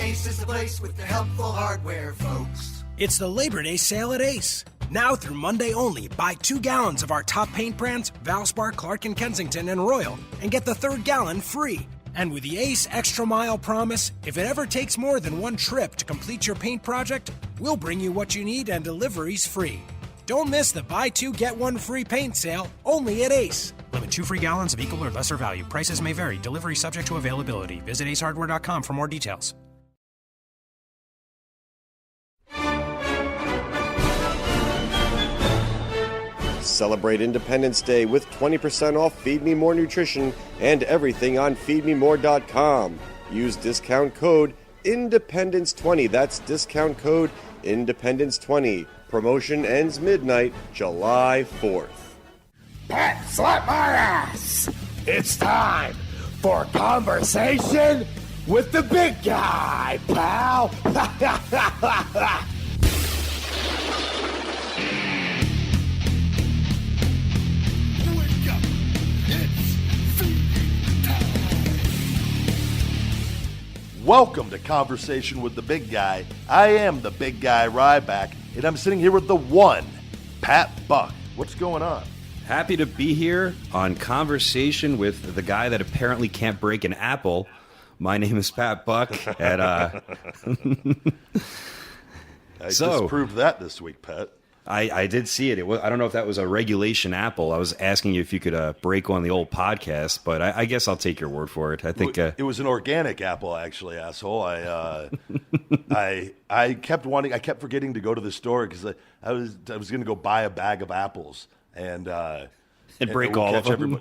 Ace is the place with the helpful hardware, folks. It's the Labor Day sale at Ace. Now through Monday only, buy 2 gallons of our top paint brands, Valspar, Clark & Kensington, and Royal, and get the 3rd gallon free. And with the Ace Extra Mile promise, if it ever takes more than 1 trip to complete your paint project, we'll bring you what you need and delivery's free. Don't miss the buy 2, get 1 free paint sale, only at Ace. Limit 2 free gallons of equal or lesser value. Prices may vary. Delivery subject to availability. Visit acehardware.com for more details. Celebrate Independence Day with 20% off Feed Me More Nutrition and everything on feedmemore.com. Use discount code INDEPENDENCE20. That's discount code INDEPENDENCE20. Promotion ends midnight, July 4th. Pat, slap my ass! It's time for conversation with the big guy, pal! Welcome to Conversation with the Big Guy. I am the big guy, Ryback, and I'm sitting here with the one, Pat Buck. What's going on? Happy to be here on Conversation with the guy that apparently can't break an apple. My name is Pat Buck. And, I just proved that this week, Pat. I did see it. I don't know if that was a regulation apple. I was asking you if you could break on the old podcast, but I guess I'll take your word for it. I think it was an organic apple, actually, asshole. I kept forgetting to go to the store because I was going to go buy a bag of apples and break all of them.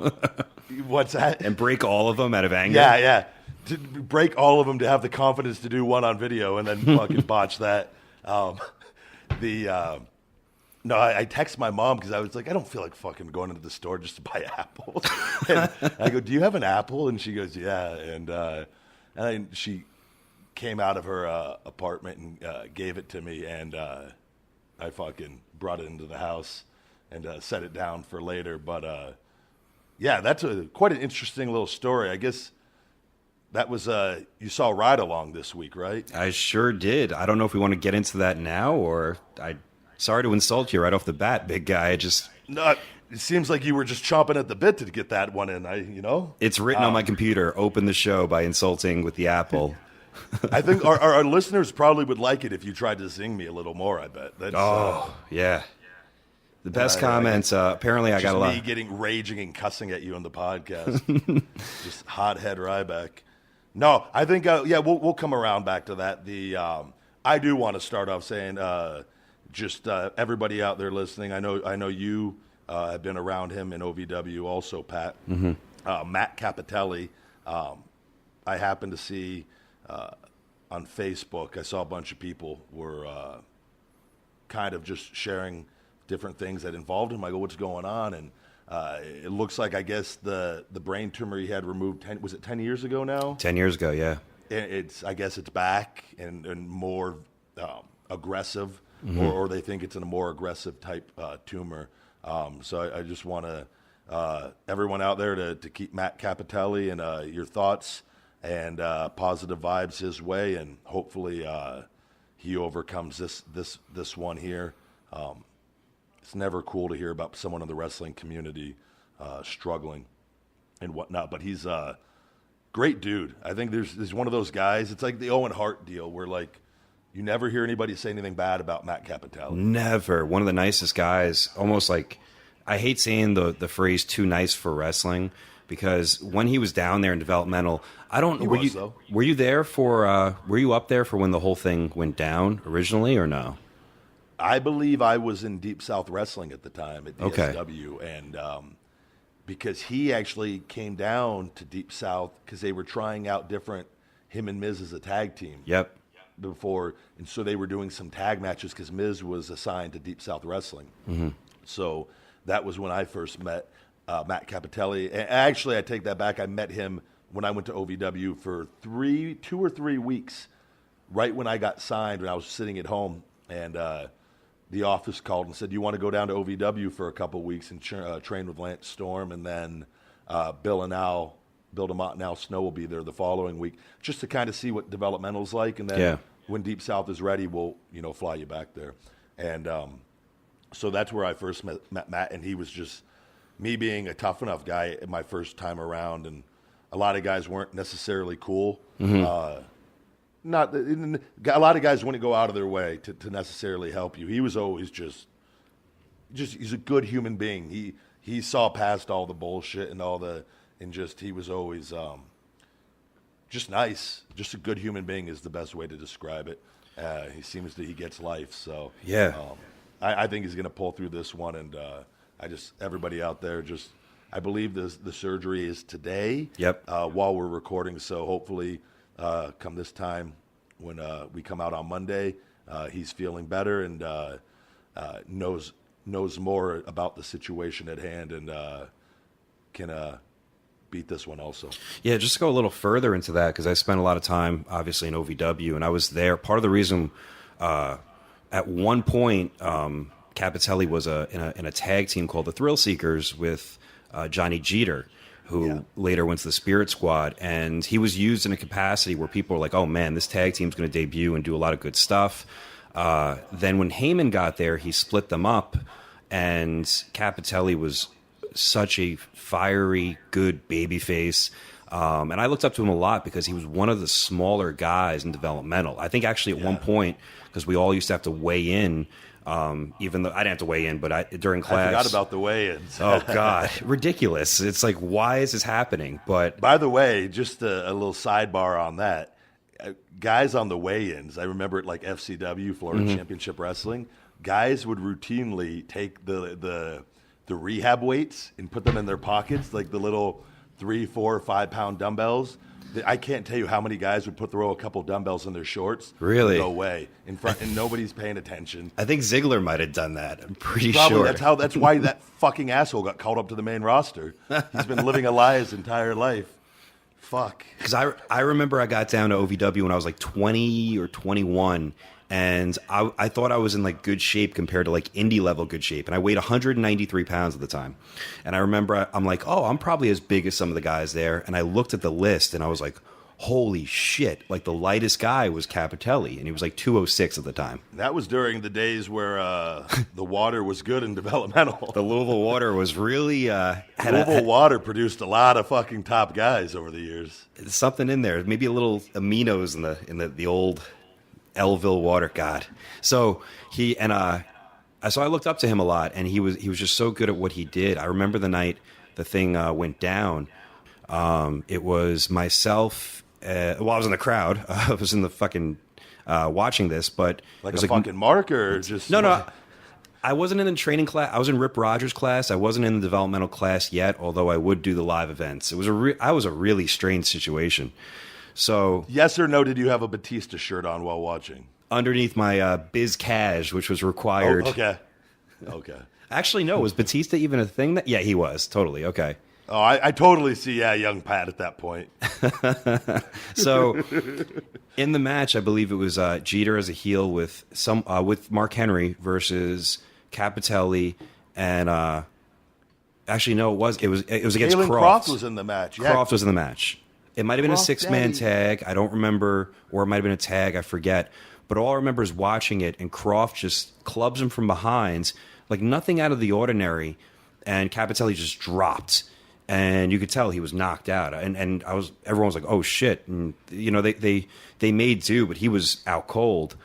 What's that? And break all of them out of anger. Yeah. To break all of them to have the confidence to do one on video and then fucking botch that. No, I text my mom because I was like, I don't feel like fucking going into the store just to buy apples. And I go, do you have an apple? And she goes, yeah. And she came out of her apartment and gave it to me. And I fucking brought it into the house and set it down for later. But yeah, that's quite an interesting little story. I guess that was, you saw Ride Along this week, right? I sure did. I don't know if we want to get into that now or sorry to insult you right off the bat, big guy. No, it seems like you were just chomping at the bit to get that one in. It's written on my computer. Open the show by insulting with the apple. I think our listeners probably would like it if you tried to zing me a little more. I bet. Yeah. The best comments. Apparently, I got a lot. Me getting raging and cussing at you on the podcast. Just hothead Ryback. No, I think we'll come around back to that. I do want to start off saying. Just everybody out there listening, I know you have been around him in OVW also, Pat. Mm-hmm. Matt Cappotelli, I happened to see on Facebook, I saw a bunch of people were kind of just sharing different things that involved him. I go, what's going on? And it looks like, I guess, the brain tumor he had removed, was it 10 years ago now? 10 years ago, yeah. I guess it's back and more aggressive. Mm-hmm. Or they think it's in a more aggressive type tumor. So I just want to everyone out there to keep Matt Cappotelli and your thoughts and positive vibes his way, and hopefully he overcomes this one here. It's never cool to hear about someone in the wrestling community struggling and whatnot, but he's a great dude. I think there's one of those guys. It's like the Owen Hart deal, where like. You never hear anybody say anything bad about Matt Cappotelli. Never. One of the nicest guys. Almost like, I hate saying the phrase "too nice for wrestling" because when he was down there in developmental, I don't know. Were you there for? Were you up there for when the whole thing went down originally, or no? I believe I was in Deep South Wrestling at the time at DSW, and because he actually came down to Deep South because they were trying out him and Miz as a tag team. Yep. Before, and so they were doing some tag matches because Miz was assigned to Deep South Wrestling. Mm-hmm. So that was when I first met Matt Cappotelli. And actually, I take that back. I met him when I went to OVW for 2 or 3 weeks, right when I got signed, when I was sitting at home, and the office called and said, "You want to go down to OVW for a couple of weeks and train with Lance Storm?" And then Bill and Al build them out. Now Snow will be there the following week just to kind of see what developmental's like. And then when Deep South is ready, we'll, fly you back there. And so that's where I first met Matt, and he was just me being a tough enough guy my first time around. And a lot of guys weren't necessarily cool. A lot of guys wouldn't go out of their way to necessarily help you. He was always just he's a good human being. He saw past all the bullshit and he was always just nice. Just a good human being is the best way to describe it. He seems that he gets life. So I think he's going to pull through this one. And everybody out there, I believe the surgery is today. While we're recording. So hopefully come this time when we come out on Monday, he's feeling better and knows more about the situation at hand and can beat this one also. Yeah, just to go a little further into that, because I spent a lot of time, obviously, in OVW, and I was there. Part of the reason, at one point, Cappotelli was in a tag team called the Thrill Seekers with Johnny Jeter, who later went to the Spirit Squad, and he was used in a capacity where people were like, oh man, this tag team's going to debut and do a lot of good stuff. Then when Heyman got there, he split them up, and Cappotelli was such a fiery, good babyface. And I looked up to him a lot because he was one of the smaller guys in developmental. I think actually at one point, because we all used to have to weigh in, even though I didn't have to weigh in, but during class. I forgot about the weigh-ins. Oh, God. Ridiculous. It's like, why is this happening? But by the way, just a little sidebar on that. Guys on the weigh-ins, I remember at like FCW, Florida Championship Wrestling, guys would routinely take the rehab weights and put them in their pockets, like the little 3, 4, 5 pound dumbbells. I can't tell you how many guys would throw a couple dumbbells in their shorts. Really? No way. In front, and nobody's paying attention. I think Ziggler might have done that. I'm pretty Probably. sure. That's why that fucking asshole got called up to the main roster. He's been living a lie his entire life. Fuck. Because I remember I got down to OVW when I was like 20 or 21, and I thought I was in like good shape compared to like indie level good shape, and I weighed 193 pounds at the time. And I remember I'm like, oh, I'm probably as big as some of the guys there. And I looked at the list, and I was like, holy shit, like the lightest guy was Cappotelli, and he was like 206 at the time. That was during the days where the water was good and developmental. The Louisville water was really Louisville water produced a lot of fucking top guys over the years. Something in there, maybe a little aminos in the old Elville water. God. So so I looked up to him a lot, and he was just so good at what he did. I remember the night the thing went down. It was myself. I was in the crowd. I was in the fucking watching this, but like a fucking marker, or just no. I wasn't in the training class. I was in Rip Rogers' class. I wasn't in the developmental class yet, although I would do the live events. It was I was a really strange situation. So, yes or no? Did you have a Batista shirt on while watching? Underneath my Biz Cash, which was required. Oh, okay. Actually, no. Was Batista even a thing? Yeah, he was. Totally. Okay. Oh, I totally see, young Pat at that point. So, in the match, I believe it was Jeter as a heel with Mark Henry versus Cappotelli, and actually, no, it was against Galen Croft. Croft was in the match. Yeah. Croft was in the match. It might have been a 6-man tag. I don't remember, or it might have been a tag. I forget. But all I remember is watching it, and Croft just clubs him from behind, like nothing out of the ordinary, and Cappotelli just dropped. And you could tell he was knocked out, and everyone was like, "Oh shit!" And they made do, but he was out cold.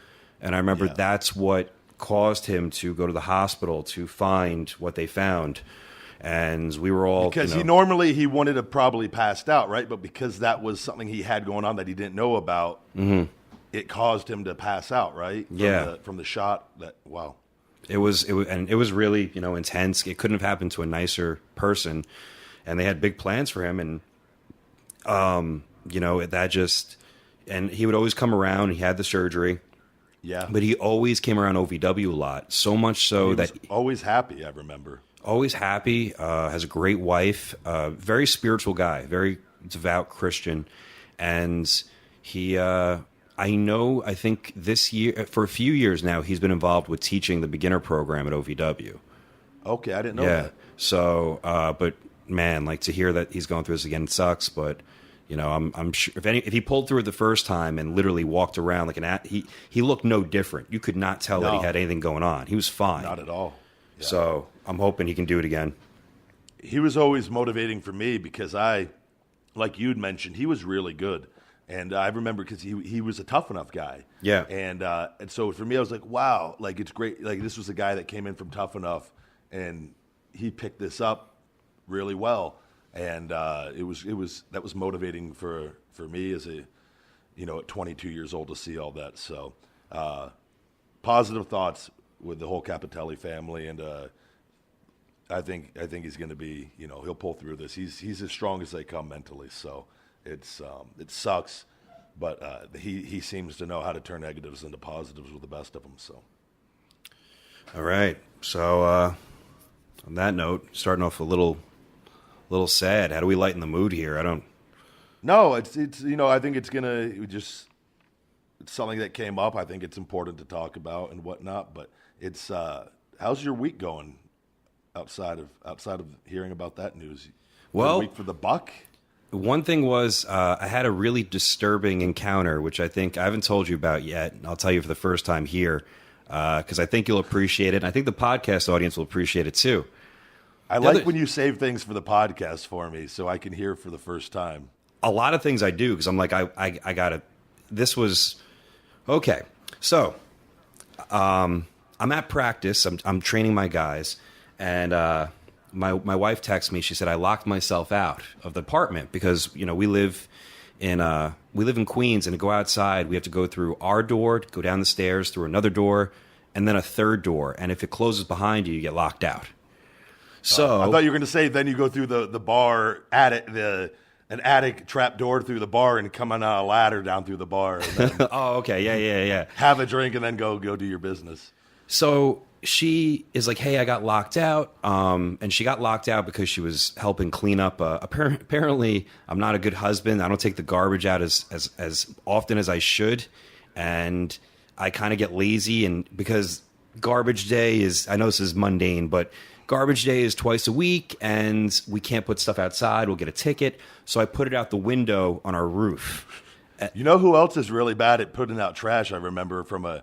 And I remember that's what caused him to go to the hospital to find what they found. And we were all because he wanted to probably passed out, right? But because that was something he had going on that he didn't know about, it caused him to pass out, right? From the shot. Wow. It was really intense. It couldn't have happened to a nicer person. And they had big plans for him, and and he would always come around. He had the surgery, but he always came around OVW a lot. So much so that always happy. I remember always happy. Has a great wife, very spiritual guy, very devout Christian, and he. I think this year, for a few years now, he's been involved with teaching the beginner program at OVW. Okay, I didn't know that. So, but man, like to hear that he's going through this again sucks, but you know, I'm sure if he pulled through it the first time and literally walked around like he looked no different. You could not tell that he had anything going on. He was fine. Not at all. Yeah. So I'm hoping he can do it again. He was always motivating for me because like you'd mentioned, he was really good. And I remember because he was a tough enough guy. Yeah. And so for me, I was like, wow, like it's great. Like this was a guy that came in from Tough Enough, and he picked this up really well. And that was motivating for me as at 22 years old to see all that. So positive thoughts with the whole Cappotelli family, and I think he's going to be, he'll pull through this. He's as strong as they come mentally. So it sucks, but he seems to know how to turn negatives into positives with the best of them. So all right. So on that note, starting off a little sad. How do we lighten the mood here? No, it's I think it's it's something that came up. I think it's important to talk about and whatnot. But it's how's your week going outside of hearing about that news? Well, week for the Buck. One thing was I had a really disturbing encounter, which I haven't told you about yet. And I'll tell you for the first time here because I think you'll appreciate it. And I think the podcast audience will appreciate it too. I like when you save things for the podcast for me so I can hear for the first time. A lot of things I do because I'm like, I got to. This was okay. So I'm at practice. I'm training my guys, and my wife texts me. She said I locked myself out of the apartment because we live in Queens, and to go outside we have to go through our door, go down the stairs through another door, and then a third door. And if it closes behind you, you get locked out. So I thought you were going to say then you go through the bar an attic trap door through the bar and come on a ladder down through the bar. And then oh, okay, yeah. Have a drink and then go do your business. So she is like, "Hey, I got locked out," and she got locked out because she was helping clean up. Apparently, I'm not a good husband. I don't take the garbage out as often as I should, and I kind of get lazy. And because garbage day I know this is mundane, but garbage day is twice a week, and we can't put stuff outside. We'll get a ticket. So I put it out the window on our roof. You know who else is really bad at putting out trash? I remember from a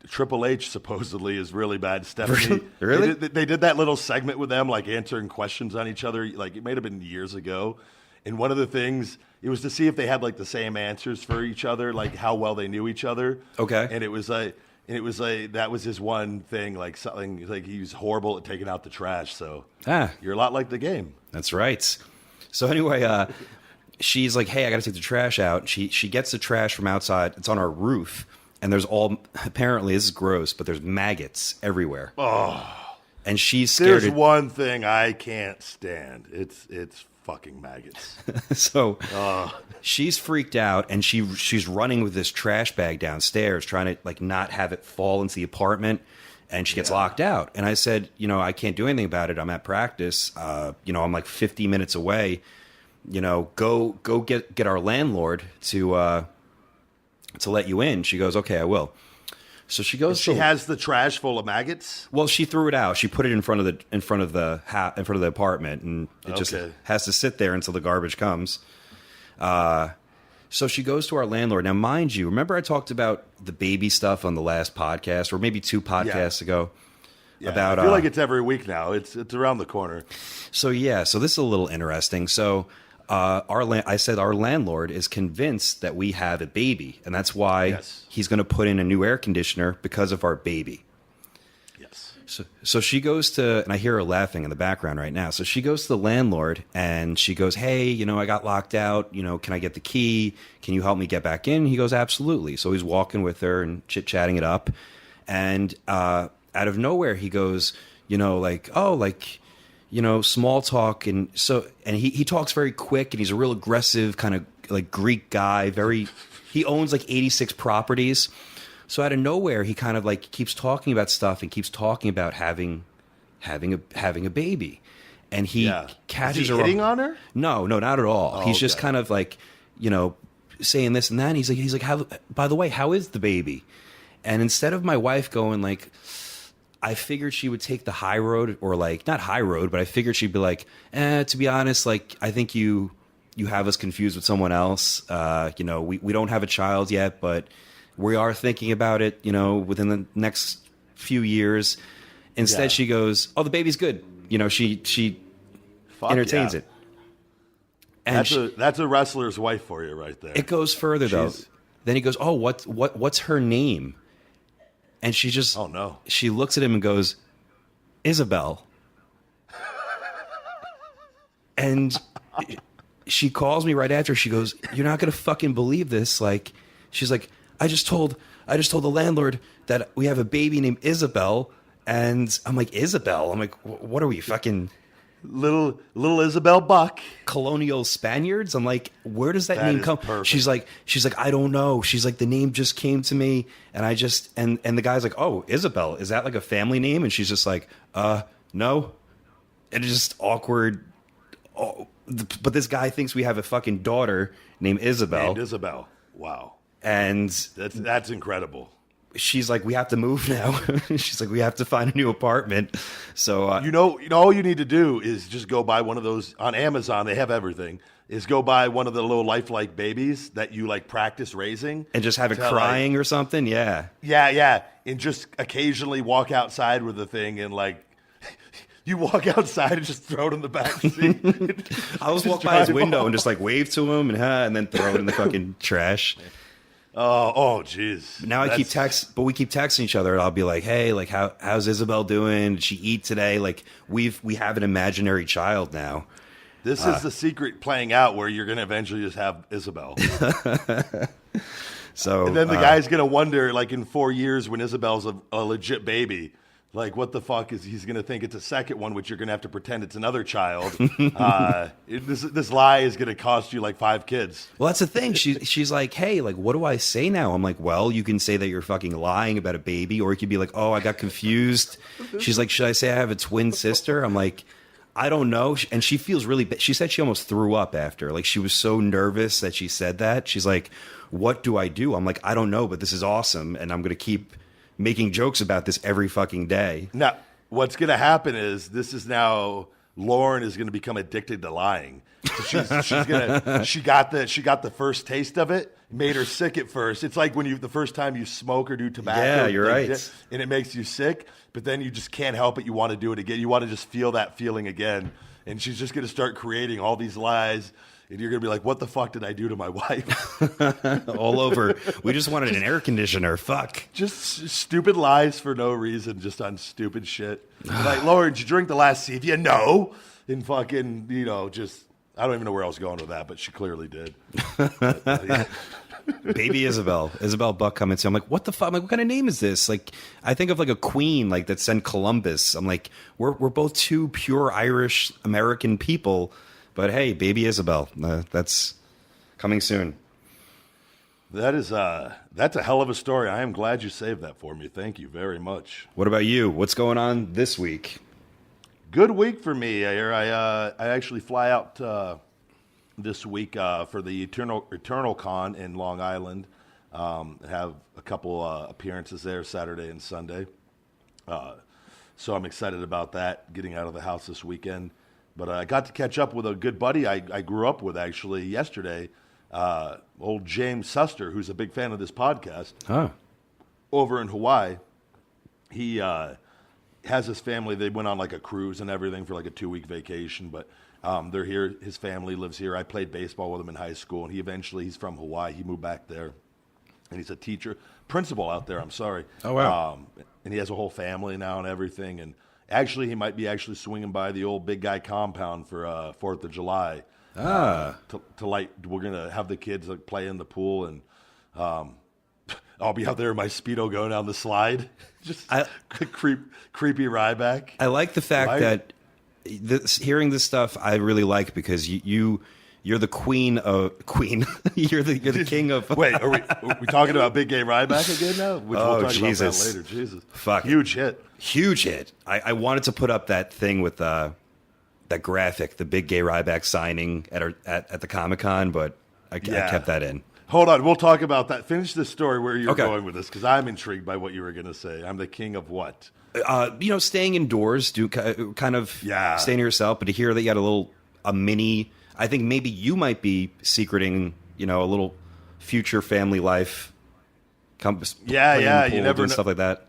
Triple H supposedly is really bad. Stephanie. Really? They did that little segment with them, like answering questions on each other. Like it might have been years ago. And one of the things, it was to see if they had like the same answers for each other, like how well they knew each other. Okay. And it was like that was his one thing, like something like he was horrible at taking out the trash. So you're a lot like the game. That's right. So anyway, she's like, "Hey, I got to take the trash out." She gets the trash from outside. It's on our roof, and there's apparently this is gross, but there's maggots everywhere. Oh, and she's scared. There's one thing I can't stand. It's fucking maggots. So she's freaked out, and she's running with this trash bag downstairs, trying to like not have it fall into the apartment, and she gets locked out. And I said, I can't do anything about it. I'm at practice. I'm like 50 minutes away. Go get our landlord to let you in. She goes, "Okay, I will." So she goes. She has the trash full of maggots. Well, she threw it out. She put it in front of the apartment, and it just has to sit there until the garbage comes. So she goes to our landlord. Now, mind you, remember I talked about the baby stuff on the last podcast, or maybe 2 podcasts ago. Yeah, about I feel like it's every week now. It's around the corner. So this is a little interesting. So I said our landlord is convinced that we have a baby, and that's why he's going to put in a new air conditioner because of our baby. Yes. So she goes to, and I hear her laughing in the background right now. So she goes to the landlord, and she goes, "Hey, I got locked out. Can I get the key? Can you help me get back in?" He goes, "Absolutely." So he's walking with her and chit-chatting it up, and out of nowhere he goes, small talk, and he talks very quick, and he's a real aggressive kind of like Greek guy. He owns like 86 properties. So out of nowhere, he kind of like keeps talking about stuff and keeps talking about having a baby, and he catches Is he her hitting on her. No, not at all. He's just kind of like saying this and that. And he's like, by the way, how is the baby? And instead of my wife going like, I figured she would take the high road, or like not high road, but I figured she'd be like, to be honest, like I think you have us confused with someone else. You know, we don't have a child yet, but we are thinking about it, you know, within the next few years. Instead, she goes, "Oh, the baby's good." You know, she entertains it. And that's a wrestler's wife for you right there. It goes further though. Then he goes, "Oh, what's her name?" And she just, oh no, she looks at him and goes, "Isabel." And she calls me right after. She goes, "You're not gonna fucking believe this." Like, she's like, I just told the landlord that we have a baby named Isabel." And I'm like, "Isabel?" I'm like, "What are we, fucking little Isabel Buck, colonial Spaniards?" I'm like, "Where does that name come?" Perfect. She's like, "I don't know." She's like, "The name just came to me, and I just and the guy's like, 'Oh, Isabel, is that like a family name?" And she's just like, no." And it's just awkward. Oh, but this guy thinks we have a fucking daughter named Isabel. Wow. And that's incredible. She's like, "We have to move now." She's like, "We have to find a new apartment." So you know, all you need to do is just go buy one of those on Amazon. They have everything. Is go buy one of the little lifelike babies that you like practice raising, and just have it crying or something. Yeah, and just occasionally walk outside with the thing, and like you walk outside and just throw it in the back seat. I'll just walk by his window and just like wave to him and then throw it in the fucking trash. Oh, jeez. Now we keep texting each other, and I'll be like, "Hey, like, how's Isabel doing? Did she eat today?" Like, we have an imaginary child now. This is the secret playing out where you're going to eventually just have Isabel. So, and then the guy's going to wonder, like, in 4 years when Isabel's a legit baby, like, what the fuck is he's going to think it's a second one, which you're going to have to pretend it's another child. This lie is going to cost you like 5 kids. Well, that's the thing. She's like, "Hey, like, what do I say now?" I'm like, "Well, you can say that you're fucking lying about a baby, or you could be like, 'Oh, I got confused.'" She's like, "Should I say I have a twin sister?" I'm like, "I don't know." And she feels really bad. She said she almost threw up after. Like, she was so nervous that she said that. She's like, "What do I do?" I'm like, "I don't know, but this is awesome, and I'm going to keep making jokes about this every fucking day." Now, what's going to happen is Lauren is going to become addicted to lying. So she got the first taste of it, made her sick at first. It's like when the first time you smoke or do tobacco. Yeah, you're right. And it makes you sick, but then you just can't help it. You want to do it again. You want to just feel that feeling again. And she's just going to start creating all these lies. And you're going to be like, "What the fuck did I do to my wife?" All over. We just wanted an air conditioner. Fuck. Just stupid lies for no reason, just on stupid shit. Like, "Lauren, did you drink the last Sevia?" "No." And fucking, just, I don't even know where I was going with that, but she clearly did. Baby Isabel Buck coming to. I'm like, "What the fuck?" I'm like, "What kind of name is this?" Like, I think of like a queen, like that sent Columbus. I'm like, we're both two pure Irish American people. But hey, baby Isabel, that's coming soon. That's a hell of a story. I am glad you saved that for me. Thank you very much. What about you? What's going on this week? Good week for me. I actually fly out this week for the Eternal Con in Long Island. Have a couple appearances there Saturday and Sunday. So I'm excited about that, getting out of the house this weekend. But I got to catch up with a good buddy I grew up with, actually, yesterday, old James Suster, who's a big fan of this podcast, over in Hawaii. He has his family. They went on like a cruise and everything for like a 2-week vacation, but they're here. His family lives here. I played baseball with him in high school, and he's from Hawaii. He moved back there, and he's a principal out there, I'm sorry. Oh, wow. And he has a whole family now and everything, and actually, he might be swinging by the old big guy compound for 4th of July. To light. We're gonna have the kids play in the pool, and I'll be out there in my Speedo going down the slide. Just creepy Ryback. I like the fact that hearing this stuff I really like, because you're the queen. You're the king of. Wait, are we talking about Big Gay Ryback again now? Which we'll talk Jesus! About that later. Jesus, fuck, huge hit. I wanted to put up that thing with that graphic, the Big Gay Ryback signing at the Comic-Con, but I kept that in. Hold on, we'll talk about that. Finish the story where you're going with this, because I'm intrigued by what you were going to say. I'm the king of what? Staying indoors, kind of staying to yourself, but to hear that you had a mini, I think maybe you might be secreting, a little future family life. You never know. Stuff like that.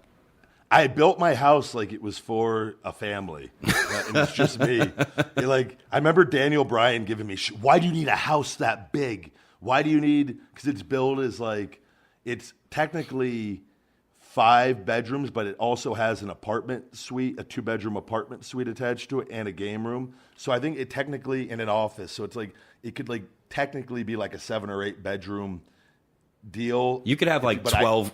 I built my house like it was for a family, and it's just me. I remember Daniel Bryan giving me, why do you need a house that big? Why do you need, because its build is it's technically 5 bedrooms, but it also has an apartment suite, a 2-bedroom apartment suite attached to it, and a game room. So I think it technically, in an office, so it's it could technically be a 7 or 8 bedroom deal. You could have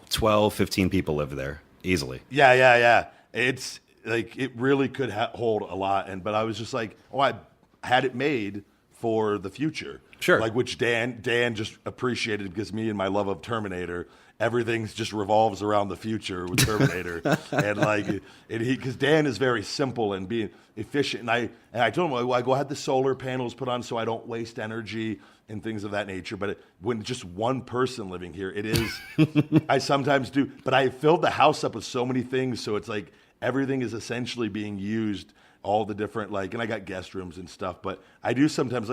12, 15 people live there. Easily. Yeah. It's it really could hold a lot. But I was just I had it made for the future. Sure. Which Dan just appreciated, because me and my love of Terminator, everything just revolves around the future with Terminator. Because Dan is very simple and being efficient. And I told him, I go have the solar panels put on so I don't waste energy and things of that nature. But when just one person living here, it is, I sometimes do. But I filled the house up with so many things. So it's everything is essentially being used, all the different, and I got guest rooms and stuff. But I do sometimes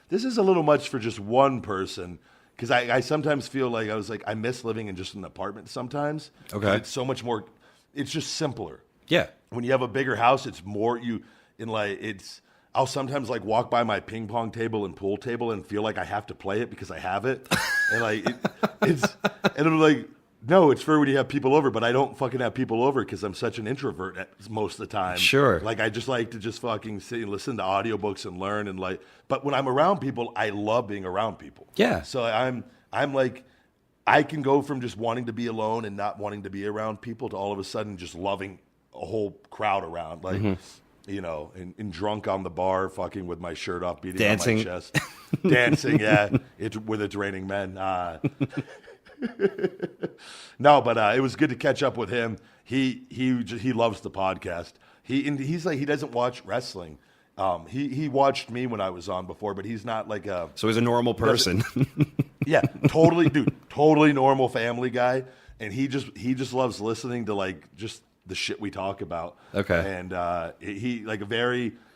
this is a little much for just one person. Because I sometimes feel I miss living in just an apartment sometimes. Okay. It's so much more, it's just simpler. Yeah. When you have a bigger house, it's more, I'll sometimes walk by my ping pong table and pool table and feel like I have to play it because I have it. And no, it's for when you have people over, but I don't fucking have people over because I'm such an introvert most of the time. Sure. I just like to just fucking sit and listen to audiobooks and learn but when I'm around people, I love being around people. Yeah. So I can go from just wanting to be alone and not wanting to be around people to all of a sudden just loving a whole crowd around. And drunk on the bar, fucking with my shirt off, beating dancing on my chest. Dancing, yeah. It's raining men. No, but it was good to catch up with him. He loves the podcast. He doesn't watch wrestling. He watched me when I was on before, but he's not so he's a normal person. Yeah, totally, dude, totally normal family guy, and he just loves listening to just the shit we talk about. Okay, and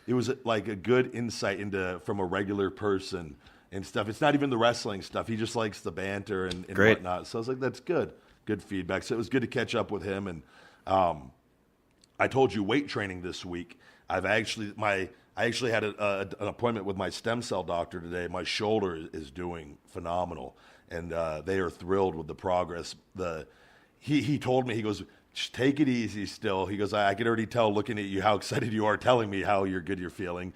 it was a good insight from a regular person and stuff. It's not even the wrestling stuff. He just likes the banter and whatnot. So I was that's good feedback. So it was good to catch up with him. And I told you weight training this week. I actually had an appointment with my stem cell doctor today. My shoulder is doing phenomenal, and they are thrilled with the progress. He told me, he goes, just take it easy still. He goes, I can already tell looking at you how excited you are telling me how good you're feeling.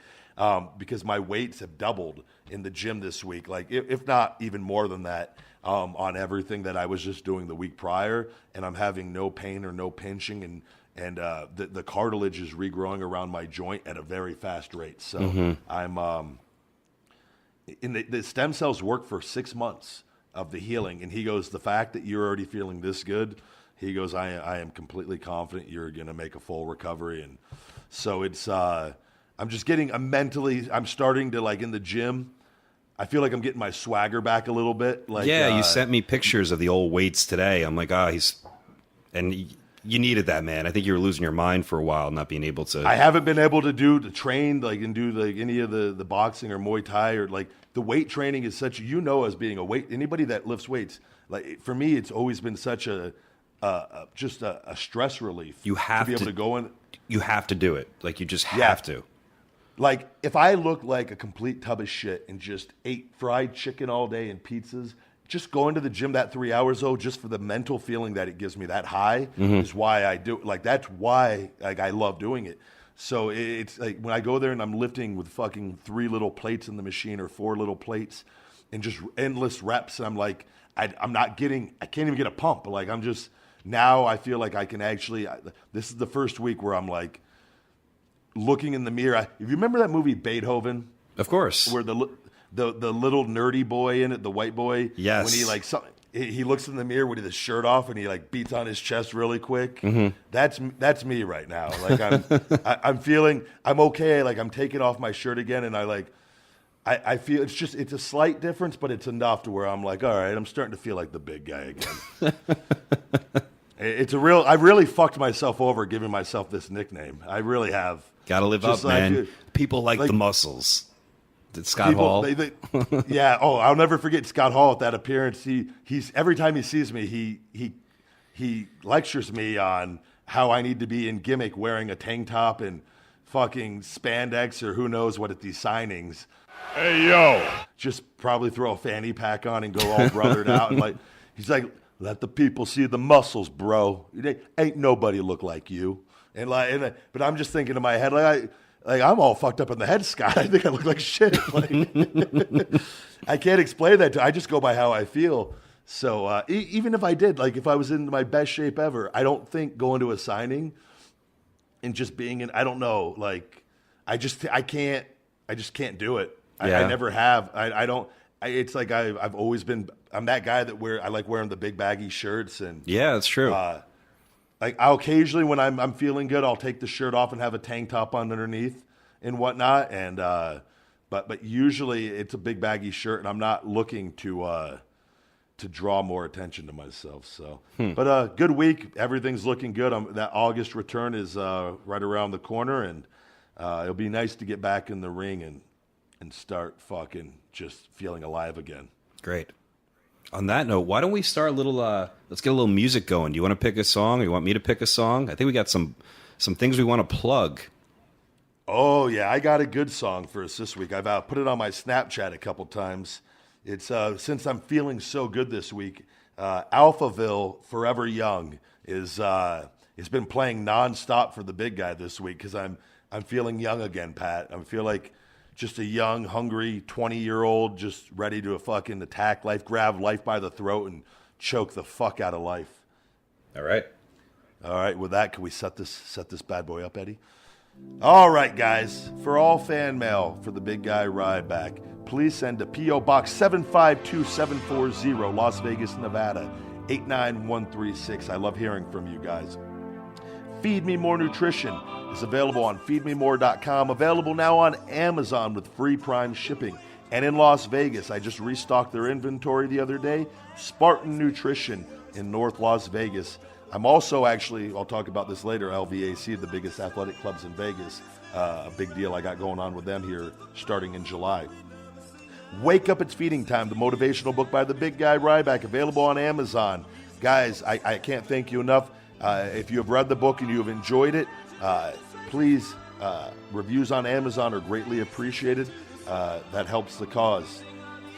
Because my weights have doubled in the gym this week, if not even more than that, on everything that I was just doing the week prior, and I'm having no pain or no pinching, and the cartilage is regrowing around my joint at a very fast rate. So I'm the stem cells work for 6 months of the healing, and he goes, the fact that you're already feeling this good, he goes, I am completely confident you're going to make a full recovery. And so it's I'm starting to in the gym. I feel like I'm getting my swagger back a little bit. You sent me pictures of the old weights today. I'm you needed that, man. I think you were losing your mind for a while, not being able to. I haven't been able to train and do any of the boxing or Muay Thai or the weight training is such, as being anybody that lifts weights, for me, it's always been such a stress relief. You have to be able to go in. You have to do it. You just have to. If I look like a complete tub of shit and just ate fried chicken all day and pizzas, just going to the gym that 3 hours, just for the mental feeling that it gives me, that high, is why I do it. That's why I love doing it. So it's when I go there and I'm lifting with fucking 3 little plates in the machine or 4 little plates and just endless reps, and I can't even get a pump. Now I feel like I can actually, this is the first week where I'm looking in the mirror. If you remember that movie Beethoven? Of course. Where the little nerdy boy in it, the white boy. Yes. When he looks in the mirror with his shirt off and he beats on his chest really quick. Mm-hmm. That's me right now. I'm feeling, I'm okay. I'm taking off my shirt again and I feel it's a slight difference, but it's enough to where I'm like, all right, I'm starting to feel like the big guy again. I really fucked myself over giving myself this nickname. I really have. Got to live up, man. People like the muscles. Did Scott Hall? Yeah. Oh, I'll never forget Scott Hall at that appearance. He's every time he sees me, he lectures me on how I need to be in gimmick, wearing a tank top and fucking spandex or who knows what at these signings. Hey, yo. Just probably throw a fanny pack on and go all brothered out. And he's like, let the people see the muscles, bro. Ain't nobody look like you. But I'm just thinking in my head, I'm all fucked up in the head, Scott. I think I look like shit. I can't explain that. I just go by how I feel. So even if I did, if I was in my best shape ever, I don't think going to a signing and just being in, I don't know, I just can't do it. Yeah. I never have. It's like I've always been. I'm that guy that I like wearing the big baggy shirts and yeah, that's true. I'll occasionally when I'm feeling good, I'll take the shirt off and have a tank top on underneath and whatnot. And but usually it's a big baggy shirt, and I'm not looking to draw more attention to myself. So, but good week. Everything's looking good. That August return is right around the corner, and it'll be nice to get back in the ring and start fucking just feeling alive again. Great. On that note, why don't we start a little, let's get a little music going. Do you want to pick a song, or you want me to pick a song? I think we got some things we want to plug. Oh, yeah, I got a good song for us this week. I've put it on my Snapchat a couple times. It's since I'm feeling so good this week, Alphaville Forever Young has been playing nonstop for the big guy this week because I'm feeling young again, Pat. I feel like just a young, hungry 20-year-old just ready to fucking attack life, grab life by the throat, and choke the fuck out of life. All right. With that, can we set this bad boy up, Eddie? All right, guys. For all fan mail for the big guy Ryback, please send to P.O. Box 752740, Las Vegas, Nevada, 89136. I love hearing from you guys. Feed Me More Nutrition is available on feedmemore.com, available now on Amazon with free Prime shipping. And in Las Vegas, I just restocked their inventory the other day, Spartan Nutrition in North Las Vegas. I'm also I'll talk about this later, LVAC, the biggest athletic clubs in Vegas. A big deal I got going on with them here starting in July. Wake Up, It's Feeding Time, the motivational book by the big guy Ryback, available on Amazon. Guys, I can't thank you enough. If you have read the book and you have enjoyed it, please, reviews on Amazon are greatly appreciated. That helps the cause.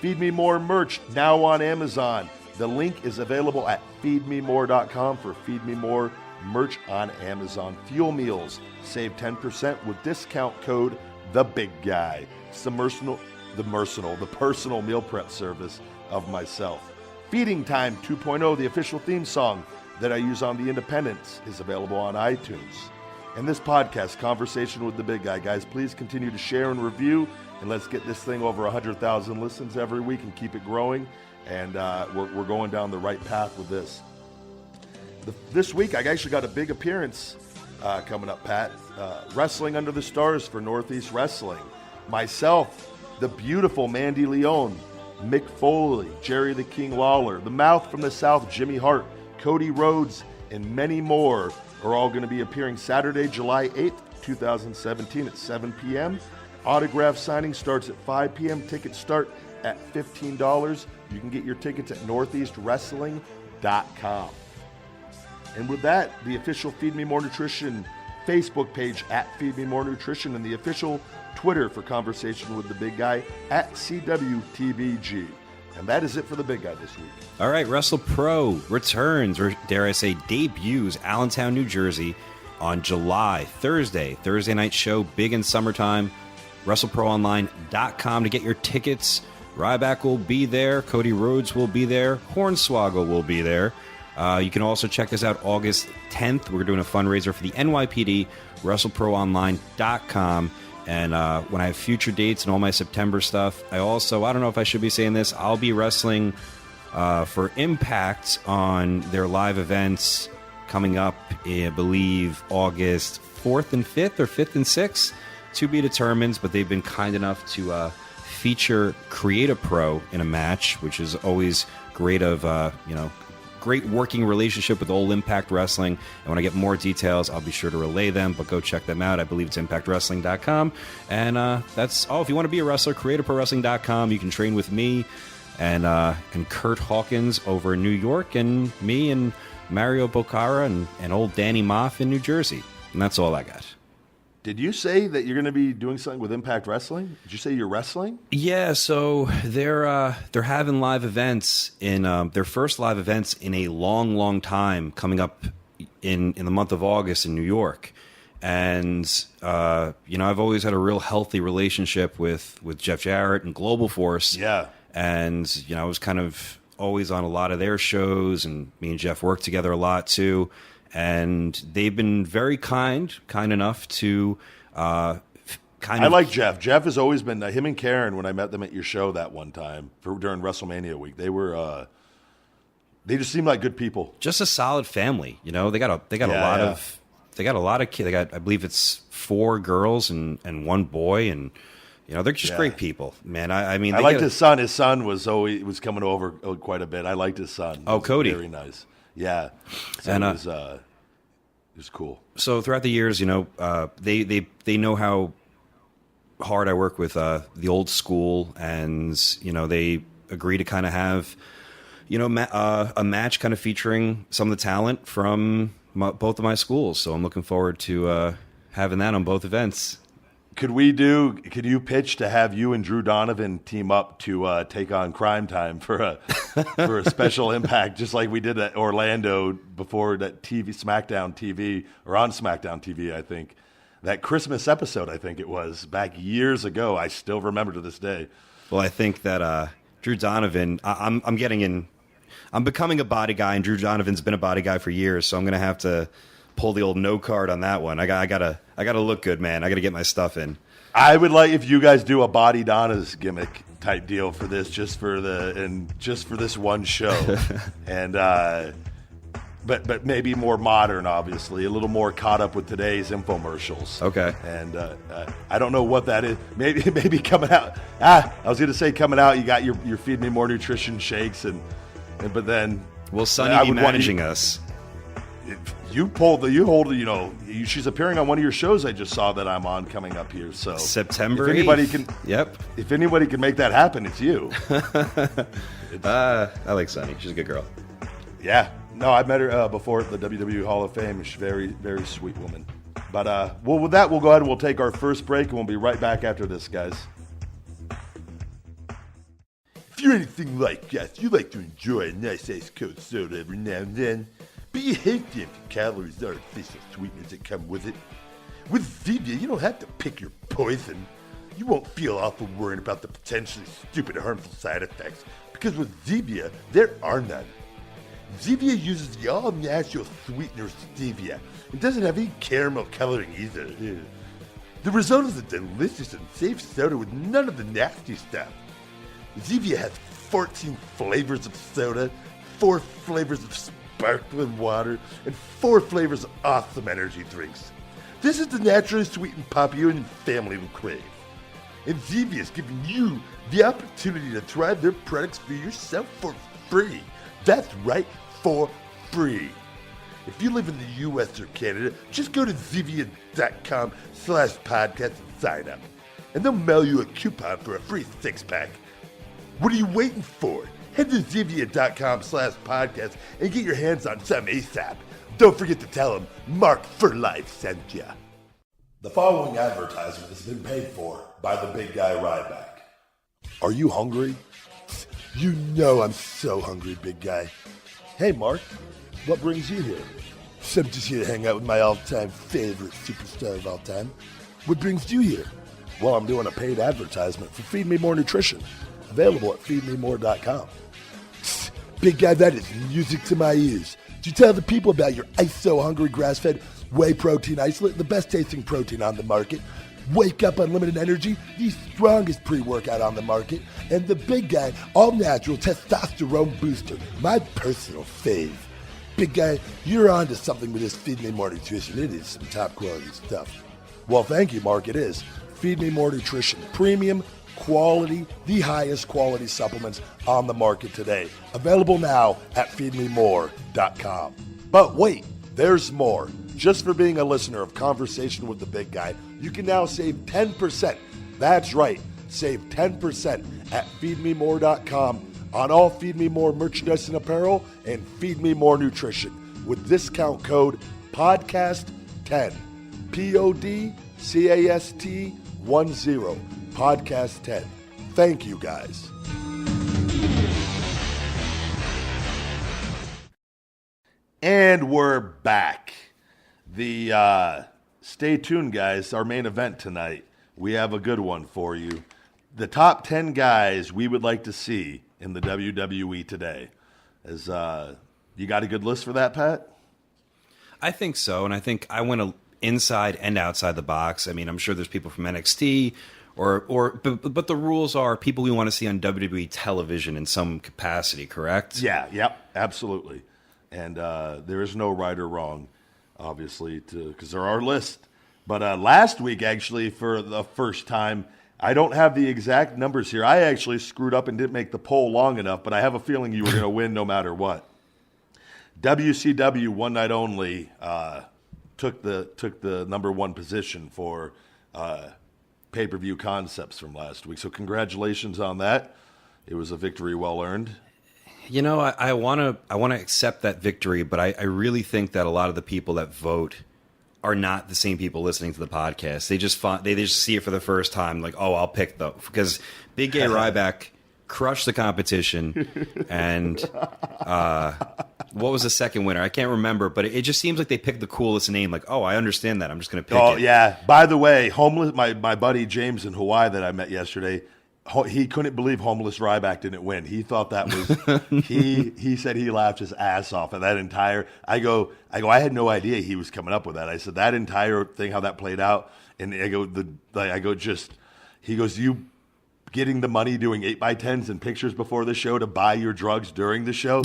Feed Me More merch, now on Amazon. The link is available at feedmemore.com for Feed Me More merch on Amazon. Fuel meals, save 10% with discount code THEBIGGUY. It's the personal meal prep service of myself. Feeding Time 2.0, the official theme song that I use on The Independents, is available on iTunes. And this podcast, Conversation with the Big Guy, guys, please continue to share and review, and let's get this thing over 100,000 listens every week and keep it growing. And we're going down the right path with this. This week, I actually got a big appearance coming up, Pat. Wrestling Under the Stars for Northeast Wrestling. Myself, the beautiful Mandy Leone, Mick Foley, Jerry the King Lawler, the Mouth from the South, Jimmy Hart, Cody Rhodes, and many more are all going to be appearing Saturday, July 8th, 2017 at 7 p.m. Autograph signing starts at 5 p.m. Tickets start at $15. You can get your tickets at northeastwrestling.com. And with that, the official Feed Me More Nutrition Facebook page at Feed Me More Nutrition, and the official Twitter for Conversation with the Big Guy at CWTBG. And that is it for the big guy this week. All right, Wrestle Pro returns, or dare I say debuts, Allentown, New Jersey on Thursday night show, big in summertime. WrestleProOnline.com to get your tickets. Ryback will be there. Cody Rhodes will be there. Hornswoggle will be there. You can also check us out August 10th. We're doing a fundraiser for the NYPD, WrestleProOnline.com. And when I have future dates and all my September stuff, I don't know if I should be saying this, I'll be wrestling for Impact on their live events coming up, I believe, August 4th and 5th or 5th and 6th, to be determined. But they've been kind enough to feature create a pro in a match, which is always great great working relationship with Old Impact Wrestling. And when I get more details, I'll be sure to relay them, but go check them out. I believe it's impactwrestling.com. And that's all. If you want to be a wrestler, createaprowrestling.com. You can train with me and Kurt Hawkins over in New York, and me and Mario Bocara and old Danny Moff in New Jersey. And that's all I got. Did you say that you're going to be doing something with Impact Wrestling? Did you say you're wrestling? Yeah, so they're having live events in their first live events in a long time coming up in the month of August in New York. And I've always had a real healthy relationship with Jeff Jarrett and Global Force. Yeah. And I was kind of always on a lot of their shows, and me and Jeff worked together a lot too. And they've been very kind enough to I like Jeff. Jeff has always been him and Karen. When I met them at your show that one time during WrestleMania week, they were they just seemed like good people. Just a solid family. They got a lot of kids. They got, I believe it's 4 girls and 1 boy, and they're just great people, man. I mean, I liked his son. His son was coming over quite a bit. I liked his son. Oh, Cody, very nice. Yeah, so and it was cool. So throughout the years, they know how hard I work with the old school, and they agree to kind of have a match kind of featuring some of the talent from both of my schools. So I'm looking forward to having that on both events. Could you pitch to have you and Drew Donovan team up to take on Crime Time for a special Impact, just like we did at Orlando before that SmackDown TV, or on SmackDown TV, I think. That Christmas episode, I think it was, back years ago. I still remember to this day. Well, I think that Drew Donovan, I'm becoming a body guy, and Drew Donovan's been a body guy for years, so I'm going to have to pull the old no card on that one. I gotta look good, man. I gotta get my stuff in. I would like if you guys do a Bodydonnas gimmick type deal for this, just for this one show, and but maybe more modern, obviously, a little more caught up with today's infomercials. Okay. And I don't know what that is. Maybe coming out. I was gonna say coming out. You got your Feed Me More Nutrition shakes, but then will Sunny be managing us? She's appearing on one of your shows I just saw that I'm on coming up here. So September 8th. Yep. If anybody can make that happen, it's you. I like Sunny. She's a good girl. Yeah. No, I met her before at the WWE Hall of Fame. She's a very, very sweet woman. But with that, we'll go ahead and we'll take our first break, and we'll be right back after this, guys. If you're anything like us, you like to enjoy a nice ice cold soda every now and then. But you hate the empty calories, the artificial sweeteners that come with it. With Zevia, you don't have to pick your poison. You won't feel awful worrying about the potentially stupid harmful side effects, because with Zevia, there are none. Zevia uses the all-natural sweetener stevia. It doesn't have any caramel coloring either. The result is a delicious and safe soda with none of the nasty stuff. Zevia has 14 flavors of soda, 4 flavors of sparkling water, and 4 flavors of awesome energy drinks. This is the naturally sweetened pop you and your family will crave. And Zevia is giving you the opportunity to try their products for yourself for free. That's right, for free. If you live in the U.S. or Canada, just go to Zevia.com/podcast and sign up. And they'll mail you a coupon for a free 6-pack. What are you waiting for? Head to Zevia.com/podcast and get your hands on some ASAP. Don't forget to tell them Mark for Life sent ya. The following advertisement has been paid for by the big guy Ryback. Are you hungry? You know I'm so hungry, big guy. Hey, Mark, what brings you here? So I'm just here to hang out with my all-time favorite superstar of all time. What brings you here? Well, I'm doing a paid advertisement for Feed Me More Nutrition, available at feedmemore.com. Big guy, that is music to my ears. Did you tell the people about your Ice So Hungry grass-fed whey protein isolate, the best tasting protein on the market? Wake Up Unlimited Energy, the strongest pre-workout on the market, and the big guy, all-natural testosterone booster, my personal fave. Big guy, you're on to something with this Feed Me More Nutrition. It is some top quality stuff. Well, thank you, Mark, it is. Feed Me More Nutrition, premium, quality, the highest quality supplements on the market today. Available now at feedmemore.com. But wait, there's more. Just for being a listener of Conversation with the Big Guy, you can now save 10%. That's right, save 10% at feedmemore.com on all Feed Me More merchandise and apparel and Feed Me More nutrition with discount code PODCAST10. PODCAST10. Podcast 10. Thank you, guys. And we're back. Stay tuned, guys. Our main event tonight. We have a good one for you. The top 10 guys we would like to see in the WWE today. You got a good list for that, Pat? I think so, and I think I went inside and outside the box. I mean, I'm sure there's people from NXT, but the rules are people we want to see on WWE television in some capacity, correct? Yeah, yep, absolutely. And there is no right or wrong, obviously, because they're our list. But last week, actually, for the first time, I don't have the exact numbers here. I actually screwed up and didn't make the poll long enough, but I have a feeling you were going to win no matter what. WCW One Night Only took the number one position for pay-per-view concepts from last week. So congratulations on that. It was a victory well earned. You know, I want to accept that victory, but I really think that a lot of the people that vote are not the same people listening to the podcast. They just see it for the first time, like, oh, I'll pick because Big Gay Ryback crushed the competition, and what was the second winner? I can't remember, but it just seems like they picked the coolest name. Like, oh, I understand that. I'm just going to pick it. Oh, yeah. By the way, my buddy James in Hawaii that I met yesterday, he couldn't believe Homeless Ryback didn't win. He thought that was he said he laughed his ass off at that entire. I go. I had no idea he was coming up with that. I said that entire thing, how that played out, and he goes, you getting the money doing 8x10s and pictures before the show to buy your drugs during the show.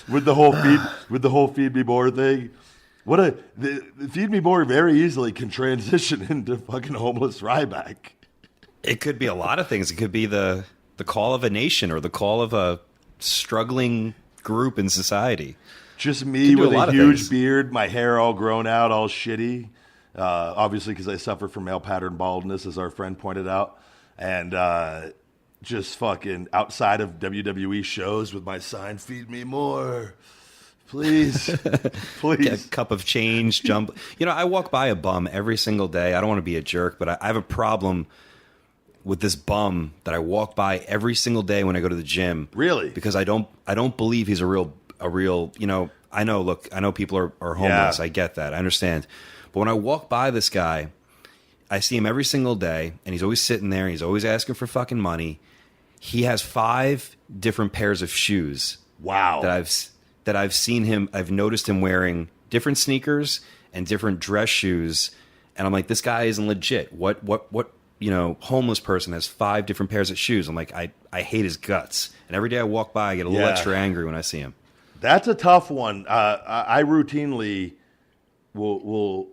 with the whole feed me more thing. The Feed Me More very easily can transition into fucking Homeless Ryback. It could be a lot of things. It could be the call of a nation or the call of a struggling group in society. Just me with a huge beard, my hair all grown out, all shitty. Obviously, because I suffer from male pattern baldness, as our friend pointed out. And just fucking outside of WWE shows with my sign, Feed Me More. Please, please. Get a cup of change, jump. You know, I walk by a bum every single day. I don't want to be a jerk, but I have a problem with this bum that I walk by every single day when I go to the gym. Really? Because I don't believe he's a real. You know, I know people are homeless. Yeah. I get that. I understand. But when I walk by this guy, I see him every single day, and he's always sitting there. He's always asking for fucking money. He has 5 different pairs of shoes. Wow. That I've seen him. I've noticed him wearing different sneakers and different dress shoes, and I'm like, this guy isn't legit. What homeless person has 5 different pairs of shoes? I'm like, I hate his guts. And every day I walk by, I get a little extra angry when I see him. That's a tough one. I routinely will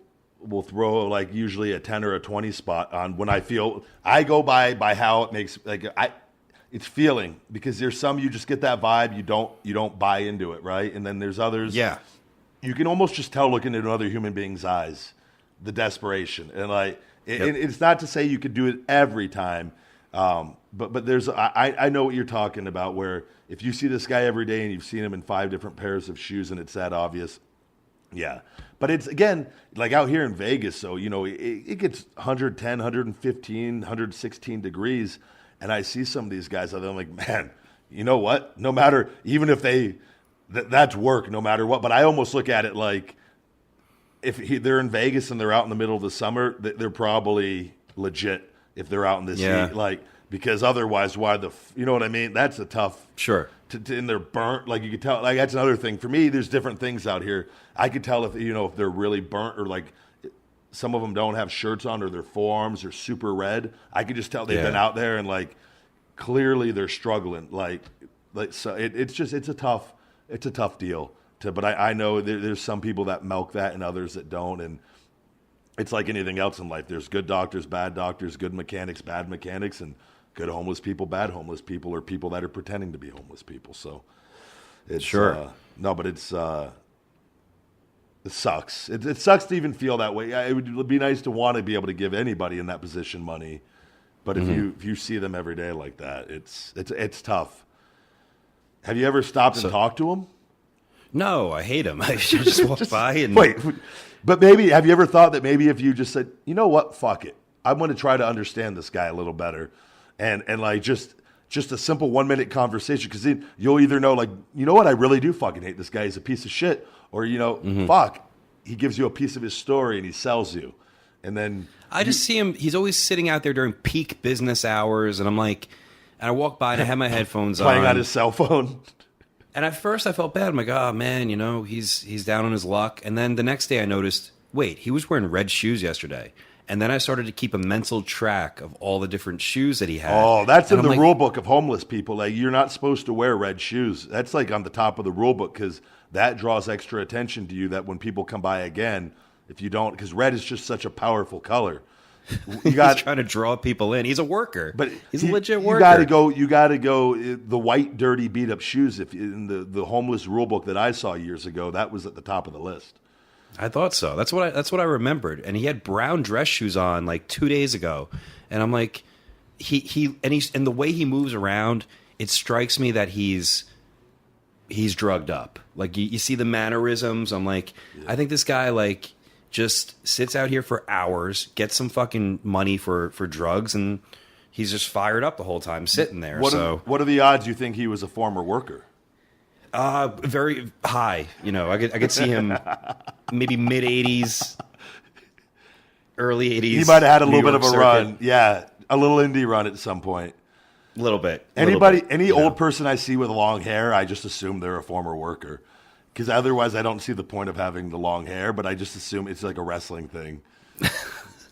throw like usually a 10 or a 20 spot on when I feel. I go by how it makes it's feeling, because there's some you just get that vibe, you don't buy into it, right? And then there's others. Yeah. You can almost just tell looking into another human being's eyes the desperation. And it's not to say you could do it every time. But there's I know what you're talking about, where if you see this guy every day and you've seen him in 5 different pairs of shoes and it's that obvious. Yeah. But it's, again, like out here in Vegas, so, you know, it gets 110, 115, 116 degrees. And I see some of these guys out there, I'm like, man, you know what? No matter, even if that's work, no matter what. But I almost look at it like, if they're in Vegas and they're out in the middle of the summer, they're probably legit if they're out in this heat. Like, because otherwise, you know what I mean? That's a tough. Sure. And they're burnt. Like, you could tell, like, that's another thing. For me, there's different things out here. I could tell if they're really burnt, or like, some of them don't have shirts on, or their forearms are super red. I could just tell they've been out there and, like, clearly they're struggling. Like so it's a tough deal. But I know there's some people that milk that and others that don't. And it's like anything else in life. There's good doctors, bad doctors, good mechanics, bad mechanics, and good homeless people, bad homeless people, or people that are pretending to be homeless people. So it's Sure. no, but it sucks. It sucks to even feel that way. It would be nice to want to be able to give anybody in that position money, but if you see them every day like that, it's tough. Have you ever stopped and talked to them? No, I hate him. I just walk by and Wait, but maybe, have you ever thought that maybe if you just said, you know what, fuck it, I'm going to try to understand this guy a little better, and like just a simple 1 minute conversation, because then you'll either know, like, you know what, I really do fucking hate this guy, he's a piece of shit, or, you know, fuck, he gives you a piece of his story and he sells you, and then I just see him. He's always sitting out there during peak business hours, and I'm like, and I walk by and I have my headphones playing on his cell phone. And at first I felt bad. I'm like, oh man, you know, he's down on his luck. And then the next day I noticed, wait, he was wearing red shoes yesterday. And then I started to keep a mental track of all the different shoes that he had. Oh, that's and in I'm the like, rule book of homeless people. Like, you're not supposed to wear red shoes. That's like on the top of the rule book, because that draws extra attention to you, that when people come by again, if you don't, because red is just such a powerful color. He's trying to draw people in. He's a worker, but he's a legit worker. You got to go. The white, dirty, beat up shoes. If in the homeless rule book that I saw years ago, that was at the top of the list. I thought so. That's what I remembered. And he had brown dress shoes on like 2 days ago, and I'm like, and the way he moves around, it strikes me that he's drugged up. Like you see the mannerisms. I'm like, yeah. I think this guy like just sits out here for hours, gets some fucking money for drugs, and he's just fired up the whole time sitting there. What are the odds you think he was a former worker? Very high. You know, I could see him maybe mid 80s, early 80s. He might have had a little bit of a circuit. run. Yeah, a little indie run at some point. A little bit. Any old person I see with long hair, I just assume they're a former worker. Because otherwise, I don't see the point of having the long hair, but I just assume it's like a wrestling thing.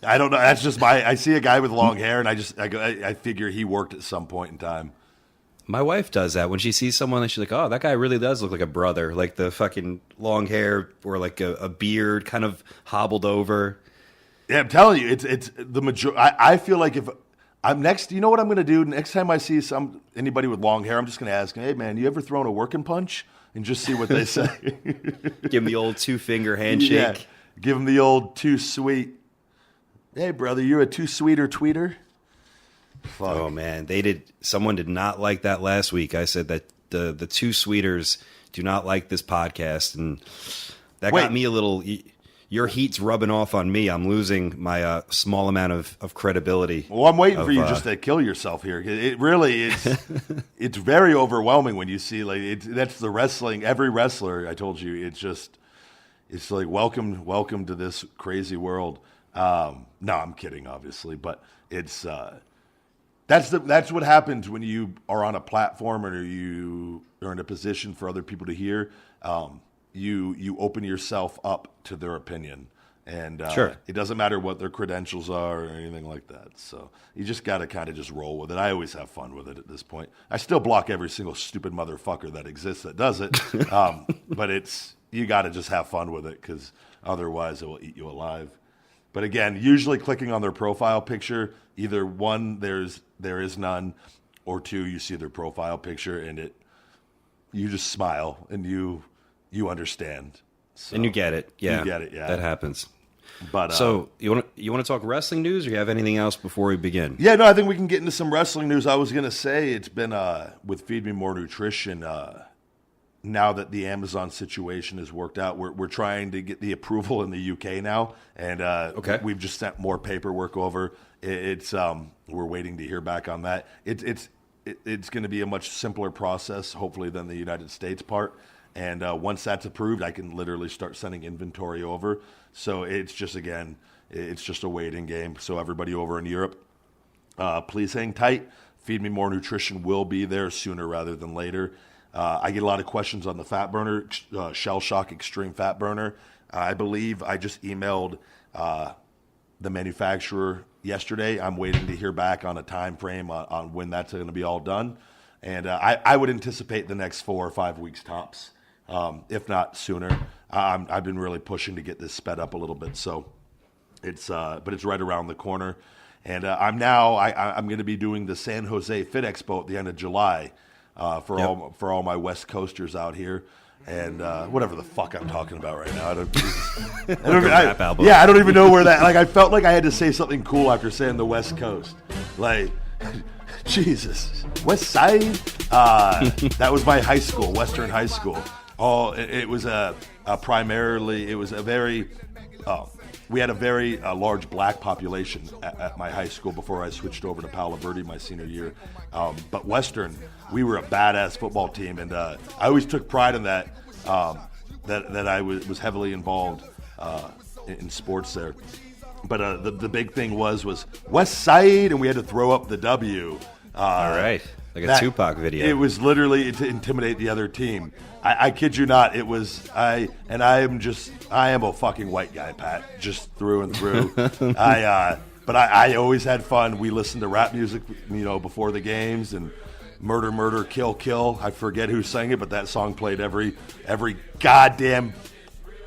I don't know. That's just I see a guy with long hair, and I figure he worked at some point in time. My wife does that. When she sees someone, and she's like, oh, that guy really does look like a brother. Like the fucking long hair or like a beard kind of hobbled over. Yeah, I'm telling you, it's the majority. I feel like if I'm next, you know what I'm going to do? Next time I see anybody with long hair, I'm just going to ask, hey, man, you ever thrown a working punch? And just see what they say. Give him the old 2-finger handshake. Yeah. Give him the old too sweet. Hey, brother, you're a too sweeter tweeter? Fuck. Oh, man. Someone did not like that last week. I said that the two sweeters do not like this podcast. And that got me a little... Your heat's rubbing off on me. I'm losing my small amount of credibility. Well, I'm waiting for you just to kill yourself here. It really is. It's very overwhelming when you see that's the wrestling. Every wrestler, I told you, it's like welcome to this crazy world. No, I'm kidding, obviously, but it's that's what happens when you are on a platform or you are in a position for other people to hear. You open yourself up to their opinion, and sure. It doesn't matter what their credentials are or anything like that. So you just got to kind of just roll with it. I always have fun with it at this point. I still block every single stupid motherfucker that exists that does it, but you got to just have fun with it, because otherwise it will eat you alive. But again, usually clicking on their profile picture, either one, there is none, or two, you see their profile picture and you just smile and you understand. So, and you get it. Yeah. You get it, yeah. That happens. But so you want to talk wrestling news, or you have anything else before we begin? Yeah, no, I think we can get into some wrestling news. I was going to say it's been with Feed Me More Nutrition, now that the Amazon situation has worked out, we're trying to get the approval in the UK now, and we've just sent more paperwork over. We're waiting to hear back on that. It's going to be a much simpler process, hopefully, than the United States part. And once that's approved, I can literally start sending inventory over. So it's just a waiting game. So everybody over in Europe, please hang tight. Feed Me More Nutrition will be there sooner rather than later. I get a lot of questions on the fat burner, Shell Shock Extreme Fat Burner. I believe I just emailed the manufacturer yesterday. I'm waiting to hear back on a time frame on when that's going to be all done. And I would anticipate the next 4 or 5 weeks tops. If not sooner. I've been really pushing to get this sped up a little bit. So but it's right around the corner. And I'm going to be doing the San Jose Fit Expo at the end of July for all my West Coasters out here. And whatever the fuck I'm talking about right now, I don't even know where that. Like, I felt like I had to say something cool after saying the West Coast. Like, Jesus, West Side. That was my high school, Western High School. It was primarily. It was a very. We had a very large black population at my high school before I switched over to Palo Verde my senior year. But Western, we were a badass football team, and I always took pride in that. That I was heavily involved in sports there. But the big thing was West Side, and we had to throw up the W. All right, like a Tupac video. It was literally to intimidate the other team. I kid you not. It was I am a fucking white guy, Pat, just through and through. But I always had fun. We listened to rap music, before the games, and Murder, Murder, Kill, Kill. I forget who sang it, but that song played every goddamn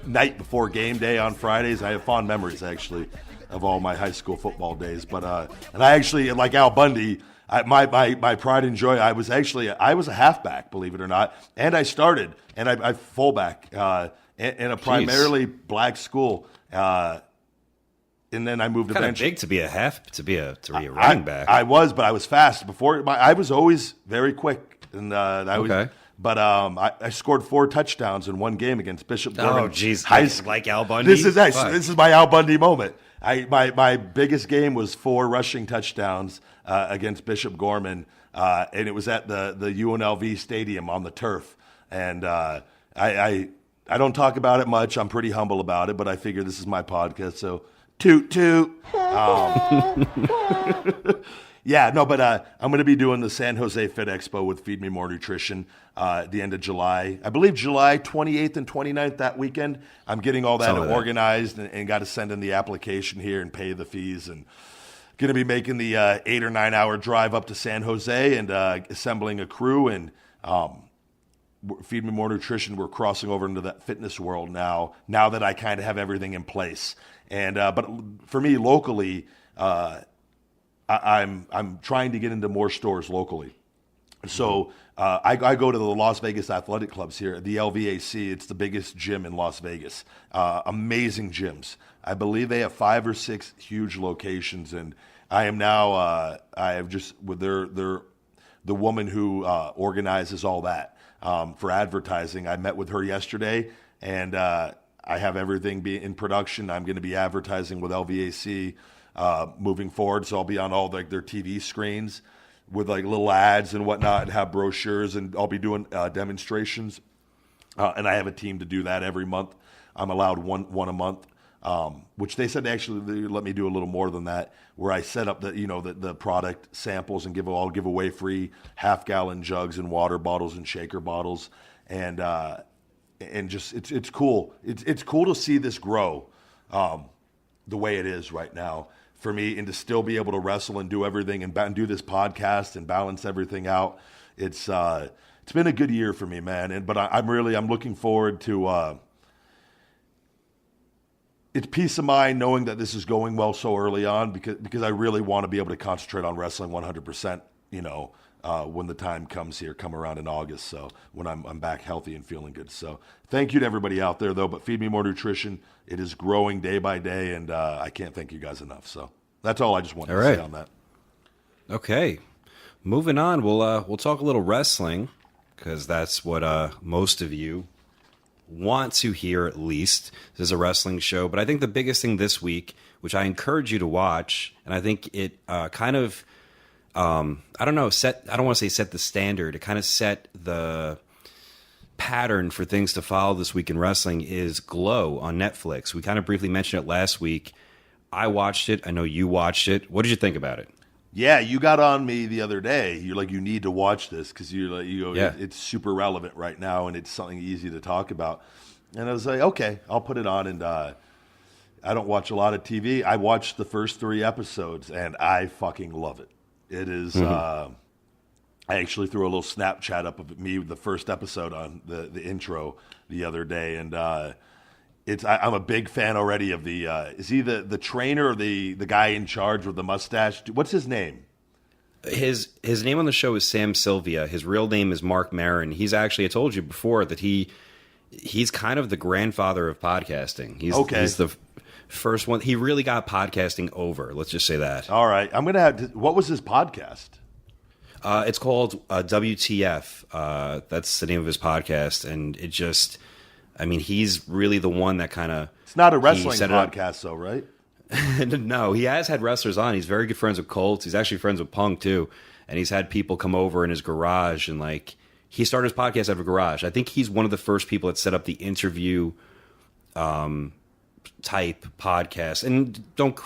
night before game day on Fridays. I have fond memories, actually, of all my high school football days. But and I actually, like Al Bundy, my pride and joy, I was a halfback, believe it or not, and I started, and I fullback in a primarily black school, and then I moved. Kind eventually of big to be a running back. I was, but I was fast before. I was always very quick, and I was. Okay. But I scored 4 touchdowns in one game against Bishop Gorman. Oh, jeez, like Al Bundy. This is my Al Bundy moment. My biggest game was 4 rushing touchdowns against Bishop Gorman, and it was at the UNLV stadium on the turf. And I don't talk about it much. I'm pretty humble about it, but I figure this is my podcast, so toot toot. Yeah, no, but I'm going to be doing the San Jose Fit Expo with Feed Me More Nutrition at the end of July. I believe July 28th and 29th, that weekend. I'm getting all that organized and got to send in the application here and pay the fees. And going to be making the 8 or 9 hour drive up to San Jose and assembling a crew. And Feed Me More Nutrition, we're crossing over into that fitness world now that I kind of have everything in place. And but for me, locally, I'm trying to get into more stores locally. So I go to the Las Vegas Athletic Clubs here, the LVAC. It's the biggest gym in Las Vegas. Amazing gyms. I believe they have 5 or 6 huge locations, and I am now I have just with the woman who organizes all that for advertising. I met with her yesterday, and I have everything in production. I'm going to be advertising with LVAC. Moving forward, so I'll be on all their TV screens with like little ads and whatnot, and have brochures, and I'll be doing demonstrations. And I have a team to do that every month. I'm allowed one a month, which they said actually they let me do a little more than that, where I set up the product samples and I'll give away free half-gallon jugs and water bottles and shaker bottles, and just it's cool. It's cool to see this grow the way it is right now for me, and to still be able to wrestle and do everything and do this podcast and balance everything out. It's been a good year for me, man. But I'm looking forward to it's peace of mind knowing that this is going well so early on, because I really want to be able to concentrate on wrestling 100%. When the time come around in August. So when I'm back healthy and feeling good. So thank you to everybody out there, though. But Feed Me More Nutrition, it is growing day by day, and I can't thank you guys enough. So that's all I just wanted to say on that. Okay, moving on. We'll talk a little wrestling, because that's what most of you want to hear, at least. This is a wrestling show, but I think the biggest thing this week, which I encourage you to watch, and I think it kind of I don't want to say set the standard. It kind of set the pattern for things to follow this week in wrestling, is G.L.O.W. on Netflix. We kind of briefly mentioned it last week. I watched it. I know you watched it. What did you think about it? Yeah, you got on me the other day. You're like, you need to watch this because it's super relevant right now, and it's something easy to talk about. And I was like, okay, I'll put it on. And I don't watch a lot of TV. I watched the first 3 episodes, and I fucking love it. It is. I actually threw a little Snapchat up of me with the first episode on the intro the other day, and I'm a big fan already of the. Is he the trainer or the guy in charge with the mustache? What's his name? His name on the show is Sam Sylvia. His real name is Mark Maron. He's actually, I told you before that he's kind of the grandfather of podcasting. He's the first one. He really got podcasting over. Let's just say that. All right, I'm gonna have to. What was his podcast? It's called WTF. That's the name of his podcast, and it just. I mean, he's really the one that kind of... It's not a wrestling podcast, though, right? No, he has had wrestlers on. He's very good friends with Colts. He's actually friends with Punk, too. And he's had people come over in his garage. And, like, he started his podcast out of a garage. I think he's one of the first people that set up the interview type podcast. And don't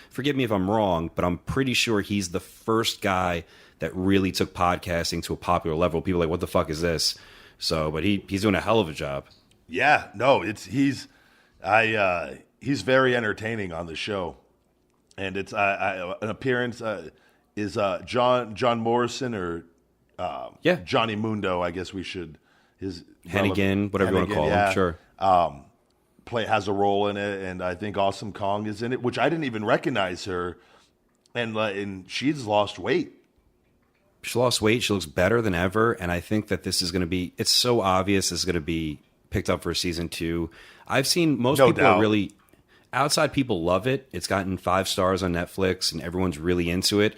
forgive me if I'm wrong, but I'm pretty sure he's the first guy that really took podcasting to a popular level. People are like, what the fuck is this? So, but he's doing a hell of a job. Yeah, no, he's very entertaining on the show, and it's an appearance is John Morrison or Johnny Mundo, I guess we should Hennigan, whatever you want to call him, sure. Has a role in it, and I think Awesome Kong is in it, which I didn't even recognize her, and she's lost weight. She lost weight. She looks better than ever, and I think that this is going to be. It's so obvious this is going to be picked up for season 2. I've seen most people are really outside people love it. It's gotten 5 stars on Netflix and everyone's really into it.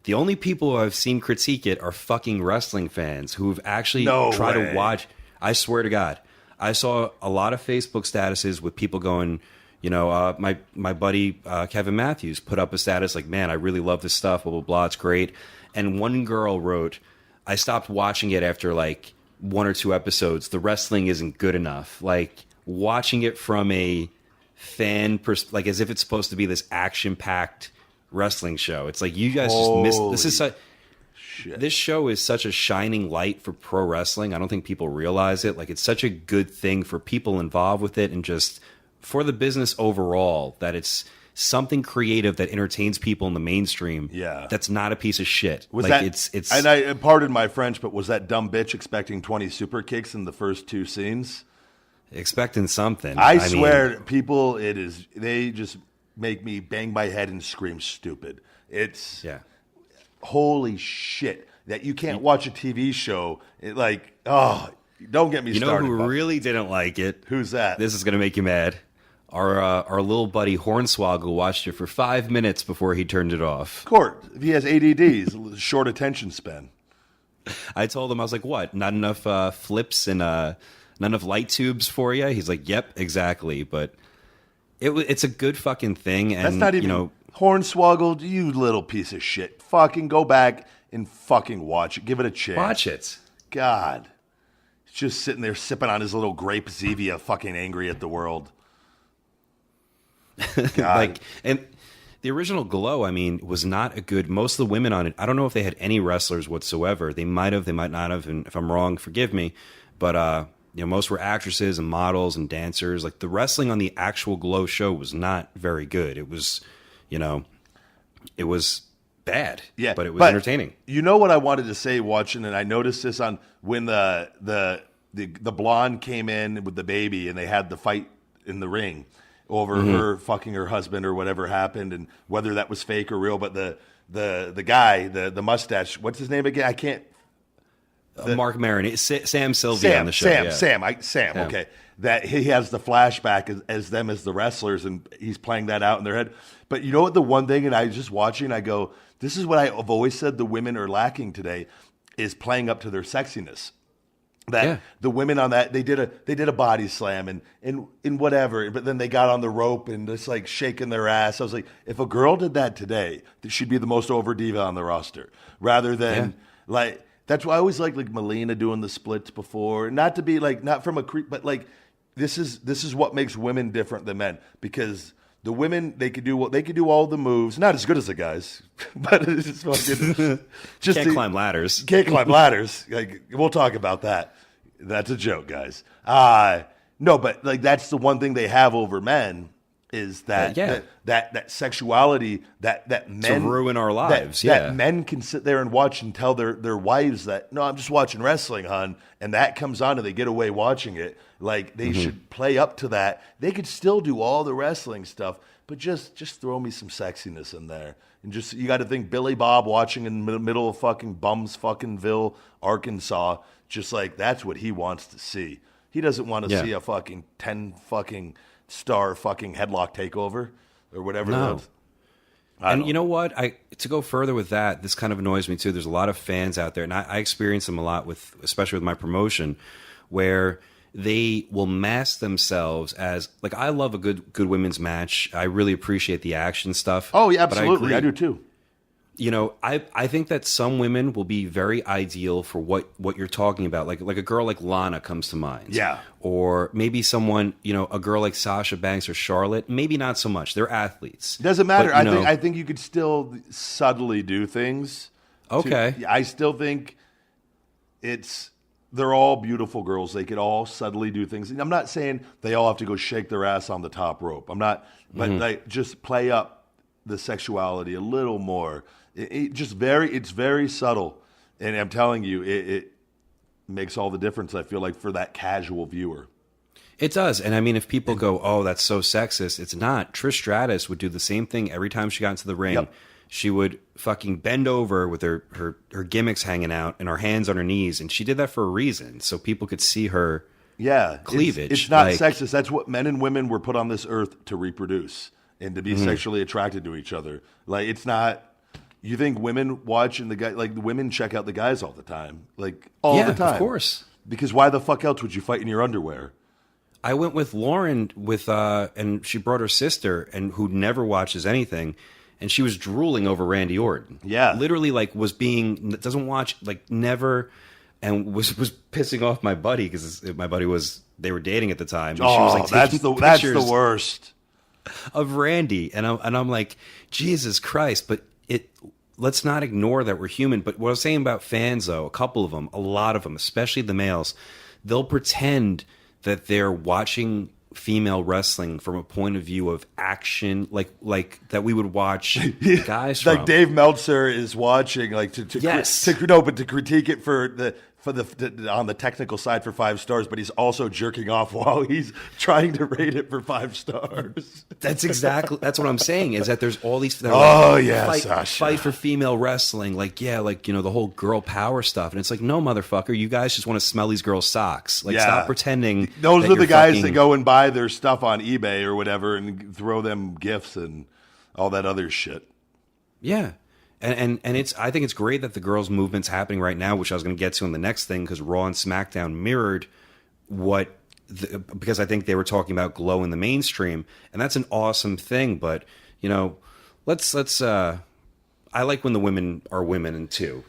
The only people who I've seen critique it are fucking wrestling fans who've actually tried to watch. I swear to God, I saw a lot of Facebook statuses with people going, my buddy Kevin Matthews put up a status like, man, I really love this stuff, blah, blah, blah, it's great. And one girl wrote, I stopped watching it after like 1 or 2 episodes. The wrestling isn't good enough. Like watching it from a fan like as if it's supposed to be this action-packed wrestling show. It's like you guys just missed. This show is such a shining light for pro wrestling. I don't think people realize it. Like it's such a good thing for people involved with it and just for the business overall that it's something creative that entertains people in the mainstream. Yeah, that's not a piece of shit. Was like, that? It's. And I pardon my French, but was that dumb bitch expecting 20 super kicks in the first 2 scenes? Expecting something. I swear, people, they just make me bang my head and scream stupid. It's holy shit that you can't watch a TV show. Don't get me started. You know who really didn't like it? Who's that? This is gonna make you mad. Our little buddy Hornswoggle watched it for 5 minutes before he turned it off. Court, he has ADD, short attention span. I told him, I was like, what? Not enough flips and not enough light tubes for you? He's like, yep, exactly. But it's a good fucking thing. And, that's not even, Hornswoggle, you little piece of shit. Fucking go back and fucking watch it. Give it a chance. Watch it. God. He's just sitting there sipping on his little grape Zevia, fucking angry at the world. And the original G.L.O.W, I mean, was not a good. Most of the women on it, I don't know if they had any wrestlers whatsoever. They might have, they might not have. And if I'm wrong, forgive me. But most were actresses and models and dancers. Like the wrestling on the actual G.L.O.W show was not very good. It was, it was bad. Yeah, but it was entertaining. You know what I wanted to say watching, and I noticed this on when the blonde came in with the baby and they had the fight in the ring over her fucking her husband or whatever happened, and whether that was fake or real. But the guy, the mustache, what's his name again? I can't. Mark Maron, Sam Sylvia on the show. Sam. Okay, that he has the flashback as them as the wrestlers, and he's playing that out in their head. But you know what? The one thing, and I was just watching, I go, this is what I've always said the women are lacking today, is playing up to their sexiness. That the women on that they did a body slam and whatever, but then they got on the rope and just like shaking their ass. I was like, if a girl did that today, she'd be the most over diva on the roster. Rather than like that's why I always like Melina doing the splits before. Not to be like not from a creep, but like this is what makes women different than men, because the women they could do all the moves, not as good as the guys, but it's fucking just can't climb ladders. Can't climb ladders. Like we'll talk about that. That's a joke, guys. No, but like that's the one thing they have over men is that that sexuality that men to ruin our lives. That men can sit there and watch and tell their wives that, no, I'm just watching wrestling, hon, and that comes on and they get away watching it. Like they should play up to that. They could still do all the wrestling stuff, but just throw me some sexiness in there. And just, you got to think Billy Bob watching in the middle of fucking Bumsfuckingville, Arkansas, just like that's what he wants to see. He doesn't want to see a fucking 10 fucking star fucking headlock takeover or whatever. No. And you know what? To go further with that, this kind of annoys me too. There's a lot of fans out there, and I experience them a lot with, especially with my promotion, where they will mask themselves as like, I love a good women's match. I really appreciate the action stuff. Oh yeah, absolutely. I do too. You know, I think that some women will be very ideal for what you're talking about. Like a girl like Lana comes to mind. Yeah. Or maybe someone, you know, a girl like Sasha Banks or Charlotte. Maybe not so much. They're athletes. It doesn't matter. But, I think you could still subtly do things. Okay. I still think they're all beautiful girls. They could all subtly do things. And I'm not saying they all have to go shake their ass on the top rope. I'm not, but like just play up the sexuality a little more. It's very subtle, and I'm telling you, it makes all the difference. I feel like for that casual viewer, it does. And I mean, if people go, "Oh, that's so sexist," it's not. Trish Stratus would do the same thing every time she got into the ring. Yep. She would fucking bend over with her gimmicks hanging out and her hands on her knees, and she did that for a reason, so people could see her cleavage. It's not sexist. That's what men and women were put on this earth to reproduce and to be sexually attracted to each other. Like, it's not. You think women watch and the women check out the guys all the time, like all the time, of course. Because why the fuck else would you fight in your underwear? I went with Lauren and she brought her sister, and who never watches anything, and she was drooling over Randy Orton. Yeah, literally, doesn't watch, like, never, and was pissing off my buddy because my buddy they were dating at the time. And she was like, that's the worst of Randy, and I'm like, Jesus Christ, but. Let's not ignore that we're human. But what I was saying about fans, though, a lot of them, especially the males, they'll pretend that they're watching female wrestling from a point of view of action, like that we would watch guys from. Like Dave Meltzer is watching, like to critique it on the technical side for 5 stars, but he's also jerking off while he's trying to rate it for 5 stars. That's what I'm saying, is that there's all these fight for female wrestling, the whole girl power stuff, and it's like, no, motherfucker, you guys just want to smell these girls' socks. Like, stop pretending. Those are the guys that go and buy their stuff on eBay or whatever and throw them gifts and all that other shit. Yeah. And I think it's great that the girls' movement's happening right now, which I was going to get to in the next thing, because Raw and SmackDown mirrored because I think they were talking about G.L.O.W in the mainstream, and that's an awesome thing. But let's I like when the women are women too,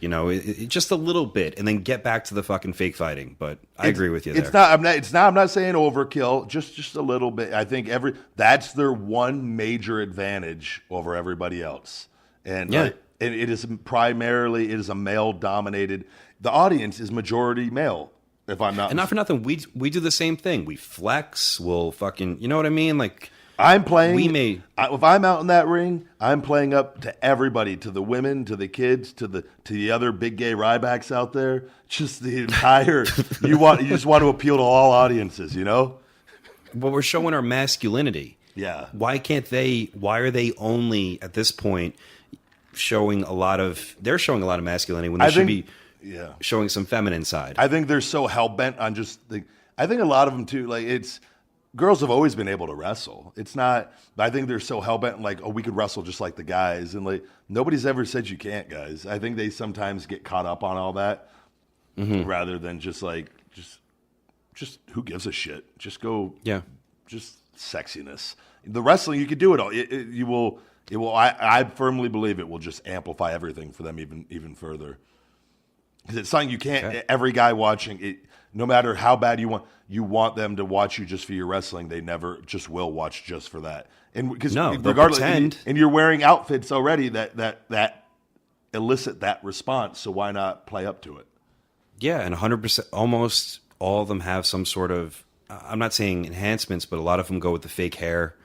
just a little bit, and then get back to the fucking fake fighting. But I agree with you there. I'm not saying overkill, just a little bit. I think that's their one major advantage over everybody else, and it is primarily a male dominated. The audience is majority male. If I'm not, and not for nothing, we do the same thing. We flex. We'll fucking, you know what I mean? Like, I'm playing. If I'm out in that ring, I'm playing up to everybody, to the women, to the kids, to the other big gay Rybacks out there. Just the entire. You just want to appeal to all audiences, But we're showing our masculinity. Yeah. Why are they only at this point showing a lot of masculinity when they should be showing some feminine side? I think they're so hell-bent on I think a lot of them too, girls have always been able to wrestle. It's not, I think they're so hell-bent we could wrestle just like the guys. And nobody's ever said you can't, guys. I think they sometimes get caught up on all that rather than just who gives a shit? Just go, just sexiness. The wrestling, you could do it all. I firmly believe it will just amplify everything for them even further. Because it's something you can't. Every guy watching it, no matter how bad you want them to watch you just for your wrestling, they never just will watch just for that. And because regardless, and you're wearing outfits already that elicit that response. So why not play up to it? Yeah, and 100%, almost all of them have some sort of. I'm not saying enhancements, but a lot of them go with the fake hair.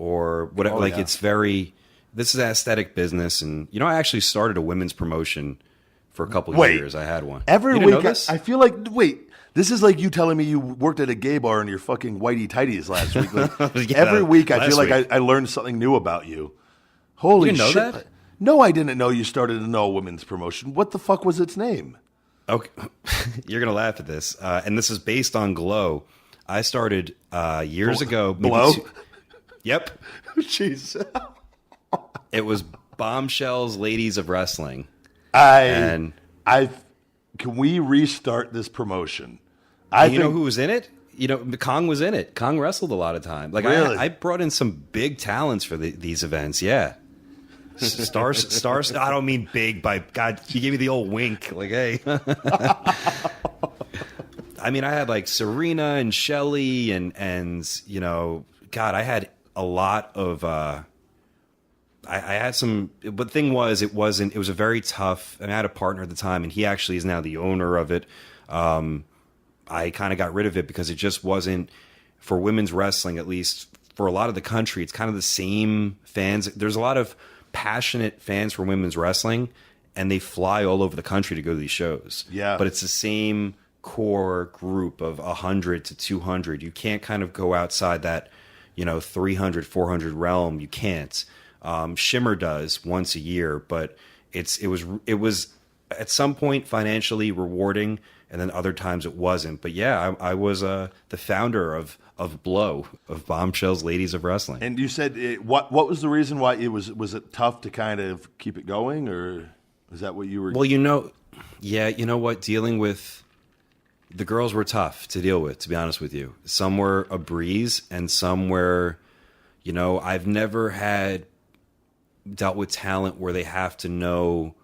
or whatever. It's very. This is an aesthetic business, and I actually started a women's promotion for a couple of years. I had one every week. I feel like this is like you telling me you worked at a gay bar in your fucking whitey tighties last week. Like, every week, I feel like I learned something new about you. Holy shit! That? No, I didn't know you started a women's promotion. What the fuck was its name? Okay, you're gonna laugh at this, and this is based on G.L.O.W. I started years ago. G.L.O.W. Yep. Jeez. It was Bombshells Ladies of Wrestling. Can we restart this promotion? You know who was in it? Kong was in it. Kong wrestled a lot of time. Like really? I brought in some big talents for these events. Yeah. Stars. I don't mean big by God. You gave me the old wink. Like, hey. I mean, I had like Serena and Shelly and God, I had a lot of. I had some, but the thing was, it was a very tough, and I had a partner at the time, and he actually is now the owner of it. I kind of got rid of it because it just wasn't, for women's wrestling, at least for a lot of the country, it's kind of the same fans. There's a lot of passionate fans for women's wrestling, and they fly all over the country to go to these shows. Yeah. But it's the same core group of 100 to 200. You can't kind of go outside that, 300, 400 realm. You can't. Shimmer does once a year, but it was at some point financially rewarding, and then other times it wasn't. But yeah, I was the founder of B.L.O.W, of Bombshells Ladies of Wrestling. And you said what was the reason why it was it tough to kind of keep it going, or is that what you were? Well, you know what, dealing with the girls were tough to deal with, to be honest with you. Some were a breeze, and some were, I've never had dealt with talent where they have to know,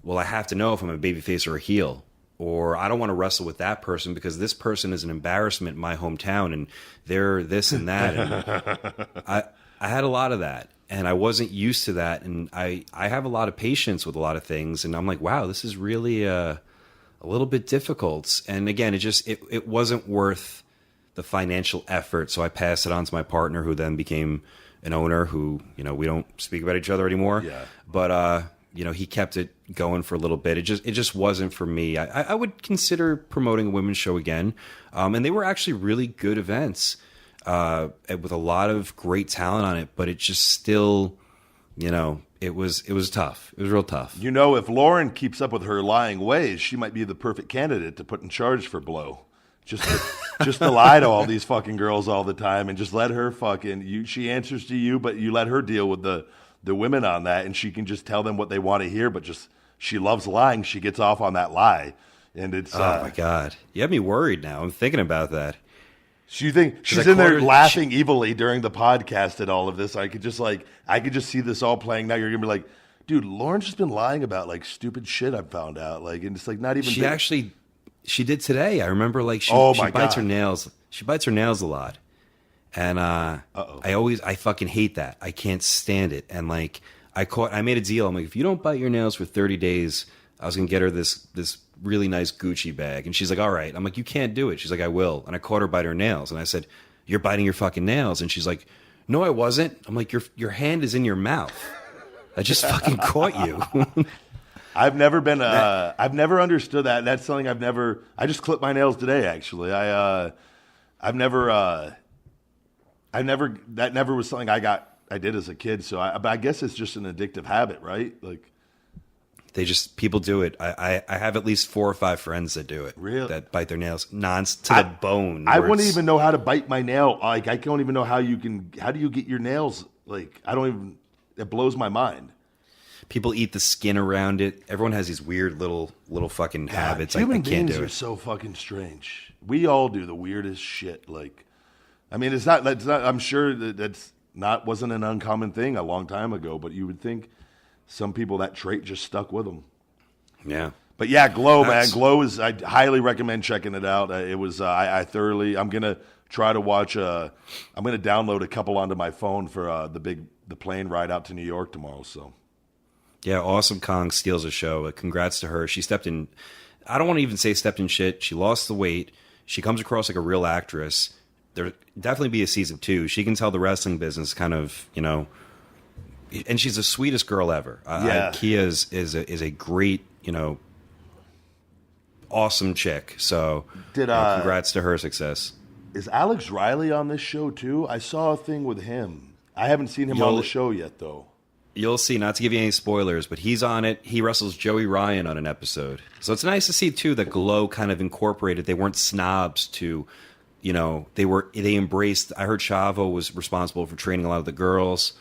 well, I have to know if I'm a babyface or a heel, or I don't want to wrestle with that person because this person is an embarrassment in my hometown and they're this and that. And I had a lot of that, and I wasn't used to that. And I have a lot of patience with a lot of things, and I'm like, wow, this is really a little bit difficult. And again, it wasn't worth the financial effort. So I passed it on to my partner, who then became an owner, who, we don't speak about each other anymore. Yeah. But, he kept it going for a little bit. It just wasn't for me. I would consider promoting a women's show again. And they were actually really good events, with a lot of great talent on it, but it just still, it was tough. It was real tough. If Lauren keeps up with her lying ways, she might be the perfect candidate to put in charge for B.L.O.W. Just to lie to all these fucking girls all the time, and just let her she answers to you, but you let her deal with the women on that, and she can just tell them what they want to hear, but she loves lying. She gets off on that lie. And it's oh my God. You have me worried now. I'm thinking about that. You think she's in there laughing evilly during the podcast at all of this? I could just see this all playing now. You're gonna be like, dude, Lauren's just been lying about like stupid shit I've found out. Like, and it's like not even She did today. I remember, like, she bites her nails. She bites her nails a lot, and I fucking hate that. I can't stand it. And like, I made a deal. I'm like, if you don't bite your nails for 30 days, I was gonna get her this really nice Gucci bag. And she's like, all right. I'm like, you can't do it. She's like, I will. And I caught her bite her nails, and I said, you're biting your fucking nails. And she's like, no, I wasn't. I'm like, your hand is in your mouth. I just fucking caught you. I've never been. I've never understood that. That's something I just clipped my nails today. Actually, I've never. That never was something I did as a kid. So I guess it's just an addictive habit, right? Like, people do it. I have at least 4 or 5 friends that do it. Really? That bite their nails to the bone. I wouldn't even know how to bite my nail. Like, I don't even know how do you get your nails? Like, it blows my mind. People eat the skin around it. Everyone has these weird little fucking habits. Human I can't beings do it. are so fucking strange. We all do the weirdest shit. Like, I mean, that's not. I'm sure wasn't an uncommon thing a long time ago. But you would think some people, that trait just stuck with them. Yeah. But yeah, G.L.O.W, man. G.L.O.W is. I highly recommend checking it out. It was. I thoroughly. I'm gonna try to watch. I'm gonna download a couple onto my phone for the plane ride out to New York tomorrow. So. Yeah, Awesome Kong steals a show. Congrats to her. She stepped in. I don't want to even say stepped in shit. She lost the weight. She comes across like a real actress. there definitely be a season 2. She can tell the wrestling business kind of, and she's the sweetest girl ever. Kia is a great, awesome chick. So congrats to her success. Is Alex Riley on this show too? I saw a thing with him. I haven't seen him on the show yet, though. You'll see, not to give you any spoilers, but he's on it. He wrestles Joey Ryan on an episode. So it's nice to see, too, that G.L.O.W kind of incorporated. They weren't snobs to, they embraced. I heard Chavo was responsible for training a lot of the girls.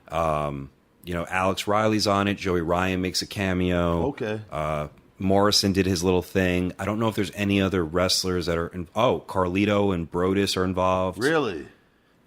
Alex Riley's on it. Joey Ryan makes a cameo. Okay. Morrison did his little thing. I don't know if there's any other wrestlers that are Carlito and Brodus are involved. Really?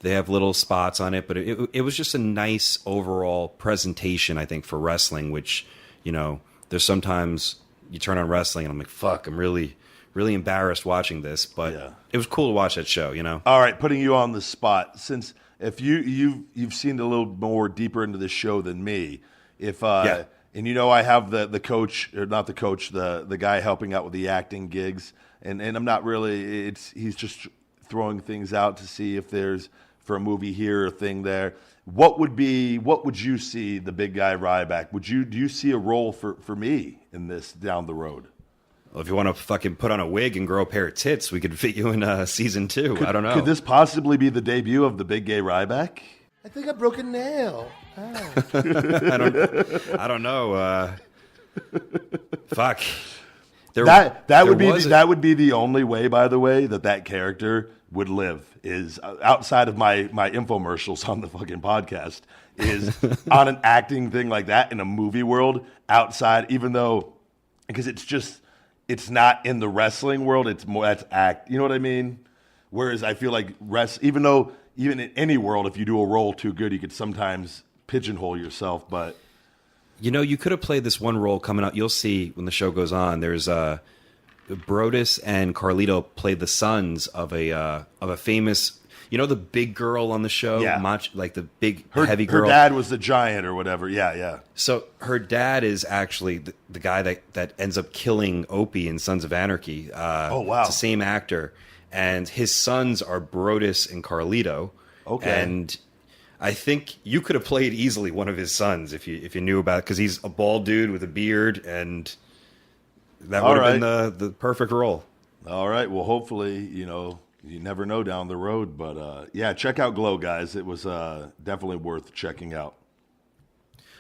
They have little spots on it, but it was just a nice overall presentation, I think, for wrestling, which, there's sometimes you turn on wrestling and I'm like, fuck, I'm really, really embarrassed watching this, but it was cool to watch that show, All right, putting you on the spot, since if you've seen a little more deeper into this show than me, if and I have the coach, or not the coach, the guy helping out with the acting gigs, and I'm not really, he's just throwing things out to see if there's, for a movie here, a thing there. What would you see the big guy Ryback? Do you see a role for me in this down the road? Well, if you want to fucking put on a wig and grow a pair of tits, we could fit you in season 2. I don't know. Could this possibly be the debut of the big gay Ryback? I think I broke a nail. Oh. I don't know. Fuck. That would be the only way, by the way, that character would live, is outside of my infomercials on the fucking podcast, is on an acting thing like that in a movie world outside, even though, because it's not in the wrestling world, it's more, that's act, you know what I mean? Whereas I feel like even in any world, if you do a role too good, you could sometimes pigeonhole yourself, but you could have played this one role coming out. You'll see when the show goes on. There's Brodus and Carlito played the sons of a famous, the big girl on the show, like the big heavy girl. Her dad was the giant or whatever. Yeah. So her dad is actually the guy that ends up killing Opie in Sons of Anarchy. Oh wow! It's the same actor, and his sons are Brodus and Carlito. Okay, and I think you could have played easily one of his sons if you knew about it, because he's a bald dude with a beard, and that would have been the perfect role. All right. Well, hopefully, you never know down the road. But, check out G.L.O.W, guys. It was definitely worth checking out.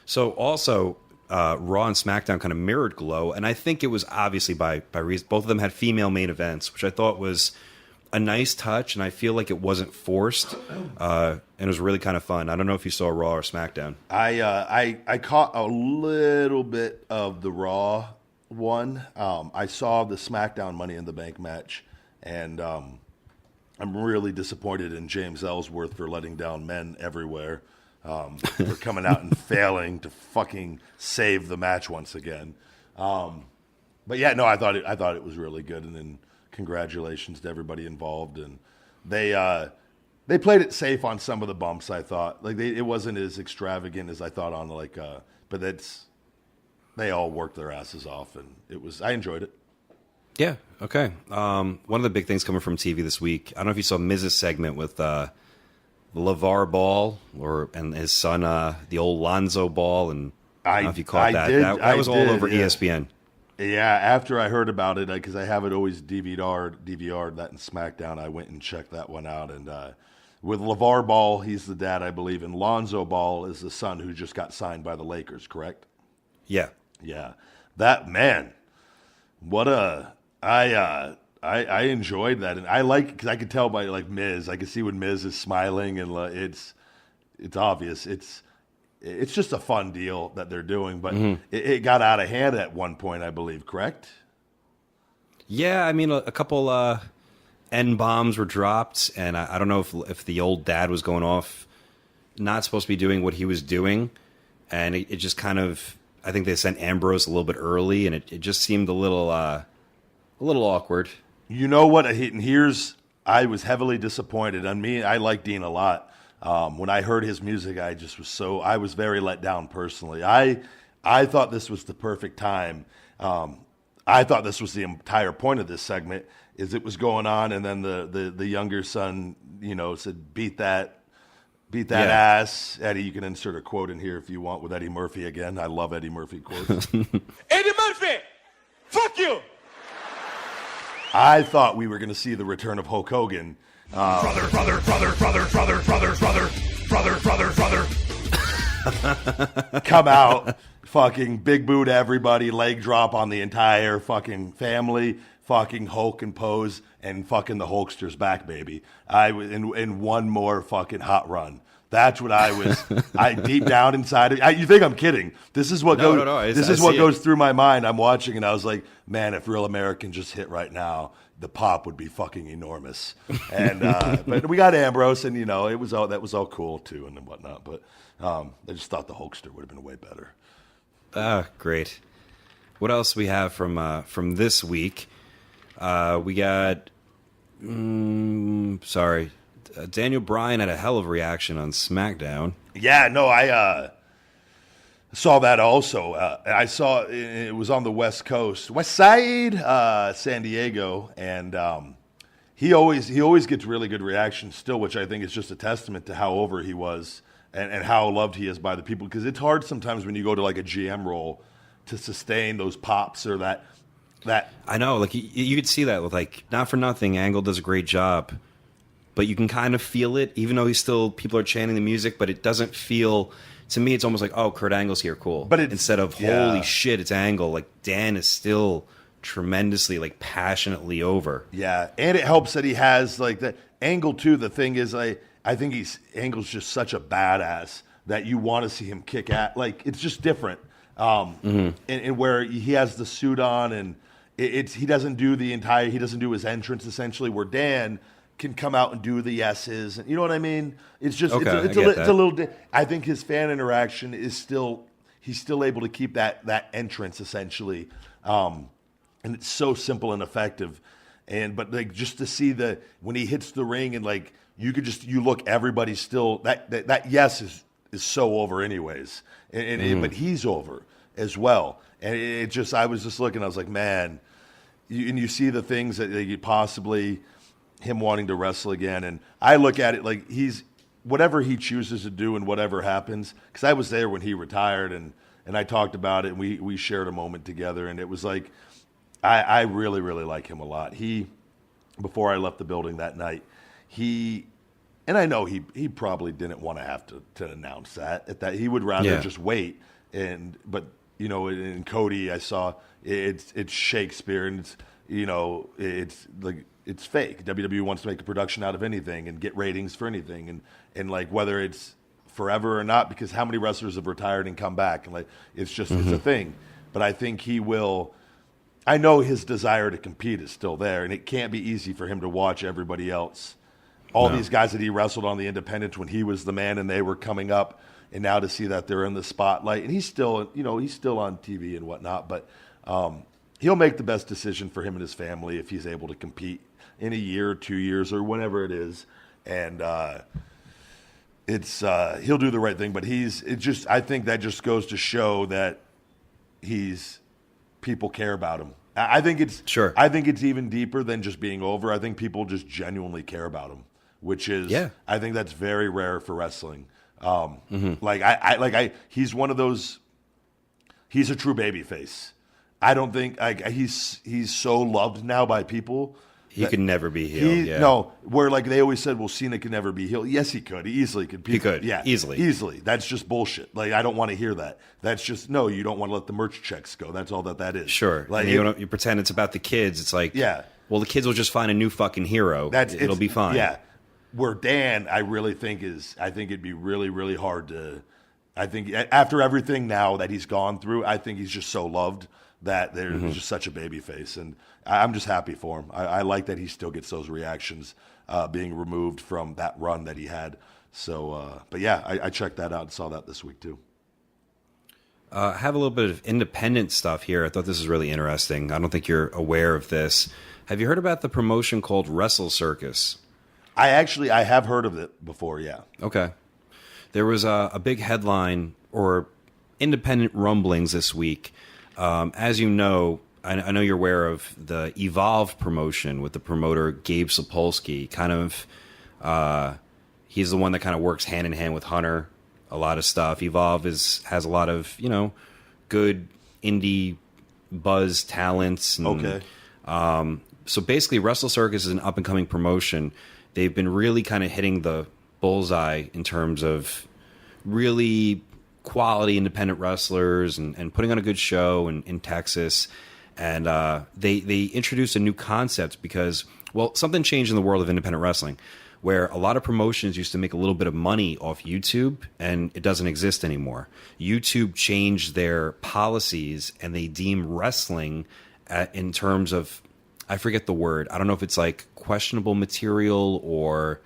So also, Raw and SmackDown kind of mirrored G.L.O.W, and I think it was obviously by reason. Both of them had female main events, which I thought was a nice touch, and I feel like it wasn't forced, and it was really kind of fun. I don't know if you saw Raw or SmackDown. I caught a little bit of the Raw one. I saw the SmackDown Money in the Bank match, and I'm really disappointed in James Ellsworth for letting down men everywhere, for coming out and failing to fucking save the match once again. But yeah, no, I thought it was really good, and then congratulations to everybody involved, and they played it safe on some of the bumps. I thought it wasn't as extravagant as I thought on but they all worked their asses off, and I enjoyed it. Yeah. Okay. One of the big things coming from TV this week, I don't know if you saw Miz's segment with LeVar Ball and his son, the old Lonzo Ball, and I don't know if you caught that. That was all over ESPN. Yeah, after I heard about it, because I have it always DVR'd that in SmackDown, I went and checked that one out. And with LeVar Ball, he's the dad, I believe, and Lonzo Ball is the son who just got signed by the Lakers, correct? Yeah. Yeah. That, man, I enjoyed that. And I like, because I could tell by, Miz, I could see when Miz is smiling, and it's obvious. It's just a fun deal that they're doing, but it got out of hand at one point, I believe, correct? Yeah, I mean, a couple N-bombs were dropped, and I don't know if the old dad was going off, not supposed to be doing what he was doing, and it just kind of, I think they sent Ambrose a little bit early, and it just seemed a little awkward. You know what? And I was heavily disappointed. On me, I like Dean a lot. When I heard his music, I was very let down personally. I thought this was the perfect time. I thought this was the entire point of this segment, is it was going on, and then the younger son said, beat that ass. Eddie, you can insert a quote in here if you want with Eddie Murphy again. I love Eddie Murphy quotes. Eddie Murphy, fuck you. I thought we were going to see the return of Hulk Hogan. Brother. Come out, fucking big boot everybody, leg drop on the entire fucking family, fucking Hulk and pose, and fucking the Hulkster's back, baby. I was in one more fucking hot run. That's what I was. I deep down inside of you think I'm kidding? This is what goes. No. This is what goes through my mind. I'm watching, and I was like, man, if Real American just hit right now, the pop would be fucking enormous. And but we got Ambrose, and that was all cool too, and whatnot. But I just thought the Hulkster would have been way better. Great. What else we have from this week? We got. Daniel Bryan had a hell of a reaction on SmackDown. Yeah, no, I saw that also. I saw it was on the West Coast, West Side, San Diego, and he always gets really good reactions still, which I think is just a testament to how over he was and how loved he is by the people. Because it's hard sometimes when you go to like a GM role to sustain those pops or that. I know, like you could see that with like Not For Nothing. Angle does a great job. But you can kind of feel it, even though people are chanting the music, but it doesn't feel, to me, it's almost like, oh, Kurt Angle's here, cool. But instead of, holy shit, it's Angle, like Dan is still tremendously, like passionately over. Yeah, and it helps that he has like that Angle too. The thing is, I think Angle's just such a badass that you want to see him kick at. Like, it's just different. And where he has the suit on and he doesn't do his entrance essentially, where Dan can come out and do the yeses, and you know what I mean. It's just it's a little. I think his fan interaction is he's still able to keep that entrance essentially, and it's so simple and effective. But like just to see when he hits the ring and like you look, everybody's still that yes is so over anyways, but he's over as well, and I was just looking, I was like, man, you see the things that you possibly. Him wanting to wrestle again, and I look at it like he's whatever he chooses to do and whatever happens, because I was there when he retired and I talked about it and we shared a moment together, and it was like I really, really like him a lot. Before I left the building that night, and I know he probably didn't want to have to announce that he would rather just wait, but in Cody I saw it's Shakespeare, and it's like it's fake. WWE wants to make a production out of anything and get ratings for anything, and like whether it's forever or not, because how many wrestlers have retired and come back, and like it's just it's a thing. But I think he will. I know his desire to compete is still there, and it can't be easy for him to watch everybody else, these guys that he wrestled on the independents when he was the man and they were coming up, and now to see that they're in the spotlight, and he's still on TV and whatnot, but he'll make the best decision for him and his family if he's able to compete in a year or 2 years or whenever it is, and he'll do the right thing. But I think that just goes to show that people care about him. I think it's even deeper than just being over. I think people just genuinely care about him, which is I think that's very rare for wrestling. He's one of those. He's a true babyface. I don't think he's so loved now by people. He could never be healed. No, where like they always said, well, Cena could never be healed. Yes, he could. He easily could. He could. Yeah, easily. That's just bullshit. Like I don't want to hear that. That's just no. You don't want to let the merch checks go. That's all that is. Sure. Like you pretend it's about the kids. It's like well, the kids will just find a new fucking hero. It'll be fine. Yeah. Where Dan, I think it'd be really, really hard to. I think after everything now that he's gone through, I think he's just so loved that there's just such a baby face, and I'm just happy for him. I like that he still gets those reactions being removed from that run that he had. So, but yeah, I checked that out and saw that this week too. I have a little bit of independent stuff here. I thought this was really interesting. I don't think you're aware of this. Have you heard about the promotion called Wrestle-Circus? I have heard of it before, yeah. Okay. There was a big headline or independent rumblings this week. As you know, I know you're aware of the Evolve promotion with the promoter Gabe Sapolsky kind of He's the one that kind of works hand in hand with Hunter. A lot of stuff. Evolve has a lot of, good indie buzz talents. And, Okay. So basically, Wrestle-Circus is an up-and-coming promotion. They've been really kind of hitting the bullseye in terms of really quality independent wrestlers and putting on a good show in Texas. And they introduced a new concept because, well, something changed in the world of independent wrestling, where a lot of promotions used to make a little bit of money off YouTube, and it doesn't exist anymore. YouTube changed their policies, and they deem wrestling in terms of, I forget the word. I don't know if it's like questionable material or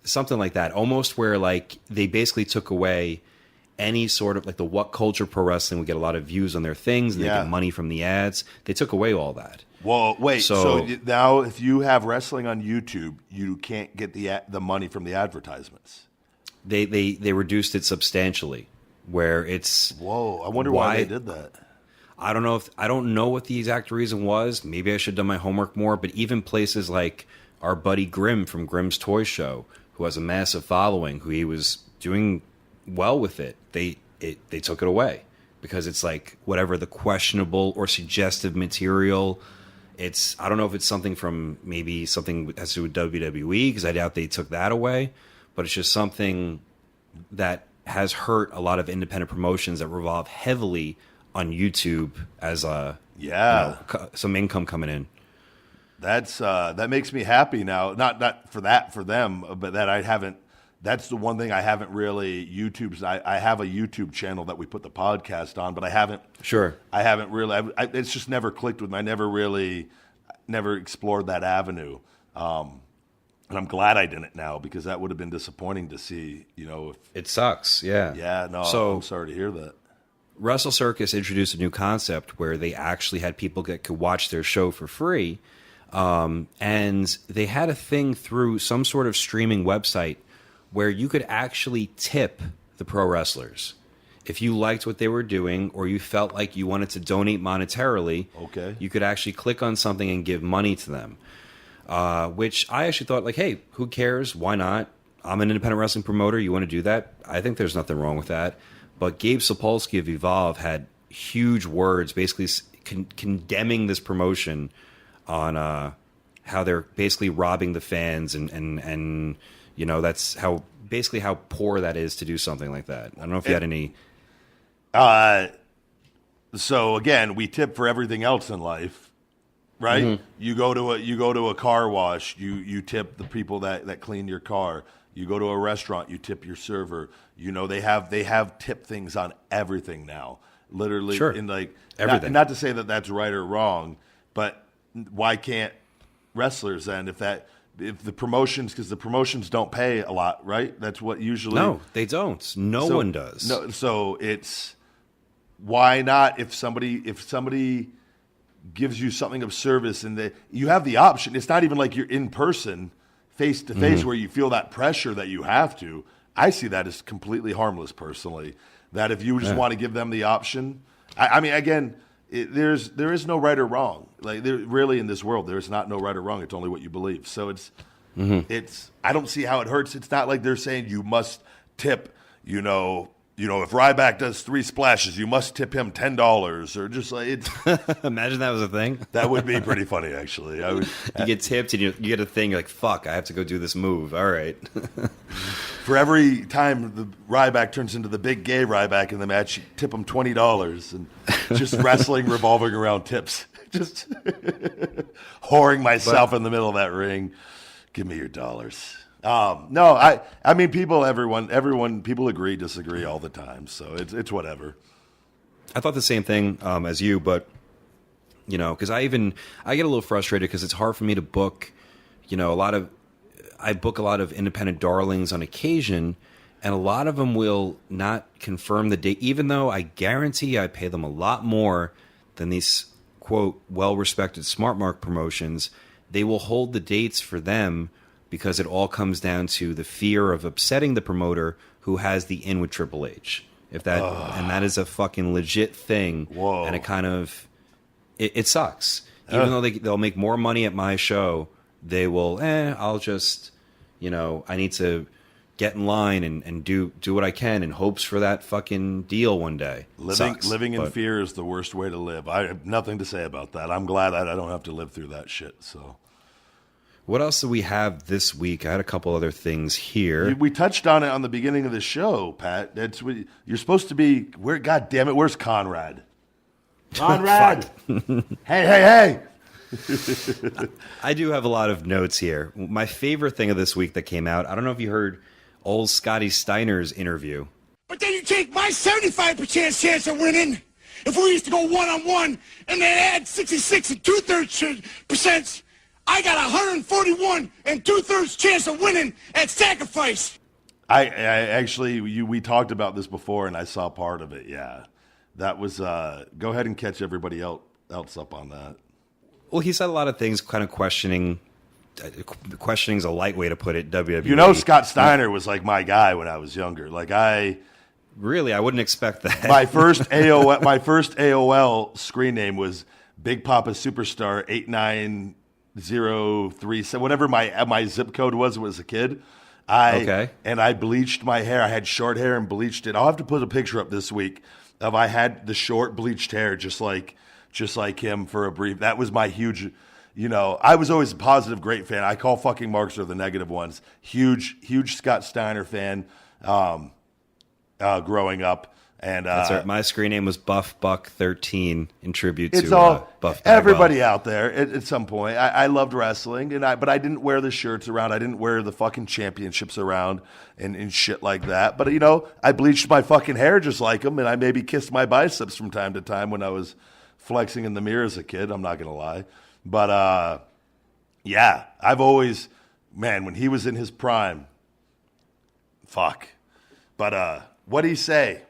something like that. Almost where like they basically took away any sort of like the What Culture Pro Wrestling would get a lot of views on their things, and they get money from the ads. They took away all that. Well, wait. So now, if you have wrestling on YouTube, you can't get the money from the advertisements. They reduced it substantially, where it's whoa. I wonder why they did that. I don't know I don't know what the exact reason was. Maybe I should have done my homework more. But even places like our buddy Grimm from Grimm's Toy Show, who has a massive following, who he was doing well with it, they took it away because it's like whatever the questionable or suggestive material. I don't know if it's something from maybe something that has to do with WWE, because I doubt they took that away, but it's just something that has hurt a lot of independent promotions that revolve heavily on YouTube as some income coming in. That makes me happy now. Not for them, but that I haven't. That's the one thing I haven't really YouTube's. I have a YouTube channel that we put the podcast on, but I haven't. Sure. I haven't really. It's just never clicked with me. I never explored that avenue. And I'm glad I didn't now, because that would have been disappointing to see. If it sucks. Yeah. Yeah. No. So I'm sorry to hear that. Wrestle-Circus introduced a new concept where they actually had people that could watch their show for free, and they had a thing through some sort of streaming website where you could actually tip the pro wrestlers. If you liked what they were doing, or you felt like you wanted to donate monetarily, you could actually click on something and give money to them. Which I actually thought, like, hey, who cares? Why not? I'm an independent wrestling promoter. You want to do that? I think there's nothing wrong with that. But Gabe Sapolsky of Evolve had huge words basically condemning this promotion on how they're basically robbing the fans and that's how poor that is to do something like that. I don't know if you had any. So again, we tip for everything else in life, right? Mm-hmm. You go to a car wash, you tip the people that clean your car. You go to a restaurant, you tip your server. They have tip things on everything now. Literally, sure. In like everything. Not to say that that's right or wrong, but why can't wrestlers then if the promotions, because the promotions don't pay a lot, right? That's what usually. No, they don't. No one does. No, so it's why not? If somebody gives you something of service and you have the option, it's not even like you're in person, face to face, where you feel that pressure that you have to. I see that as completely harmless, personally. That if you just want to give them the option, I mean, again. There is no right or wrong. Like really in this world, there is not no right or wrong. It's only what you believe. So it's I don't see how it hurts. It's not like they're saying you must tip. If Ryback does 3 splashes, you must tip him $10 or just like it's. Imagine that was a thing. That would be pretty funny, actually. You get tipped and you get a thing. You're like, fuck, I have to go do this move. All right. For every time the Ryback turns into the big gay Ryback in the match, you tip him $20 and just wrestling revolving around tips. Just whoring myself in the middle of that ring. Give me your dollars. No, I mean, everyone, people agree, disagree all the time. So it's whatever. I thought the same thing as you, but because I get a little frustrated because it's hard for me to book, I book a lot of independent darlings on occasion, and a lot of them will not confirm the date, even though I guarantee I pay them a lot more than these, quote, well-respected Smart Mark promotions. They will hold the dates for them because it all comes down to the fear of upsetting the promoter who has the in with Triple H. And that is a fucking legit thing. Whoa. And it kind of, it sucks. Even though they'll make more money at my show, they will, I'll just I need to get in line and do what I can in hopes for that fucking deal one day. Living in fear is the worst way to live. I have nothing to say about that. I'm glad I don't have to live through that shit. So, what else do we have this week? I had a couple other things here. We touched on it on the beginning of the show, Pat. You're supposed to be. God damn it, where's Conrad? Conrad! Hey! I do have a lot of notes here. My favorite thing of this week that came out, I don't know if you heard old Scotty Steiner's interview. But then you take my 75% chance of winning. If we used to go one-on-one and then add 66 and 2/3%, I got 141 and 2/3 chance of winning at sacrifice. I actually, we talked about this before, and I saw part of it. Yeah, that was. Go ahead and catch everybody else up on that. Well, he said a lot of things, kind of questioning. Questioning's a light way to put it. WWE. Scott Steiner was like my guy when I was younger. I wouldn't expect that. My first AOL screen name was Big Papa Superstar 89037. Whatever my zip code was a kid. And I bleached my hair. I had short hair and bleached it. I'll have to put a picture up this week of I had the short bleached hair just like him for a brief. That was my huge. I was always a positive, great fan. I call fucking marks are the negative ones. Huge Scott Steiner fan growing up. And that's right. My screen name was Buff Buck 13 in tribute to Buff. Everybody out there at some point. I loved wrestling, but I didn't wear the shirts around. I didn't wear the fucking championships around and shit like that. But I bleached my fucking hair just like him, and I maybe kissed my biceps from time to time when I was flexing in the mirror as a kid. I'm not gonna lie. But, yeah, I've always, when he was in his prime, fuck. But what'd he say?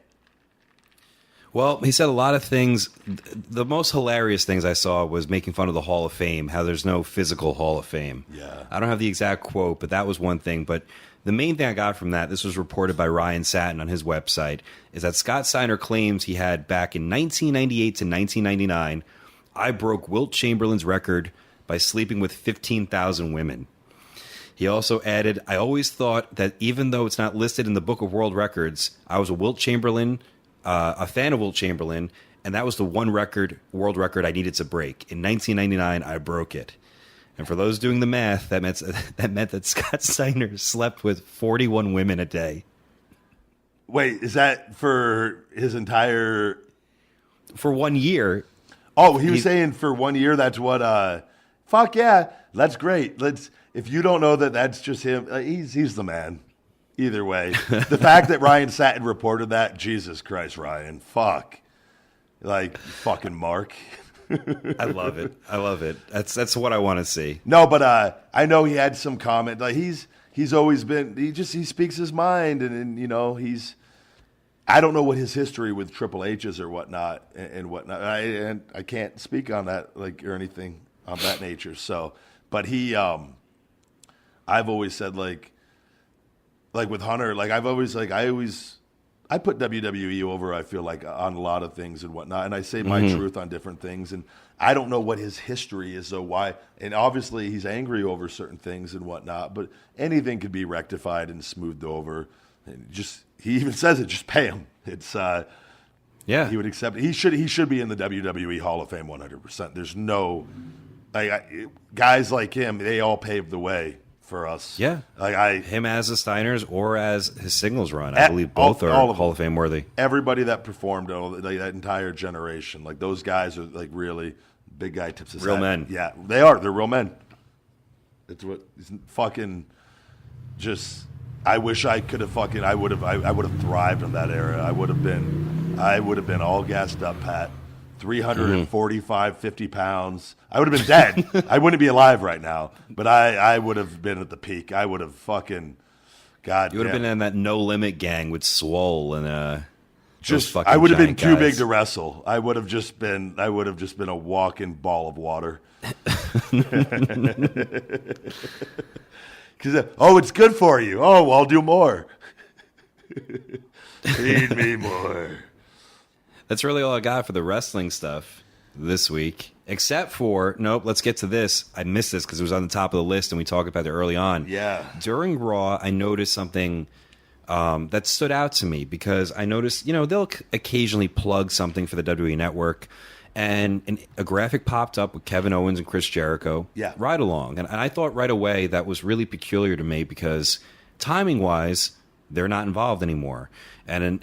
Well, he said a lot of things. The most hilarious things I saw was making fun of the Hall of Fame, how there's no physical Hall of Fame. Yeah. I don't have the exact quote, but that was one thing. But the main thing I got from that, this was reported by Ryan Satin on his website, is that Scott Steiner claims he had back in 1998 to 1999, I broke Wilt Chamberlain's record by sleeping with 15,000 women. He also added, I always thought that even though it's not listed in the Book of World Records, I was a fan of Wilt Chamberlain, and that was the one world record I needed to break. In 1999, I broke it. And for those doing the math, that meant that Scott Steiner slept with 41 women a day. Wait, is that for his entire... For 1 year... Oh, he was saying for 1 year, that's what, fuck yeah, that's great. If you don't know that's just him, he's the man. Either way. The fact that Ryan Satin reported that, Jesus Christ, Ryan, fuck. Fucking Mark. I love it. That's what I want to see. No, but I know he had some comment. He's always been, he speaks his mind, and he's, I don't know what his history with Triple H is or whatnot and whatnot. And I can't speak on that or anything of that nature. So, but he, I've always said with Hunter, I put WWE over. I feel like on a lot of things and whatnot, and I say my truth on different things. And I don't know what his history is, so why. And obviously, he's angry over certain things and whatnot. But anything could be rectified and smoothed over. And he even says it. Just pay him. It's yeah. He would accept it. He should be in the WWE Hall of Fame 100%. There's no guys like him. They all paved the way for us. Yeah. Him as the Steiners or as his singles run. I believe both are Hall of Fame worthy. Everybody that performed, that entire generation, those guys are really big guy tips his real hat. men. Yeah, they are. They're real men. It's what fucking just. I wish I could have I would have thrived in that era. I would have been all gassed up, Pat. 345, 50 pounds. I would have been dead. I wouldn't be alive right now, but I would have been at the peak. I would have fucking, God. You would have been in that No Limit gang with Swole and I would have been too big to wrestle. I would have just been a walking ball of water. Because it's good for you. Oh, well, I'll do more. Feed me more. That's really all I got for the wrestling stuff. this week, except for, nope, let's get to this. I missed this because it was on the top of the list and we talked about it early on. Yeah. During Raw, I noticed something that stood out to me because I noticed, they'll occasionally plug something for the WWE Network, and a graphic popped up with Kevin Owens and Chris Jericho right along. And I thought right away that was really peculiar to me because timing-wise, they're not involved anymore. And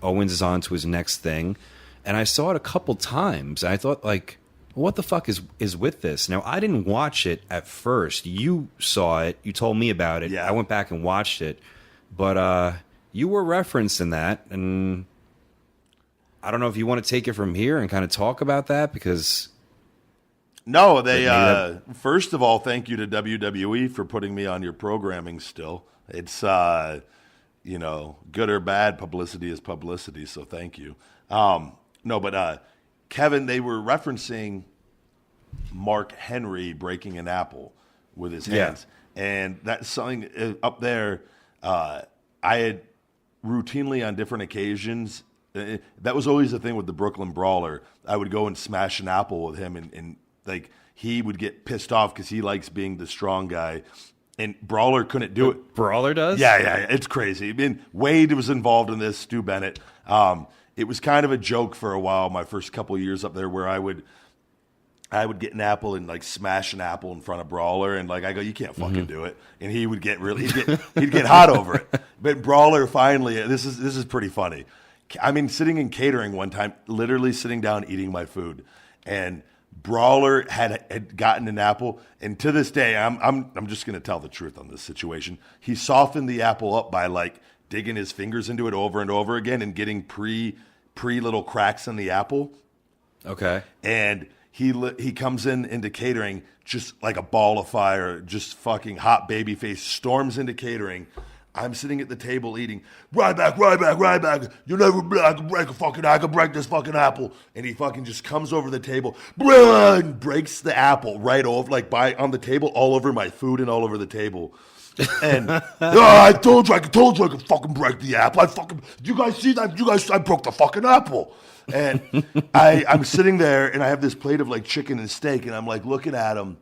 Owens is on to his next thing. And I saw it a couple times. And I thought, like, what the fuck is with this? Now, I didn't watch it at first. You saw it. You told me about it. Yeah. I went back and watched it. But you were referenced in that. And I don't know if you want to take it from here and kind of talk about that because... No, they. First of all, thank you to WWE for putting me on your programming still. It's, good or bad, publicity is publicity, so thank you. Kevin, they were referencing Mark Henry breaking an apple with his hands. Yeah. And that's something up there I had routinely on different occasions. That was always the thing with the Brooklyn Brawler. I would go and smash an apple with him, and like he would get pissed off because he likes being the strong guy. And Brawler couldn't do it. Brawler does? Yeah, it's crazy. I mean, Wade was involved in this, Stu Bennett. It was kind of a joke for a while, my first couple of years up there, where I would get an apple and like smash an apple in front of Brawler, and like I go, you can't fucking do it, and he would get he'd get hot over it. But Brawler finally, this is pretty funny. I mean, sitting in catering one time, literally sitting down eating my food, and Brawler had gotten an apple, and to this day, I'm just gonna tell the truth on this situation. He softened the apple up by like digging his fingers into it over and over again and getting pre little cracks in the apple. Okay. And he comes into catering just like a ball of fire, just fucking hot baby face, storms into catering. I'm sitting at the table eating, Ryback, you never I can break this fucking apple. And he fucking just comes over the table, and breaks the apple right over, like on the table, all over my food and all over the table. And I told you I could fucking break the apple. You guys see that? I broke the fucking apple. And I'm sitting there and I have this plate of like chicken and steak, and I'm like looking at him.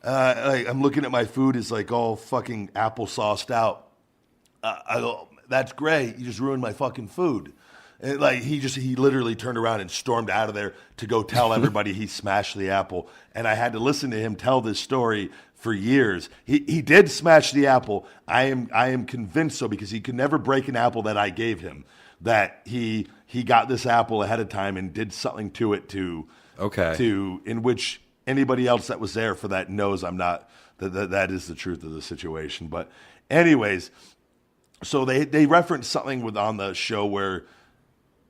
I'm looking at my food, it's like all fucking apple sauced out. I go, that's great. You just ruined my fucking food. And like he literally turned around and stormed out of there to go tell everybody he smashed the apple. And I had to listen to him tell this story for years. He did smash the apple. I am convinced so, because he could never break an apple that I gave him. That he got this apple ahead of time and did something to it in which anybody else that was there for that knows I'm not. That is the truth of the situation. But anyways. So they referenced something on the show where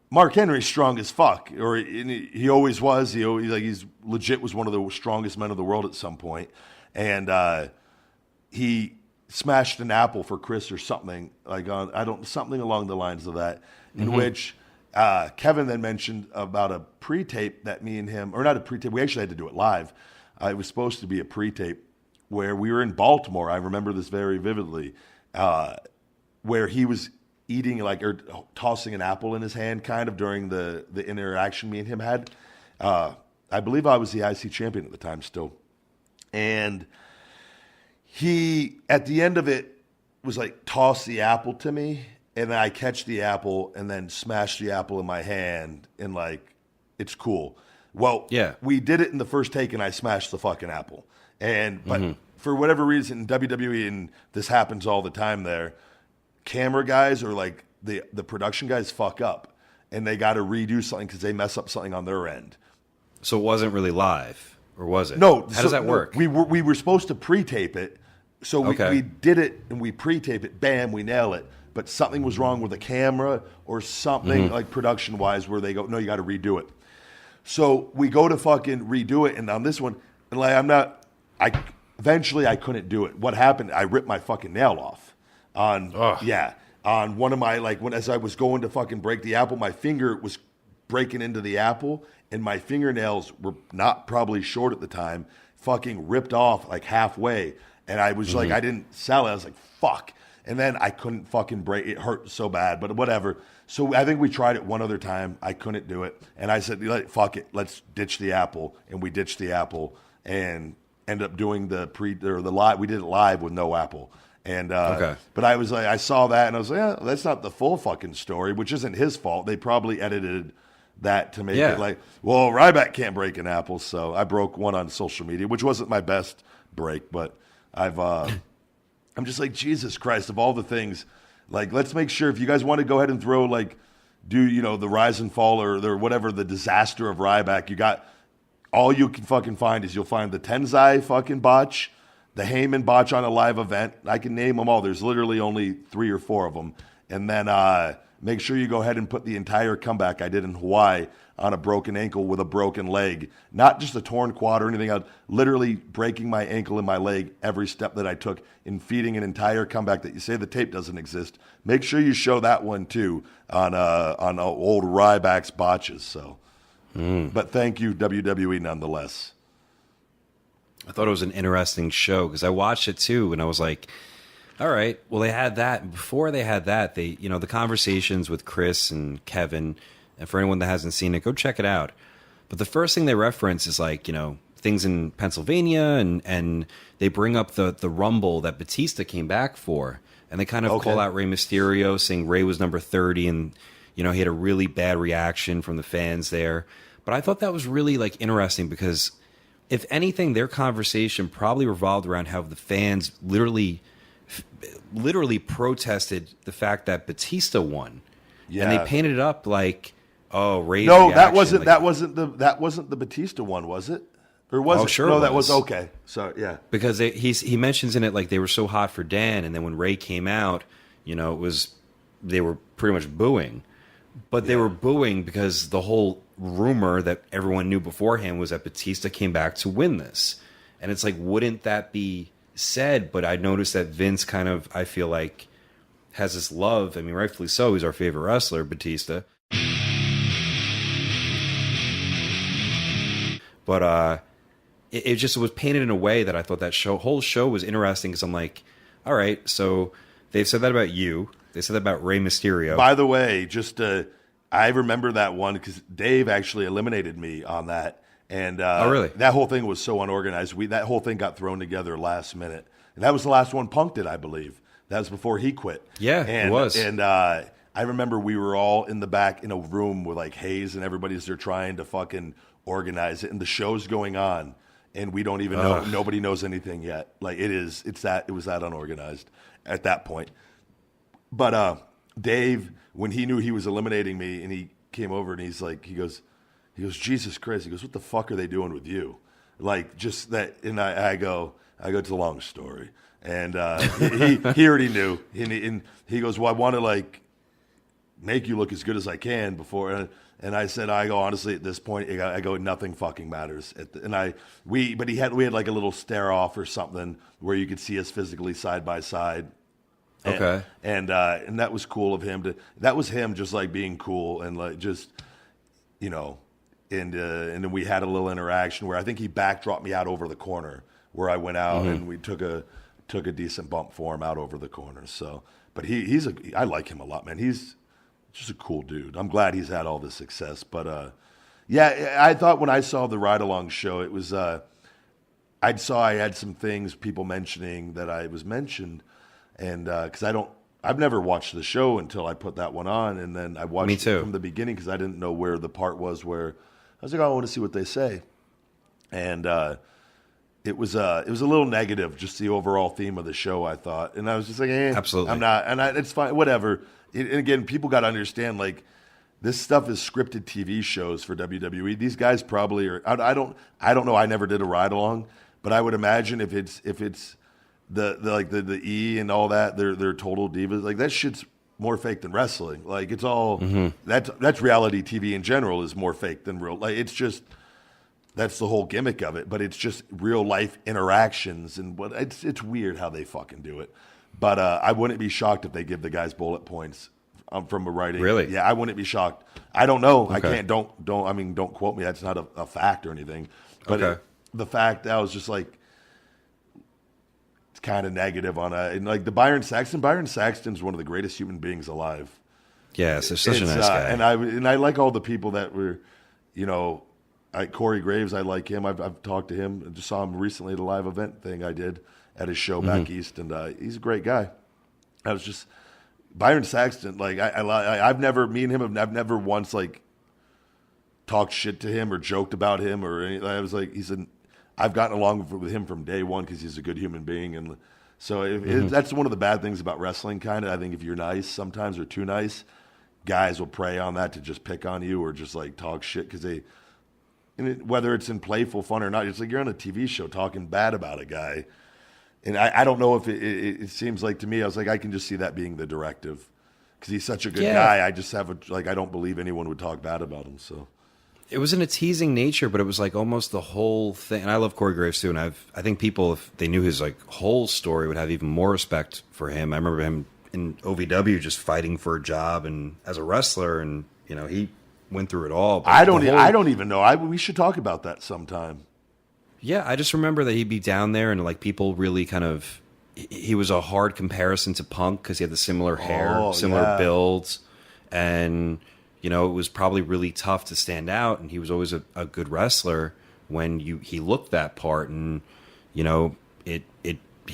Mark Henry's strong as fuck, or he always was. He's legit was one of the strongest men of the world at some point, and he smashed an apple for Chris or something something along the lines of that, in which Kevin then mentioned about a pre-tape that me and him, or not a pre-tape, we actually had to do it live. It was supposed to be a pre-tape where we were in Baltimore. I remember this very vividly. Where he was eating or tossing an apple in his hand kind of during the interaction me and him had. I believe I was the IC champion at the time still. And he, at the end of it, was like, toss the apple to me, and then I catch the apple and then smash the apple in my hand, and like, it's cool. Well, yeah, we did it in the first take, and I smashed the fucking apple. But for whatever reason, WWE, and this happens all the time there, camera guys or like the production guys fuck up, and they got to redo something because they mess up something on their end. So it wasn't really live, or was it? No. How does that work? We were supposed to pre-tape it, so we did it and we pre-tape it. Bam, we nail it. But something was wrong with the camera or something like production-wise, where they go, no, you got to redo it. So we go to fucking redo it, and on this one, and like eventually I couldn't do it. What happened? I ripped my fucking nail off. On one of my, as I was going to fucking break the apple, my finger was breaking into the apple, and my fingernails were not probably short at the time, fucking ripped off like halfway. And I was like, I didn't sell it. I was like, fuck. And then I couldn't fucking break. It hurt so bad, but whatever. So I think we tried it one other time. I couldn't do it. And I said, fuck it. Let's ditch the apple. And we ditched the apple and ended up doing the live. We did it live with no apple. And but I was like, I saw that and I was like, yeah, that's not the full fucking story, which isn't his fault. They probably edited that to make it like, well, Ryback can't break an apple. So I broke one on social media, which wasn't my best break, but I'm just like, Jesus Christ, of all the things, like, let's make sure if you guys want to go ahead and throw, like, the rise and fall or whatever, the disaster of Ryback, you got, all you can fucking find is you'll find the Tenzai fucking botch, the Heyman botch on a live event. I can name them all. There's literally only 3 or 4 of them. And then make sure you go ahead and put the entire comeback I did in Hawaii on a broken ankle with a broken leg. Not just a torn quad or anything else, literally breaking my ankle and my leg every step that I took in feeding an entire comeback that you say the tape doesn't exist. Make sure you show that one too on old Ryback's botches. So, But thank you, WWE, nonetheless. I thought it was an interesting show because I watched it too and I was like, all right, well, they had that. Before they had that, the conversations with Chris and Kevin, and for anyone that hasn't seen it, go check it out. But the first thing they reference is like, things in Pennsylvania, and they bring up the Rumble that Batista came back for. And they kind of call out Rey Mysterio, saying Rey was number 30, and, he had a really bad reaction from the fans there. But I thought that was really, like, interesting because, if anything, their conversation probably revolved around how the fans literally protested the fact that Batista won. Yeah. And they painted it up like, oh, Rey's No, reaction, that wasn't the Batista one, was it? Or was it? Sure. No, that was okay. So yeah, because he mentions in it like they were so hot for Dan, and then when Rey came out, they were pretty much booing, but they were booing because the whole rumor that everyone knew beforehand was that Batista came back to win this, and it's like, wouldn't that be said? But I noticed that Vince kind of, I feel like, has this love. I mean, rightfully so. He's our favorite wrestler, Batista. But it just was painted in a way that I thought that whole show was interesting because I'm like, all right, so they've said that about you. They said that about Rey Mysterio. By the way, I remember that one because Dave actually eliminated me on that. And oh, really? That whole thing was so unorganized. That whole thing got thrown together last minute. And that was the last one Punk did, I believe. That was before he quit. Yeah, it was. And I remember we were all in the back in a room with like Hayes and everybody's there trying to fucking organize it. And the show's going on. And we don't even know. Nobody knows anything yet. Like it was that unorganized at that point. But Dave, when he knew he was eliminating me and he came over and he goes, Jesus Christ. He goes, what the fuck are they doing with you? Like just that. And I go, it's a long story. And he already knew. And he goes, well, I want to like make you look as good as I can before. And I said, I go, honestly, at this point, I go, nothing fucking matters. We had like a little stare off or something where you could see us physically side by side. Okay. And that was cool of him that was him just like being cool and like just, and then we had a little interaction where I think he backdropped me out over the corner where I went out and we took a decent bump for him out over the corner. So, but I like him a lot, man. He's just a cool dude. I'm glad he's had all this success. But yeah, I thought when I saw the ride along show, it was I had some things people mentioning that I was mentioned, and because I've never watched the show until I put that one on, and then I watched it from the beginning because I didn't know where the part was where I was like, I want to see what they say, and it was a little negative, just the overall theme of the show, I thought, and I was just like, absolutely, I'm not, and it's fine, whatever. And again, people got to understand, like, this stuff is scripted TV shows for WWE. These guys probably are. I don't know. I never did a ride along, but I would imagine if it's the E and all that, they're total divas. Like that shit's more fake than wrestling. Like it's all that's reality TV in general is more fake than real. Like it's just. That's the whole gimmick of it, but it's just real life interactions and it's weird how they fucking do it. But I wouldn't be shocked if they give the guys bullet points from a writing. Really? Yeah, I wouldn't be shocked. I don't know. Okay. I can't. Don't quote me. That's not a fact or anything. But okay. The fact that I was just like, kind of negative on and like the Byron Saxton's one of the greatest human beings alive. Yes, they're such a nice guy. And I like all the people that were, Corey Graves, I like him. I've talked to him. I just saw him recently at a live event thing I did at his show back east, and he's a great guy. I was just Byron Saxton. Like I've never I've never once like talked shit to him or joked about him or anything. I was like I've gotten along with him from day one because he's a good human being, and so that's one of the bad things about wrestling. Kind of, I think if you're nice sometimes or too nice, guys will prey on that to just pick on you or just like talk shit because whether it's in playful fun or not, it's like you're on a TV show talking bad about a guy. And I don't know if it seems like to me, I was like, I can just see that being the directive because he's such a good guy. I just have I don't believe anyone would talk bad about him. So it was in a teasing nature, but it was like almost the whole thing. And I love Corey Graves too. And I think people, if they knew his like whole story, would have even more respect for him. I remember him in OVW just fighting for a job and as a wrestler, and he went through it all. But I don't even know. We should talk about that sometime. Yeah, I just remember that he'd be down there and like people really kind of. He was a hard comparison to Punk because he had the similar hair, similar builds, and it was probably really tough to stand out. And he was always a good wrestler when he looked that part, and he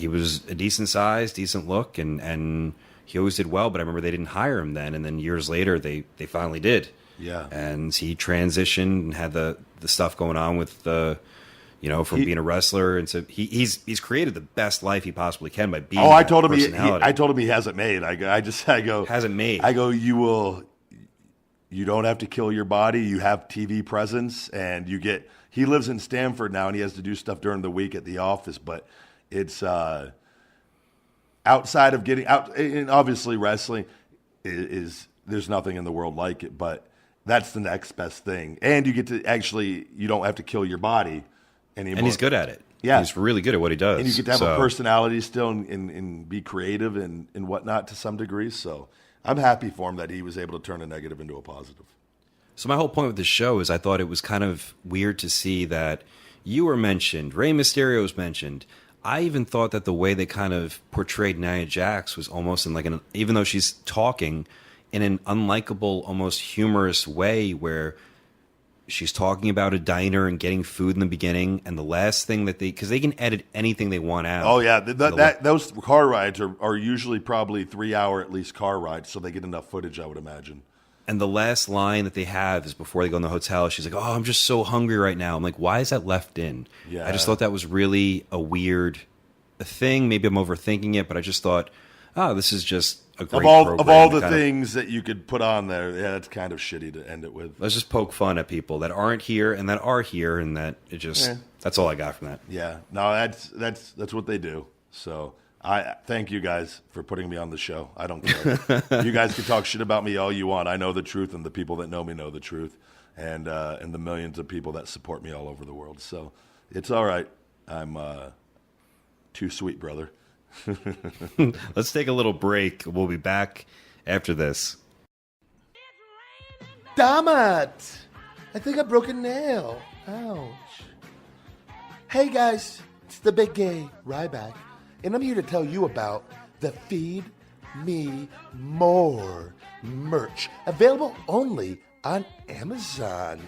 was a decent size, decent look, and he always did well. But I remember they didn't hire him then, and then years later they finally did. Yeah, and he transitioned and had the stuff going on with the. From being a wrestler, and so he's created the best life he possibly can by being. I told him I told him he hasn't made. I go hasn't made. I go you don't have to kill your body. You have TV presence, and he lives in Stamford now, and he has to do stuff during the week at the office. But it's outside of getting out, and obviously wrestling is there's nothing in the world like it. But that's the next best thing, and you get to you don't have to kill your body. Anymore. And he's good at it. Yeah. He's really good at what he does. And you get to have a personality still and be creative and whatnot to some degree. So I'm happy for him that he was able to turn a negative into a positive. So my whole point with this show is I thought it was kind of weird to see that you were mentioned, Rey Mysterio was mentioned. I even thought that the way they kind of portrayed Nia Jax was almost in like even though she's talking in an unlikable, almost humorous way where she's talking about a diner and getting food in the beginning, and the last thing that because they can edit anything they want out. Oh yeah, those car rides are usually probably 3 hour at least car rides, so they get enough footage, I would imagine. And the last line that they have is before they go in the hotel. She's like, "Oh, I'm just so hungry right now." I'm like, "Why is that left in?" Yeah, I just thought that was really a weird thing. Maybe I'm overthinking it, but I just thought, "Oh, this is just." Of all the things that you could put on there, yeah, it's kind of shitty to end it with. Let's just poke fun at people that aren't here and that are here, and that it just that's all I got from that. Yeah, no, that's what they do. So I thank you guys for putting me on the show. I don't care. You guys can talk shit about me all you want. I know the truth, and the people that know me know the truth, and the millions of people that support me all over the world. So it's all right. I'm too sweet, brother. Let's take a little break. We'll be back after this. Damn it! I think I broke a nail. Ouch. Hey guys, it's the big gay Ryback, and I'm here to tell you about the Feed Me More merch, available only on Amazon.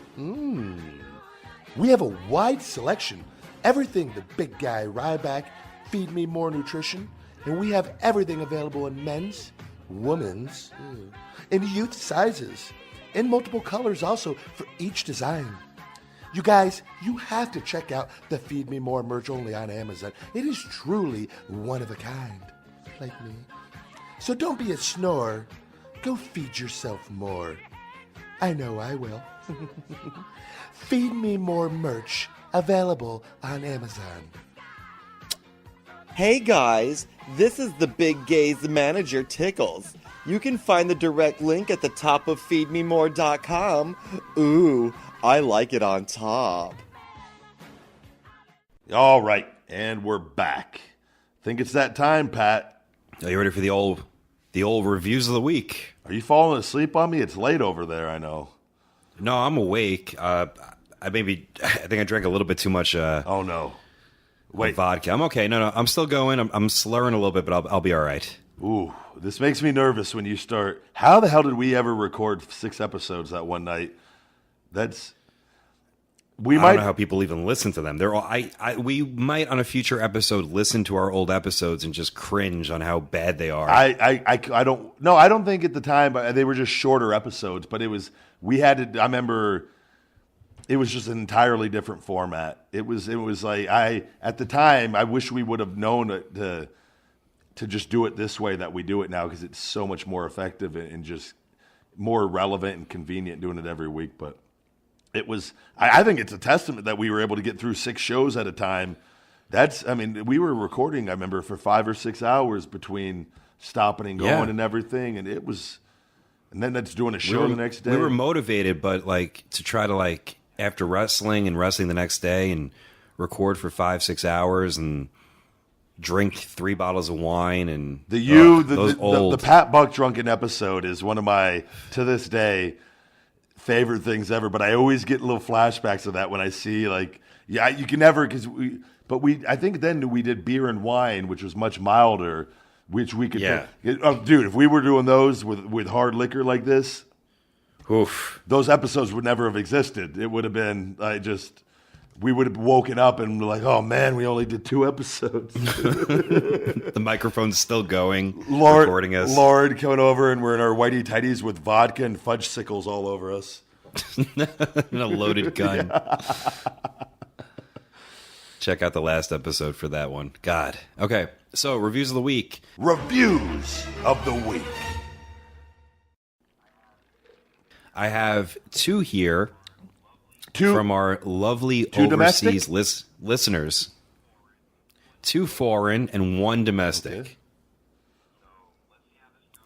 We have a wide selection, everything the big guy Ryback, Feed Me More nutrition, and we have everything available in men's, women's, and youth sizes, in multiple colors also for each design. You guys, you have to check out the Feed Me More merch only on Amazon. It is truly one of a kind, like me. So don't be a snore. Go feed yourself more. I know I will. Feed Me More merch, available on Amazon. Hey guys, this is the Big Gay's manager, Tickles. You can find the direct link at the top of feedmemore.com. Ooh, I like it on top. All right, and we're back. Think it's that time, Pat. Are you ready for the old reviews of the week? Are you falling asleep on me? It's late over there, I know. No, I'm awake. I think I drank a little bit too much. Oh no. Wait, vodka. I'm okay. No, I'm still going. I'm slurring a little bit, but I'll be all right. Ooh, this makes me nervous when you start. How the hell did we ever record 6 episodes that one night? I don't know how people even listen to them. They're all. We might on a future episode listen to our old episodes and just cringe on how bad they are. I don't. No, I don't think at the time, but they were just shorter episodes. But we had to. I remember. It was just an entirely different format. It was like at the time I wish we would have known to just do it this way that we do it now, because it's so much more effective and just more relevant and convenient doing it every week. But it was I think it's a testament that we were able to get through 6 shows at a time. We were recording, I remember, for 5 or 6 hours between stopping and going and everything, and then that's doing a show the next day. We were motivated, but to try to after wrestling the next day and record for 5-6 hours and drink 3 bottles of wine and the Pat Buck Drunken episode is one of my, to this day, favorite things ever. But I always get little flashbacks of that when I see you can never, I think then we did beer and wine, which was much milder, which we could dude, if we were doing those with hard liquor like this. Oof. Those episodes would never have existed. It would have been we would have woken up and been like, oh man, we only did 2 episodes. The microphone's still going, recording us. Lord coming over, and we're in our whitey tighties with vodka and fudge sickles all over us. And a loaded gun. Yeah. Check out the last episode for that one. God. Okay, so reviews of the week. Reviews of the week. I have 2 here from our lovely overseas listeners. 2 foreign and 1 domestic. Okay.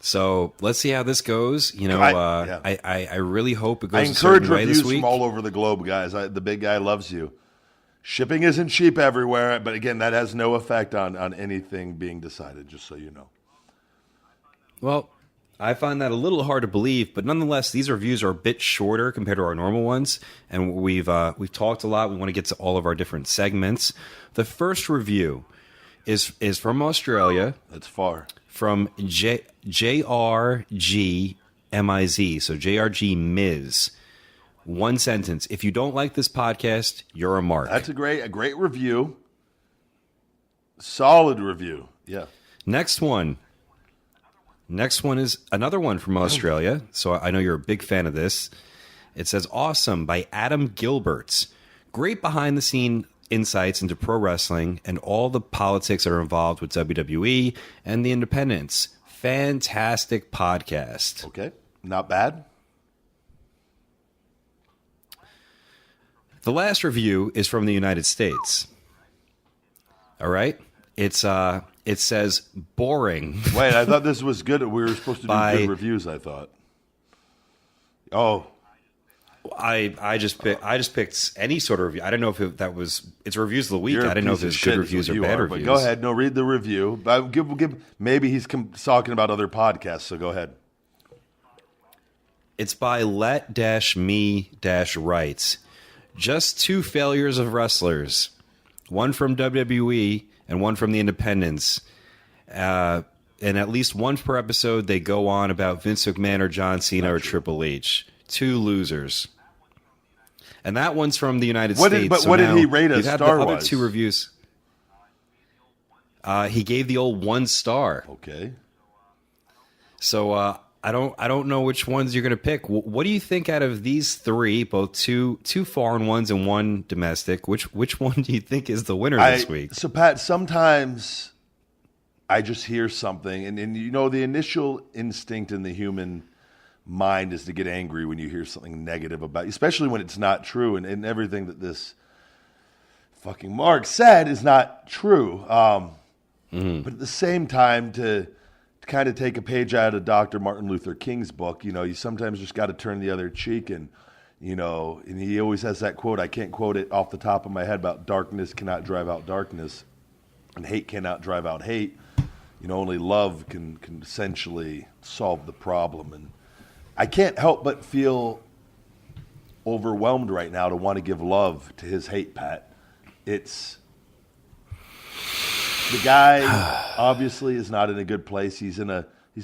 So let's see how this goes. I really hope it goes a certain way this week. I encourage reviews from all over the globe, guys. The big guy loves you. Shipping isn't cheap everywhere, but again, that has no effect on anything being decided, just so you know. Well, I find that a little hard to believe, but nonetheless, these reviews are a bit shorter compared to our normal ones, and we've talked a lot. We want to get to all of our different segments. The first review is from Australia. That's far. From JRG MIZ, so JRG Miz. 1 sentence: if you don't like this podcast, you're a mark. That's a great review. Solid review. Yeah. Next one is another one from Australia, so I know you're a big fan of this. It says, awesome, by Adam Gilbert. Great behind-the-scene insights into pro wrestling and all the politics that are involved with WWE and the independents. Fantastic podcast. Okay, not bad. The last review is from the United States. All right? It says boring. Wait, I thought this was good. We were supposed to do good reviews, I thought. Oh. I just picked any sort of review. I don't know if it's reviews of the week. I didn't know if it's good reviews or bad reviews. But go ahead. No, read the review. Maybe he's talking about other podcasts, so go ahead. It's by Let-Me-Writes. Just 2 failures of wrestlers. One from WWE and one from the independents. And at least once per episode, they go on about Vince McMahon or John Cena or Triple H. 2 losers. And that one's from the United States. But what did he rate us star-wise? The other 2 reviews. He gave the old 1 star. Okay. So I don't know which ones you're going to pick. What do you think out of these 3, both two foreign ones and 1 domestic? Which one do you think is the winner this week? So Pat, sometimes I just hear something, and the initial instinct in the human mind is to get angry when you hear something negative about you, especially when it's not true, and everything that this fucking Mark said is not true. But at the same time, to kind of take a page out of Dr. Martin Luther King's book, you sometimes just got to turn the other cheek, and and he always has that quote, I can't quote it off the top of my head, about darkness cannot drive out darkness, and hate cannot drive out hate. Only love can essentially solve the problem. And I can't help but feel overwhelmed right now to want to give love to his hate, Pat. The guy obviously is not in a good place. He's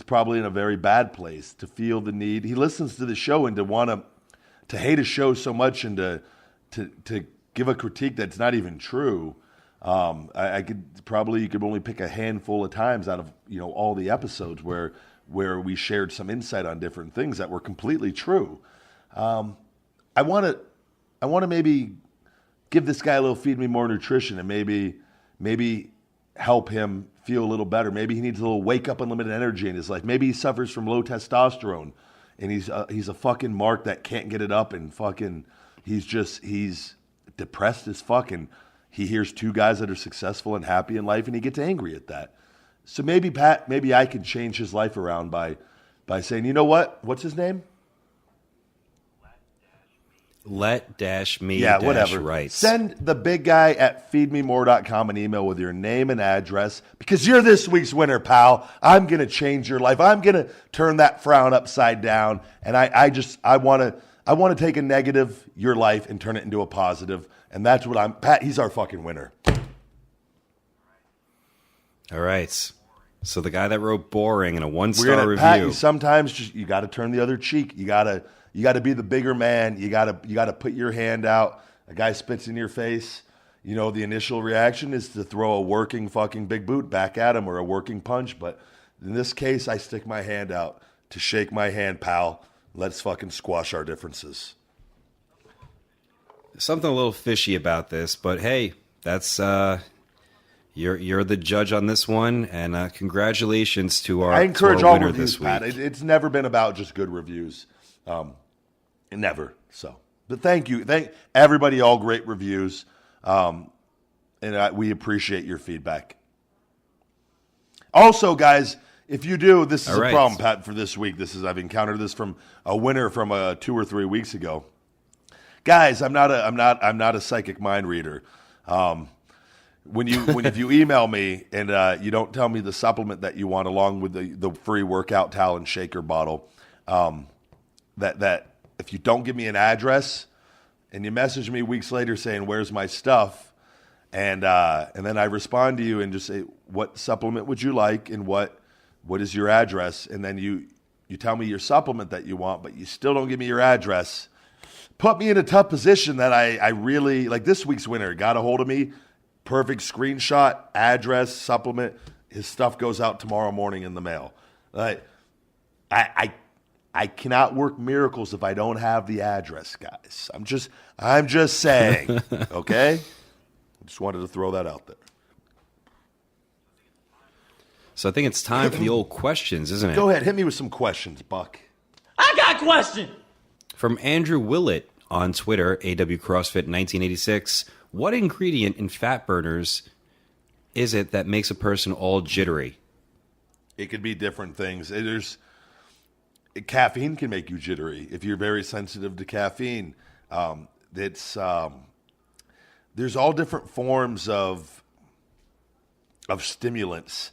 probably in a very bad place to feel the need. He listens to the show and to hate a show so much and to give a critique that's not even true. You could only pick a handful of times out of all the episodes where we shared some insight on different things that were completely true. I want to maybe give this guy a little Feed Me More nutrition and maybe help him feel a little better. Maybe he needs a little wake up unlimited energy in his life. Maybe he suffers from low testosterone and he's a fucking mark that can't get it up and fucking he's depressed as fuck and he hears two guys that are successful and happy in life and he gets angry at that. So maybe Pat, I can change his life around by saying, you know what? What's his name? Let-me whatever. Right. Send the big guy at feedmemore.com an email with your name and address because you're this week's winner, pal. I'm going to change your life. I'm going to turn that frown upside down. And I want to take a negative, your life, and turn it into a positive. And that's what Pat, he's our fucking winner. All right. So the guy that wrote boring in a 1-star review. Pat, sometimes you got to turn the other cheek. You got to be the bigger man. You got to put your hand out. A guy spits in your face. The initial reaction is to throw a working fucking big boot back at him or a working punch. But in this case, I stick my hand out to shake my hand, pal. Let's fucking squash our differences. Something a little fishy about this, but hey, that's you're the judge on this one, and congratulations to our I encourage to our all winner reviews, this week. Pat. It's never been about just good reviews. Never. So, but thank you. Thank everybody, all great reviews. We appreciate your feedback. Also, guys, if you do, this is a problem, Pat, for this week. I've encountered this from a winner from 2 or 3 weeks ago. Guys, I'm not a psychic mind reader. If you email me and you don't tell me the supplement that you want along with the free workout towel and shaker bottle, that if you don't give me an address and you message me weeks later saying where's my stuff, and then I respond to you and just say what supplement would you like and what is your address, and then you tell me your supplement that you want, but you still don't give me your address, put me in a tough position that I really like. This week's winner got a hold of me. Perfect screenshot, address, supplement. His stuff goes out tomorrow morning in the mail. I cannot work miracles if I don't have the address, guys. I'm just saying, okay? I just wanted to throw that out there. So I think it's time for the old questions, isn't it? Go ahead, hit me with some questions, Buck. I got a question. From Andrew Willett on Twitter, AW CrossFit 1986. What ingredient in fat burners is it that makes a person all jittery? It could be different things. Caffeine can make you jittery if you're very sensitive to caffeine. There's all different forms of stimulants.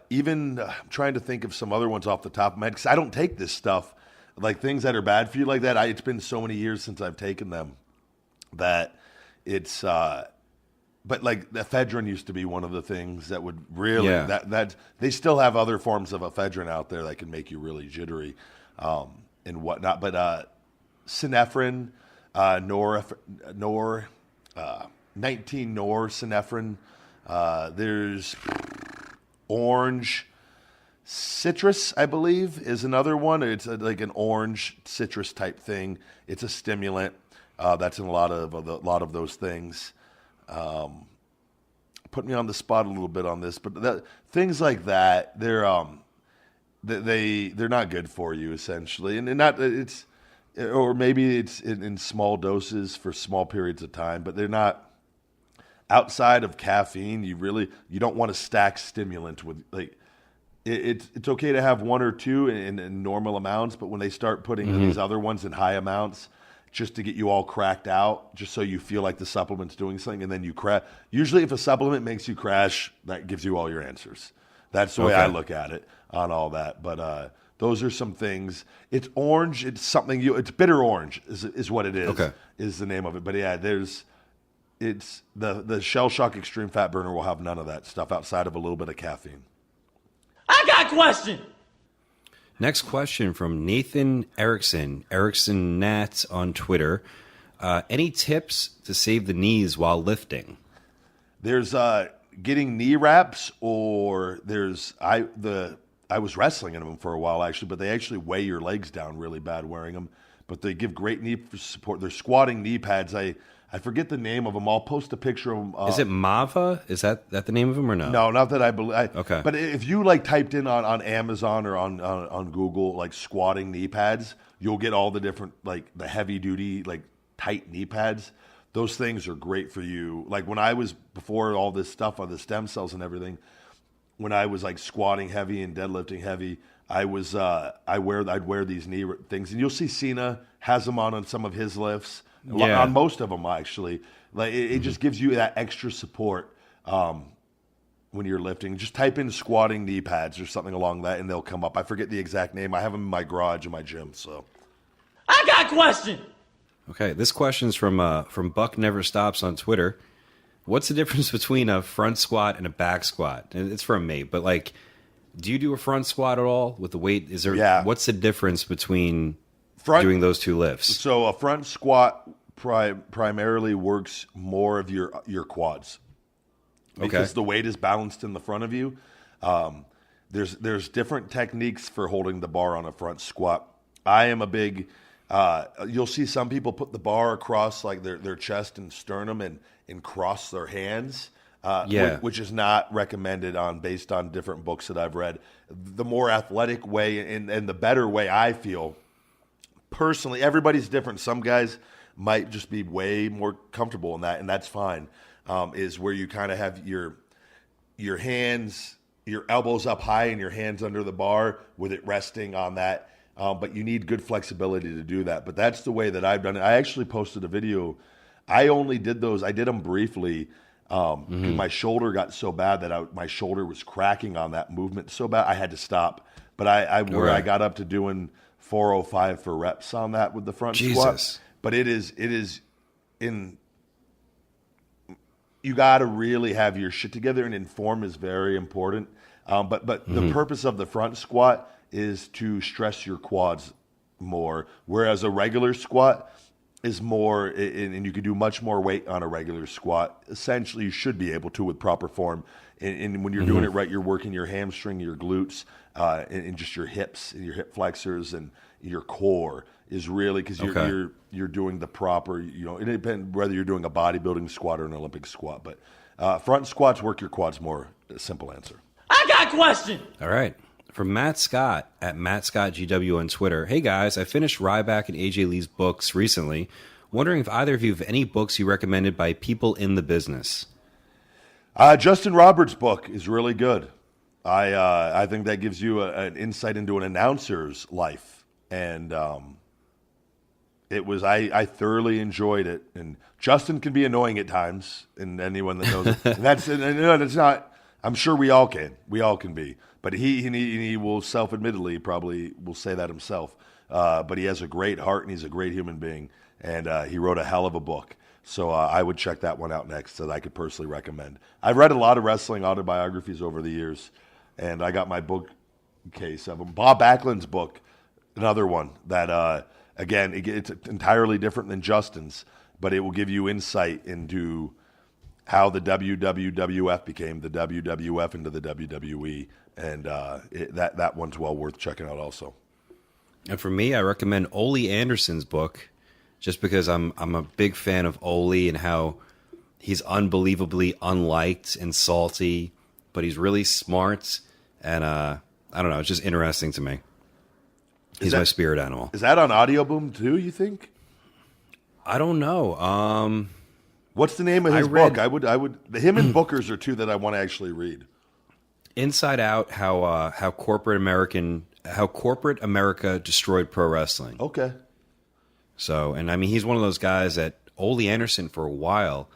Even I'm trying to think of some other ones off the top of my head because I don't take this stuff. Like things that are bad for you like that. It's been so many years since I've taken them that it's. But like ephedrine used to be one of the things that would really that they still have other forms of ephedrine out there that can make you really jittery and whatnot. But synephrine, 19 norepinephrine. There's orange citrus, I believe, is another one. It's like an orange citrus type thing. It's a stimulant that's in a lot of those things. Put me on the spot a little bit on this, but things like that, they're not good for you essentially, or maybe it's in small doses for small periods of time, but they're not. Outside of caffeine, you don't want to stack stimulant with like. It's okay to have one or two in normal amounts, but when they start putting these other ones in high amounts, just to get you all cracked out, just so you feel like the supplement's doing something, and then you crash. Usually if a supplement makes you crash, that gives you all your answers. That's the way I look at it on all that. But those are some things. It's orange. It's something it's bitter orange is what it is. Okay. Is the name of it. But yeah, it's the Shell Shock Extreme Fat Burner will have none of that stuff outside of a little bit of caffeine. I got a question. Next question from Nathan Erickson Nat on Twitter. Any tips to save the knees while lifting? There's getting knee wraps, or I was wrestling in them for a while actually, but they actually weigh your legs down really bad wearing them. But they give great knee support. They're squatting knee pads. I forget the name of them. I'll post a picture of them. Is it Mava? Is that the name of them or no? No, not that I believe. Okay. But if you like typed in on Amazon or on Google like squatting knee pads, you'll get all the different like the heavy duty like tight knee pads. Those things are great for you. Like when I was before all this stuff on the stem cells and everything, when I was like squatting heavy and deadlifting heavy, I'd wear these knee things, and you'll see Cena has them on some of his lifts. Yeah. On most of them, actually. Like it just gives you that extra support when you're lifting. Just type in squatting knee pads or something along that, and they'll come up. I forget the exact name. I have them in my garage in my gym. So, I got a question. Okay, this question's from Buck Never Stops on Twitter. What's the difference between a front squat and a back squat? And it's from me, but like, do you do a front squat at all with the weight? Is there? Yeah. What's the difference between doing those two lifts? So a front squat primarily works more of your quads because the weight is balanced in the front of you. There's different techniques for holding the bar on a front squat. I am a big. You'll see some people put the bar across like their chest and sternum and cross their hands. Which is not recommended based on different books that I've read. The more athletic way and the better way, I feel personally, everybody's different. Some guys might just be way more comfortable in that, and that's fine. Is where you kind of have your hands, your elbows up high and your hands under the bar with it resting on that. But you need good flexibility to do that. But that's the way that I've done it. I actually posted a video. I only did those. I did them briefly. My shoulder got so bad that my shoulder was cracking on that movement so bad I had to stop. But I got up to doing 405 for reps on that with the front squat. But it is you got to really have your shit together, and form is very important. But the purpose of the front squat is to stress your quads more, whereas a regular squat is more, and you can do much more weight on a regular squat. Essentially, you should be able to with proper form. And when you're doing it right, you're working your hamstring, your glutes, and just your hips, and your hip flexors, and your core is really because you're doing the proper. It depends whether you're doing a bodybuilding squat or an Olympic squat. But front squats work your quads more. A simple answer. I got a question. All right. From Matt Scott at Matt Scott G.W. on Twitter. Hey guys, I finished Ryback and AJ Lee's books recently. Wondering if either of you have any books you recommended by people in the business. Justin Roberts' book is really good. I think that gives you an insight into an announcer's life, and I thoroughly enjoyed it. And Justin can be annoying at times, and anyone that knows it. And that's not. I'm sure we all can be. But he will self-admittedly probably will say that himself. But he has a great heart, and he's a great human being. And he wrote a hell of a book. So I would check that one out next that I could personally recommend. I've read a lot of wrestling autobiographies over the years, and I got my book case of them. Bob Backlund's book, another one that, again, it's entirely different than Justin's, but it will give you insight into how the WWF became the WWF into the WWE. And that one's well worth checking out also. And for me, I recommend Ole Anderson's book, just because I'm a big fan of Ole and how he's unbelievably unliked and salty, but he's really smart. And I don't know, it's just interesting to me. He's my spirit animal. Is that on Audio Boom too, you think? I don't know. What's the name of his book? I would. Him and Booker's are two that I want to actually read. Inside Out: How corporate America destroyed pro wrestling. Okay. So, and I mean, he's one of those guys that Ole Anderson for a while,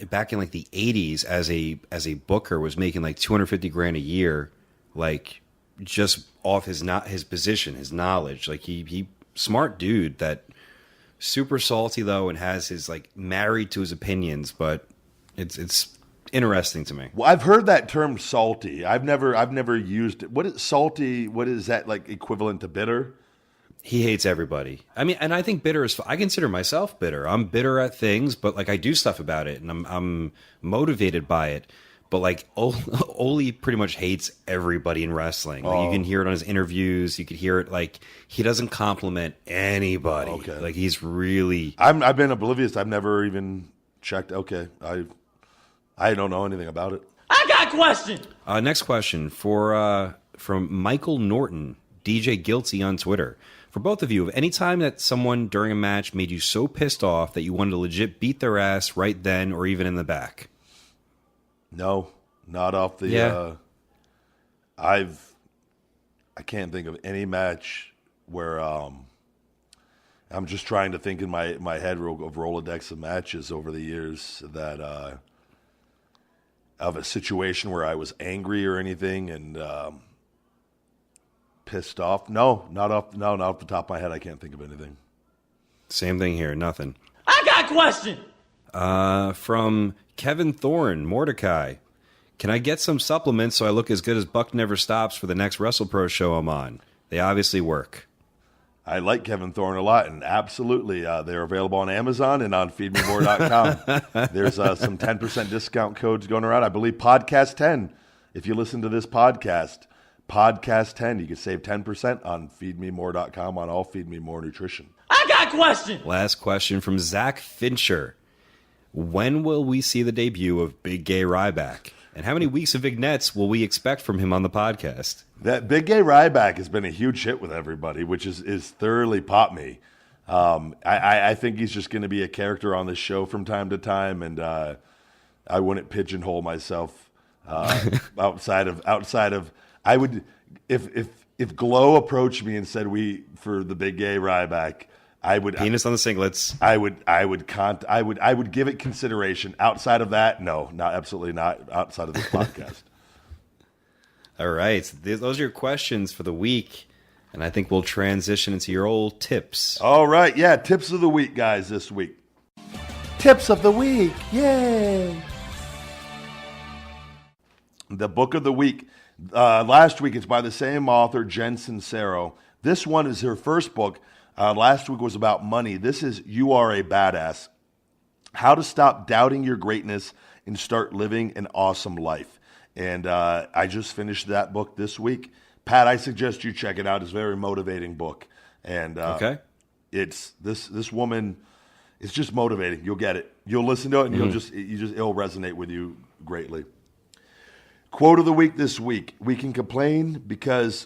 back in like the 80s, as a booker, was making like $250,000 a year, like just off his position, his knowledge. Like he smart dude that super salty though, and has his like married to his opinions. But it's interesting to me. Well, I've heard that term salty. I've never used it. What is salty? What is that like equivalent to bitter? He hates everybody. I mean, and I think bitter is. I consider myself bitter. I'm bitter at things, but like I do stuff about it, and I'm motivated by it. But like Oli pretty much hates everybody in wrestling. Like, you can hear it on his interviews. You could hear it like he doesn't compliment anybody. Okay. Like he's really. I've been oblivious. I've never even checked. Okay, I don't know anything about it. I got a question. Next question from Michael Norton, DJ Guilty on Twitter. For both of you, any time that someone during a match made you so pissed off that you wanted to legit beat their ass right then or even in the back? No, not off the. Yeah. I can't think of any match where I'm just trying to think in my head of Rolodex of matches over the years that of a situation where I was angry or anything and pissed off. No, not off the top of my head. I can't think of anything. Same thing here. Nothing. I got a question. From Kevin Thorne, Mordecai. Can I get some supplements so I look as good as Buck Never Stops for the next WrestlePro show I'm on? They obviously work. I like Kevin Thorne a lot, and absolutely, they're available on Amazon and on feedmemore.com. There's some 10% discount codes going around. I believe Podcast 10. If you listen to this podcast, Podcast 10, you can save 10% on feedmemore.com on all Feed Me More nutrition. I got a question. Last question from Zach Fincher. When will we see the debut of Big Gay Ryback? And how many weeks of vignettes will we expect from him on the podcast? That Big Gay Ryback has been a huge hit with everybody, which is thoroughly popped me. I think he's just going to be a character on the show from time to time, and I wouldn't pigeonhole myself outside of. I would if G.L.O.W approached me and said for the Big Gay Ryback. I would penis on the singlets. I would give it consideration. Outside of that, no, absolutely not. Outside of this podcast. All right, those are your questions for the week, and I think we'll transition into your old tips. All right, yeah, tips of the week, guys. This week, tips of the week, yay! The book of the week. Last week, it's by the same author, Jen Sincero. This one is her first book. Last week was about money. This is You Are a Badass. How to Stop Doubting Your Greatness and Start Living an Awesome Life. And I just finished that book this week. Pat, I suggest you check it out. It's a very motivating book. And okay. It's this woman, it's just motivating. You'll get it. You'll listen to it and it'll resonate with you greatly. Quote of the week this week. We can complain because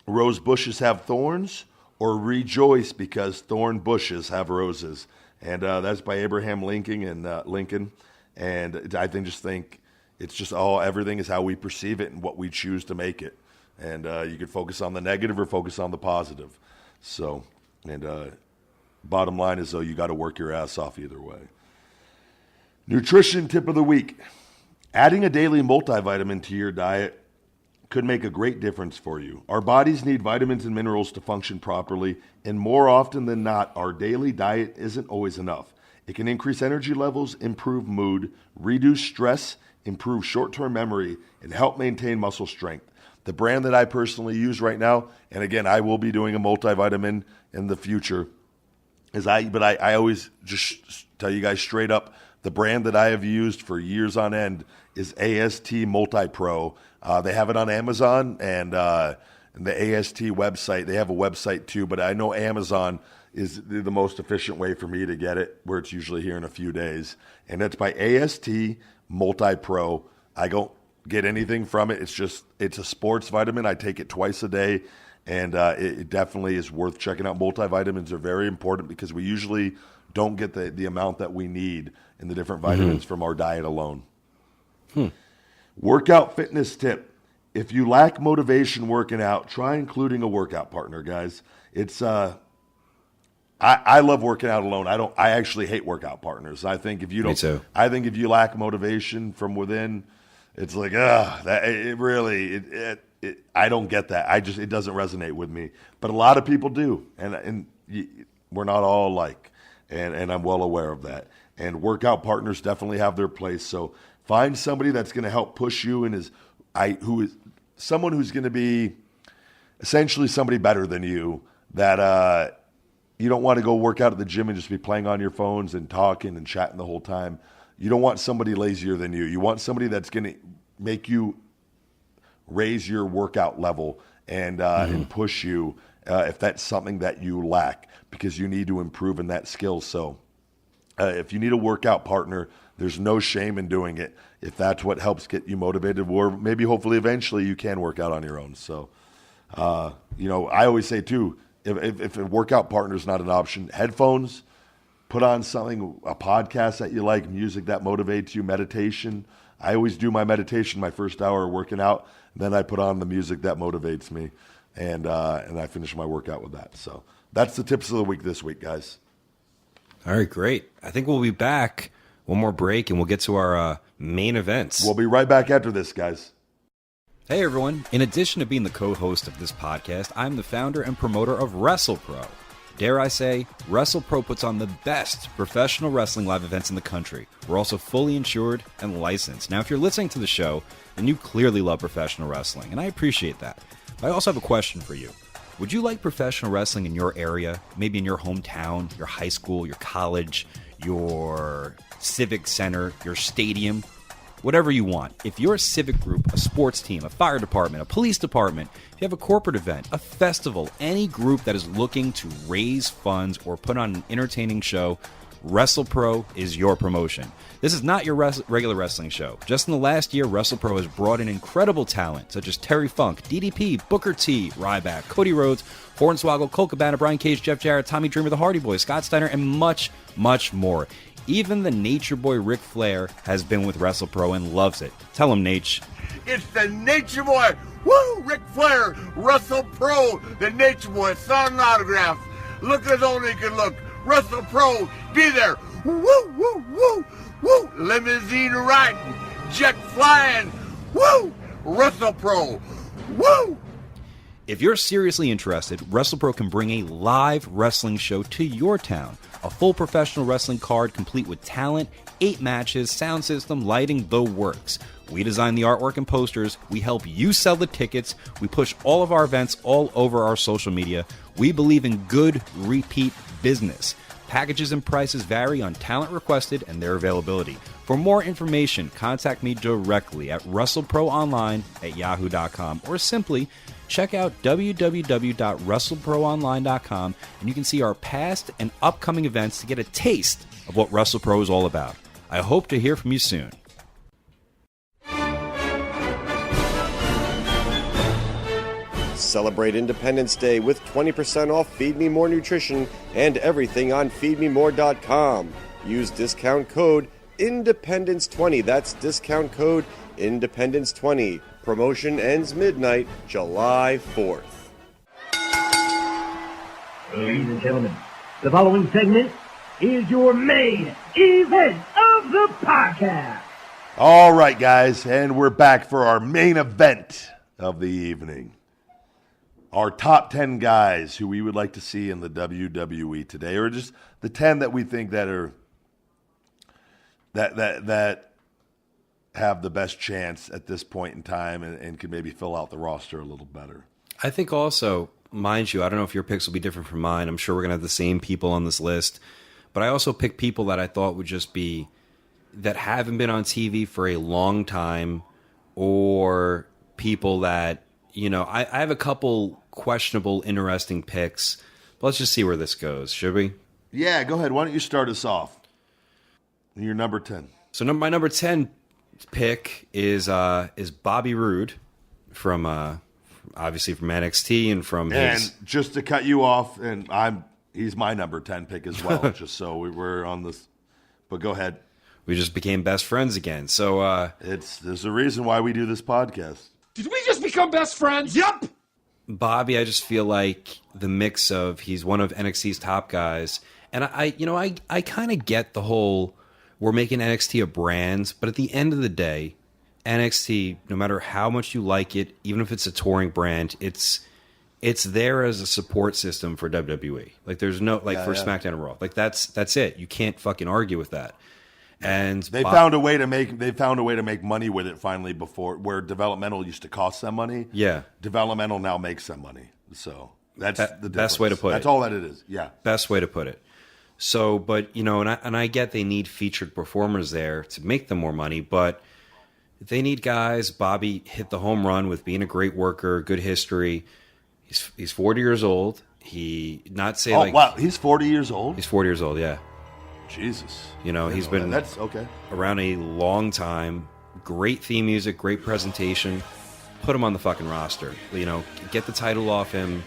rose bushes have thorns, or rejoice because thorn bushes have roses. And that's by Abraham Lincoln. And I just think it's just everything is how we perceive it and what we choose to make it. And you can focus on the negative or focus on the positive. So, and bottom line is, though, you got to work your ass off either way. Nutrition tip of the week. Adding a daily multivitamin to your diet could make a great difference for you. Our bodies need vitamins and minerals to function properly, and more often than not, our daily diet isn't always enough. It can increase energy levels, improve mood, reduce stress, improve short-term memory, and help maintain muscle strength. The brand that I personally use right now, and again, I will be doing a multivitamin in the future, but I always just tell you guys straight up, the brand that I have used for years on end is AST Multi-Pro. They have it on Amazon and the AST website. They have a website too, but I know Amazon is the most efficient way for me to get it, where it's usually here in a few days. And that's by AST Multi-Pro. I don't get anything from it. It's a sports vitamin. I take it twice a day, and it definitely is worth checking out. Multivitamins are very important because we usually don't get the amount that we need in the different vitamins from our diet alone. Workout fitness tip. If you lack motivation working out, try including a workout partner, guys. It's I love working out alone. I actually hate workout partners. I think if you don't, Me too. I think if you lack motivation from within, it's like I don't get that. It doesn't resonate with me. But a lot of people do, and we're not all alike, and I'm well aware of that. And workout partners definitely have their place. So find somebody that's going to help push you and who is someone who's going to be essentially somebody better than you, that you don't want to go work out at the gym and just be playing on your phones and talking and chatting the whole time. You don't want somebody lazier than you. You want somebody that's going to make you raise your workout level and push you if that's something that you lack, because you need to improve in that skill. So if you need a workout partner, there's no shame in doing it. If that's what helps get you motivated, or maybe hopefully eventually you can work out on your own. So, I always say too, if a workout partner is not an option, headphones, put on something, a podcast that you like, music that motivates you, meditation. I always do my meditation my first hour working out, then I put on the music that motivates me, and I finish my workout with that. So that's the tips of the week this week, guys. All right, great. I think we'll be back. One more break, and we'll get to our main events. We'll be right back after this, guys. Hey, everyone. In addition to being the co-host of this podcast, I'm the founder and promoter of WrestlePro. Dare I say, WrestlePro puts on the best professional wrestling live events in the country. We're also fully insured and licensed. Now, if you're listening to the show, then you clearly love professional wrestling, and I appreciate that. But I also have a question for you. Would you like professional wrestling in your area, maybe in your hometown, your high school, your college, your civic center, your stadium, whatever you want? If you're a civic group, a sports team, a fire department, a police department, if you have a corporate event, a festival, any group that is looking to raise funds or put on an entertaining show, WrestlePro is your promotion. This is not your regular wrestling show. Just in the last year, WrestlePro has brought in incredible talent such as Terry Funk, DDP, Booker T, Ryback, Cody Rhodes, Hornswoggle, Colt Cabana, Brian Cage, Jeff Jarrett, Tommy Dreamer, the Hardy Boys, Scott Steiner, and much, much more. Even the Nature Boy Ric Flair has been with WrestlePro and loves it. Tell him, Nate. It's the Nature Boy. Woo! Ric Flair, WrestlePro, the Nature Boy, signing autographs. Look as only can look. WrestlePro, be there. Woo, woo, woo, woo. Limousine riding, jet flying. Woo! WrestlePro. Woo! If you're seriously interested, WrestlePro can bring a live wrestling show to your town. A full professional wrestling card complete with talent, 8 matches, sound system, lighting, the works. We design the artwork and posters. We help you sell the tickets. We push all of our events all over our social media. We believe in good repeat business. Packages and prices vary on talent requested and their availability. For more information, contact me directly at WrestleProOnline@yahoo.com or simply check out www.WrestleProOnline.com and you can see our past and upcoming events to get a taste of what WrestlePro is all about. I hope to hear from you soon. Celebrate Independence Day with 20% off Feed Me More Nutrition and everything on feedmemore.com. Use discount code Independence20. That's discount code Independence20. Promotion ends midnight, July 4th. Ladies and gentlemen, the following segment is your main event of the podcast. All right, guys, and we're back for our main event of the evening. Our top 10 guys who we would like to see in the WWE today, or just the 10 that we think that are that have the best chance at this point in time and can maybe fill out the roster a little better. I think also, mind you, I don't know if your picks will be different from mine. I'm sure we're going to have the same people on this list. But I also picked people that I thought would just be, that haven't been on TV for a long time, or people that, you know, I have a couple questionable, interesting picks. But let's just see where this goes, should we? Yeah, go ahead. Why don't you start us off? Your number 10. So my number 10 pick is Bobby Roode from obviously from NXT and from his. And just to cut you off, and he's my number 10 pick as well. Just so we were on this, but go ahead. We just became best friends again. So there's a reason why we do this podcast. Did we just become best friends? Yup. Bobby, I just feel like the mix of, he's one of NXT's top guys, and I kind of get the whole, we're making NXT a brand, but at the end of the day, NXT, no matter how much you like it, even if it's a touring brand, it's It's there as a support system for WWE. Like there's no for SmackDown and Raw. Like that's it. You can't fucking argue with that. And they found a way to make money with it finally before where developmental used to cost them money. Yeah. Developmental now makes them money. So that's the best way to put it. That's all that it is. Yeah. Best way to put it. So, but and I get they need featured performers there to make them more money, but they need guys. Bobby hit the home run with being a great worker, good history. He's 40 years old. Wow, he's 40 years old? He's 40 years old, yeah. Jesus. He's been that's okay. Around a long time. Great theme music, great presentation. Put him on the fucking roster. Get the title off him.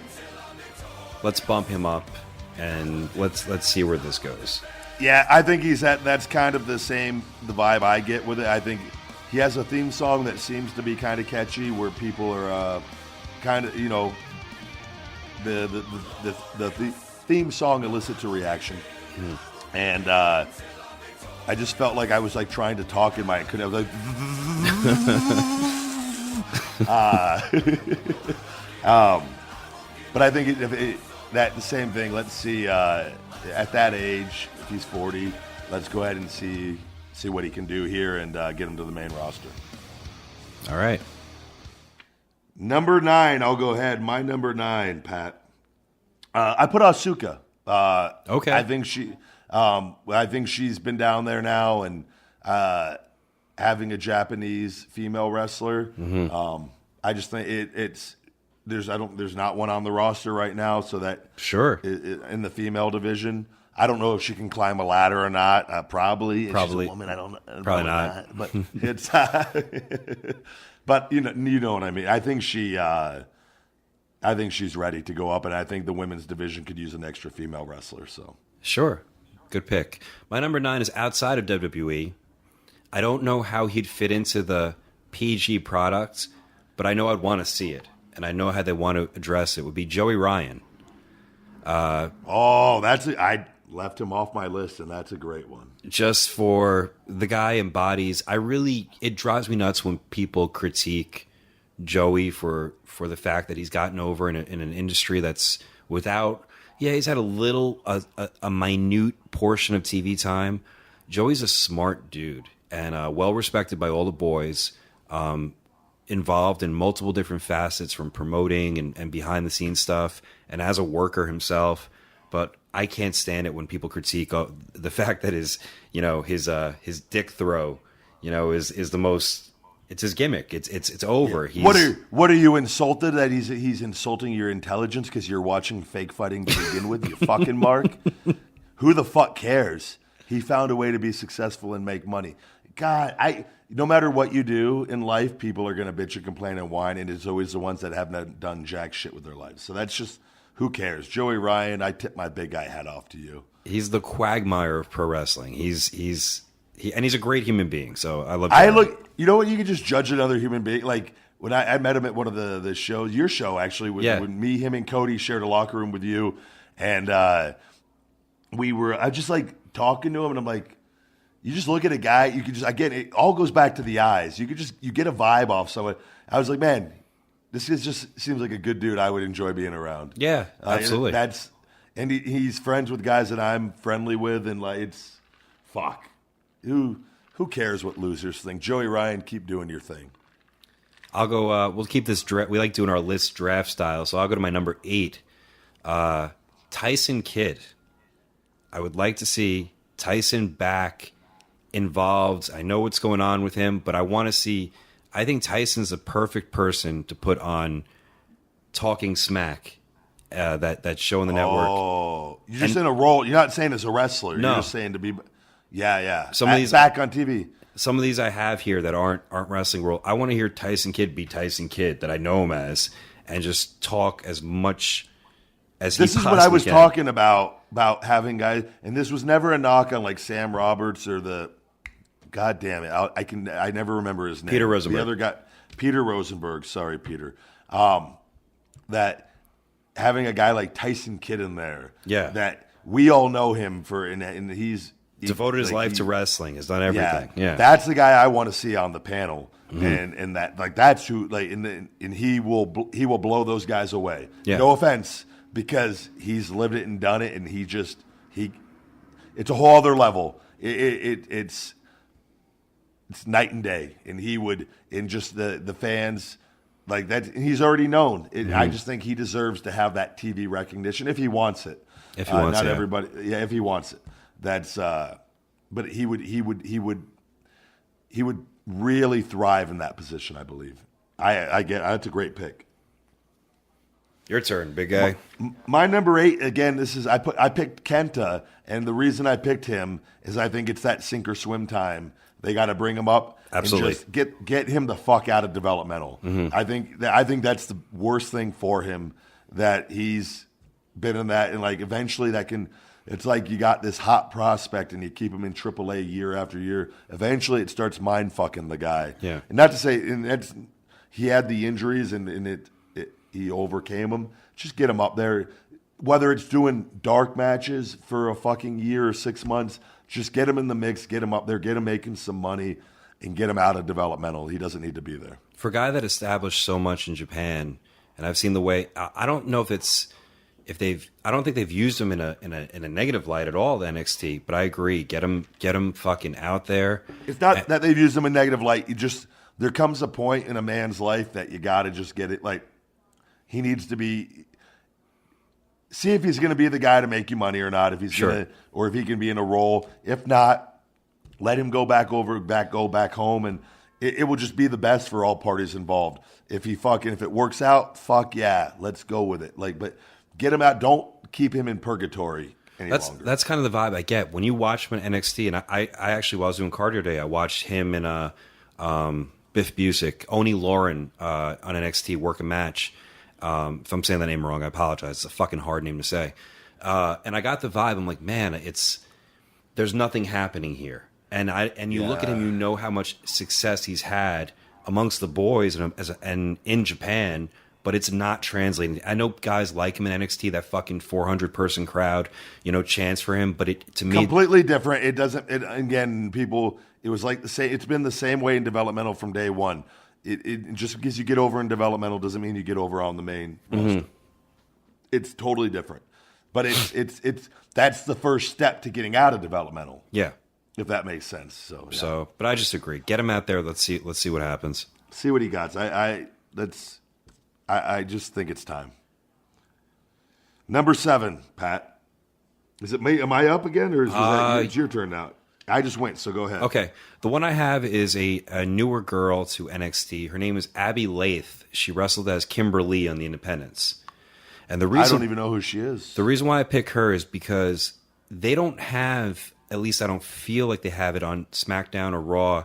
Let's bump him up, and let's see where this goes. Yeah, I think that's kind of the vibe I get with it. I think he has a theme song that seems to be kind of catchy, where people are kind of the theme song elicits a reaction. And I just felt like I was like trying to talk in my I was like but I think that the same thing. Let's see at that age, if he's 40, let's go ahead and see what he can do here and get him to the main roster. All right. Number 9, I'll go ahead. My number 9, Pat. I put Asuka. Okay. I think she's been down there now and having a Japanese female wrestler. Mm-hmm. I just think there's not one on the roster right now, so that sure in the female division. I don't know if she can climb a ladder or not. Probably. She's a woman. I don't know. Probably not. But it's. But you know what I mean. I think she's ready to go up, and I think the women's division could use an extra female wrestler. So sure, good pick. My number 9 is outside of WWE. I don't know how he'd fit into the PG products, but I know I'd want to see it, and I know how they want to address it. Would be Joey Ryan. I left him off my list, and that's a great one. Just for the guy embodies. It drives me nuts when people critique Joey for the fact that he's gotten over in an industry that's without. Yeah, he's had a minute portion of TV time. Joey's a smart dude and well respected by all the boys. Involved in multiple different facets from promoting and behind the scenes stuff, and as a worker himself. But I can't stand it when people critique the fact that his dick throw, is the most. It's his gimmick. It's over. Yeah. What are you insulted that he's insulting your intelligence because you're watching fake fighting to begin with? You fucking Mark. Who the fuck cares? He found a way to be successful and make money. God, no matter what you do in life, people are going to bitch and complain and whine, and it's always the ones that haven't done jack shit with their lives. So that's just. Who cares? Joey Ryan, I tip my big guy hat off to you. He's the Quagmire of pro wrestling. He's a great human being. So I love. You know what? You can just judge another human being. Like when I met him at one of the shows, your show actually, when me, him, and Cody shared a locker room with you, and I just like talking to him, and I'm like, you just look at a guy, you can just again, it all goes back to the eyes. You get a vibe off someone. I was like, man. This just seems like a good dude I would enjoy being around. Yeah, absolutely. And he's friends with guys that I'm friendly with, and like it's fuck. Who cares what losers think? Joey Ryan, keep doing your thing. I'll go. We'll keep this. We like doing our list draft style, so I'll go to my number 8. Tyson Kidd. I would like to see Tyson back involved. I know what's going on with him, but I want to see. I think Tyson's the perfect person to put on Talking Smack, that show on the network. Oh, you're just in a role. You're not saying as a wrestler. No. You're just saying to be. Yeah. Some of these back on TV. Some of these I have here that aren't wrestling role. I want to hear Tyson Kidd be Tyson Kidd that I know him as, and just talk as much as he possibly can. This is what I was talking about having guys, and this was never a knock on like Sam Roberts or the. God damn it! I never remember his name. Peter Rosenberg. The other guy, Peter Rosenberg. Sorry, Peter. That having a guy like Tyson Kidd in there. Yeah. That we all know him for, and he's devoted his life to wrestling, has done everything. Yeah. That's the guy I want to see on the panel, and that's who and he will blow those guys away. Yeah. No offense, because he's lived it and done it, and it's a whole other level. It's night and day, and he would, and just the fans like that. He's already known. I just think he deserves to have that TV recognition if he wants it. If he wants it, not everybody. Yeah, if he wants it. That's. But he would really thrive in that position, I believe. That's a great pick. Your turn, big guy. My number 8 again. I picked Kenta, and the reason I picked him is I think it's that sink or swim time. They got to bring him up. Absolutely. And just get him the fuck out of developmental. I think that's the worst thing for him, that he's been in that, and like eventually that can. It's like you got this hot prospect and you keep him in AAA year after year. Eventually, it starts mind fucking the guy. Yeah. And not to say, he had the injuries and he overcame them. Just get him up there. Whether it's doing dark matches for a fucking year or 6 months, just get him in the mix, get him up there, get him making some money, and get him out of developmental. He doesn't need to be there. For a guy that established so much in Japan, and I've seen the way, I don't know I don't think they've used him in a negative light at all, the NXT, but I agree. Get him fucking out there. It's not that they've used him in negative light. There comes a point in a man's life that you got to just get it. Like, he needs to see if he's going to be the guy to make you money or not, or if he can be in a role. If not, let him go back home, and it will just be the best for all parties involved. If it works out, fuck yeah, let's go with it. But get him out. Don't keep him in purgatory any longer. That's kind of the vibe I get when you watch him in NXT. And I actually, while I was doing cardio today, I watched him in Biff Busick, Oni Lauren on NXT work a match. If I'm saying that name wrong, I apologize. It's a fucking hard name to say. And I got the vibe. I'm like, man, there's nothing happening here. And you look at him, you know how much success he's had amongst the boys and in Japan. But it's not translating. I know guys like him in NXT, that fucking 400-person crowd, chants for him. But to me, completely different. It doesn't. Again, people. It was like the same. It's been the same way in developmental from day one. It just because you get over in developmental doesn't mean you get over on the main roster. It's totally different. But it's that's the first step to getting out of developmental. Yeah, if that makes sense. So, but I just agree. Get him out there. Let's see what happens. See what he got. I just think it's time. Number 7, Pat. Is it me? Am I up again, or it's your turn now? I just went, so go ahead. Okay. The one I have is a newer girl to NXT. Her name is Abby Lath. She wrestled as Kimberly on the Independents. And the reason I don't even know who she is. The reason why I pick her is because they don't have, at least I don't feel like they have it on SmackDown or Raw,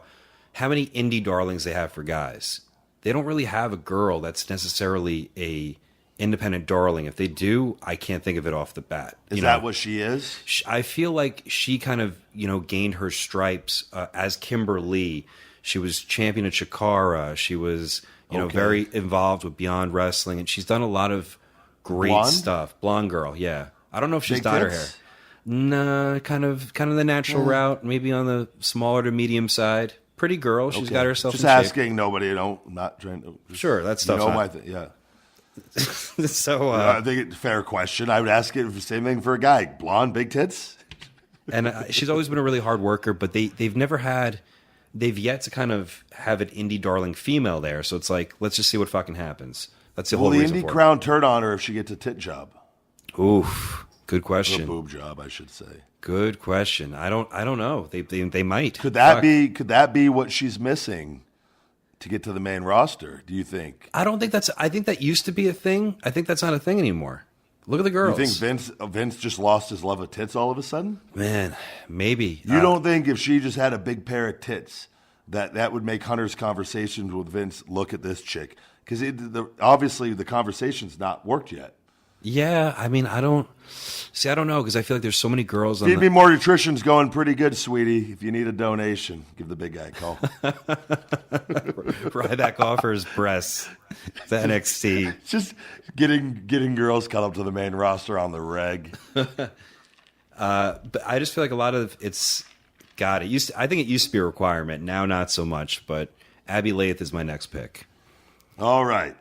how many indie darlings they have for guys. They don't really have a girl that's necessarily a independent darling. If they do, I can't think of it off the bat. Is that what she is? I feel like she kind of, gained her stripes as Kimberly. She was champion at Chikara. She was, very involved with Beyond Wrestling, and she's done a lot of great stuff. Blonde girl, yeah. I don't know if she's dyed her hair. Nah, kind of the natural route, maybe on the smaller to medium side. Pretty girl. She's got herself just in asking shape. Nobody, not trying to. Sure, that stuff's yeah. So I think it's a fair question. I would ask it the same thing for a guy. Blonde, big tits. And she's always been a really hard worker, but they've yet to kind of have an indie darling female there. So it's like, let's just see what fucking happens. That's the whole reason. Will the indie crown turn on her if she gets a tit job? Oof, good question. Or a boob job, I should say. Good question. I don't know. They might. Could that be what she's missing to get to the main roster? Do you think? I don't think I think that used to be a thing. I think that's not a thing anymore. Look at the girls. You think Vince just lost his love of tits all of a sudden? Man, maybe. You don't think if she just had a big pair of tits that would make Hunter's conversations with Vince look at this chick? Because obviously the conversation's not worked yet. Yeah, I mean, I don't know, because I feel like there's so many girls on Feed Me More Nutrition's going pretty good, sweetie. If you need a donation, give the big guy a call. Ryback offers breasts to NXT. Just getting girls cut up to the main roster on the reg. But I just feel like a lot of it's God. I think it used to be a requirement. Now, not so much. But Abby Lath is my next pick. All right.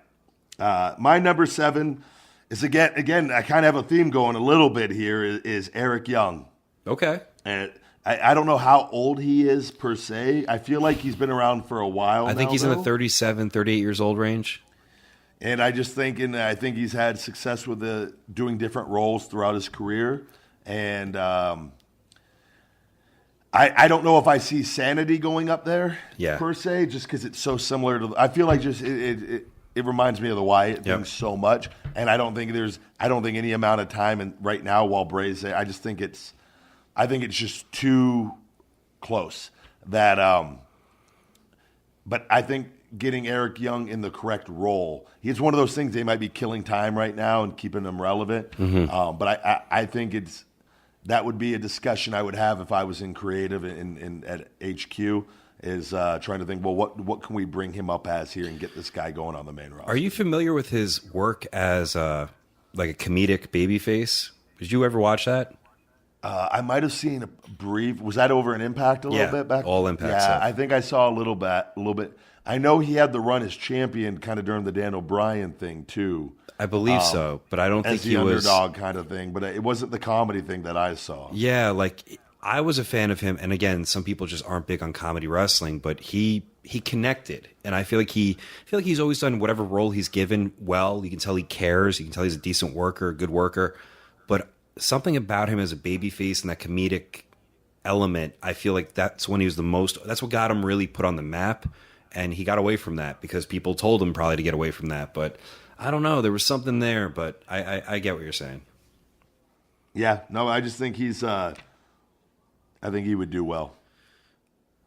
My number 7 is again. I kind of have a theme going a little bit here. Is Eric Young? Okay. And I don't know how old he is per se. I feel like he's been around for a while. I think he's in the 37, 38 years old range. And I think he's had success with doing different roles throughout his career. And I don't know if I see Sanity going up there per se, just because it's so similar to. I feel like just it reminds me of the Wyatt thing so much, and I don't think any amount of time right now while Bray's there. I think it's just too close. But I think getting Eric Young in the correct role, he's one of those things they might be killing time right now and keeping them relevant. Mm-hmm. But I think that would be a discussion I would have if I was in creative at HQ. Is trying to think, well, what can we bring him up as here and get this guy going on the main roster? Are you familiar with his work as like a comedic babyface? Did you ever watch that? I might have seen a brief. Was that over an Impact a little bit back? All Impact. Yeah, stuff. I think I saw a little bit. I know he had the run as champion kind of during the Dan O'Brien thing too. I believe so, but I don't think he was as the underdog kind of thing. But it wasn't the comedy thing that I saw. Yeah, like I was a fan of him, and again, some people just aren't big on comedy wrestling, but he connected, and I feel like he's always done whatever role he's given well. You can tell he cares. You can tell he's a decent worker, a good worker, but something about him as a babyface and that comedic element, I feel like that's when he was the most. That's what got him really put on the map, and he got away from that because people told him probably to get away from that. But I don't know, there was something there. But I get what you're saying. Yeah, no, I just think I think he would do well.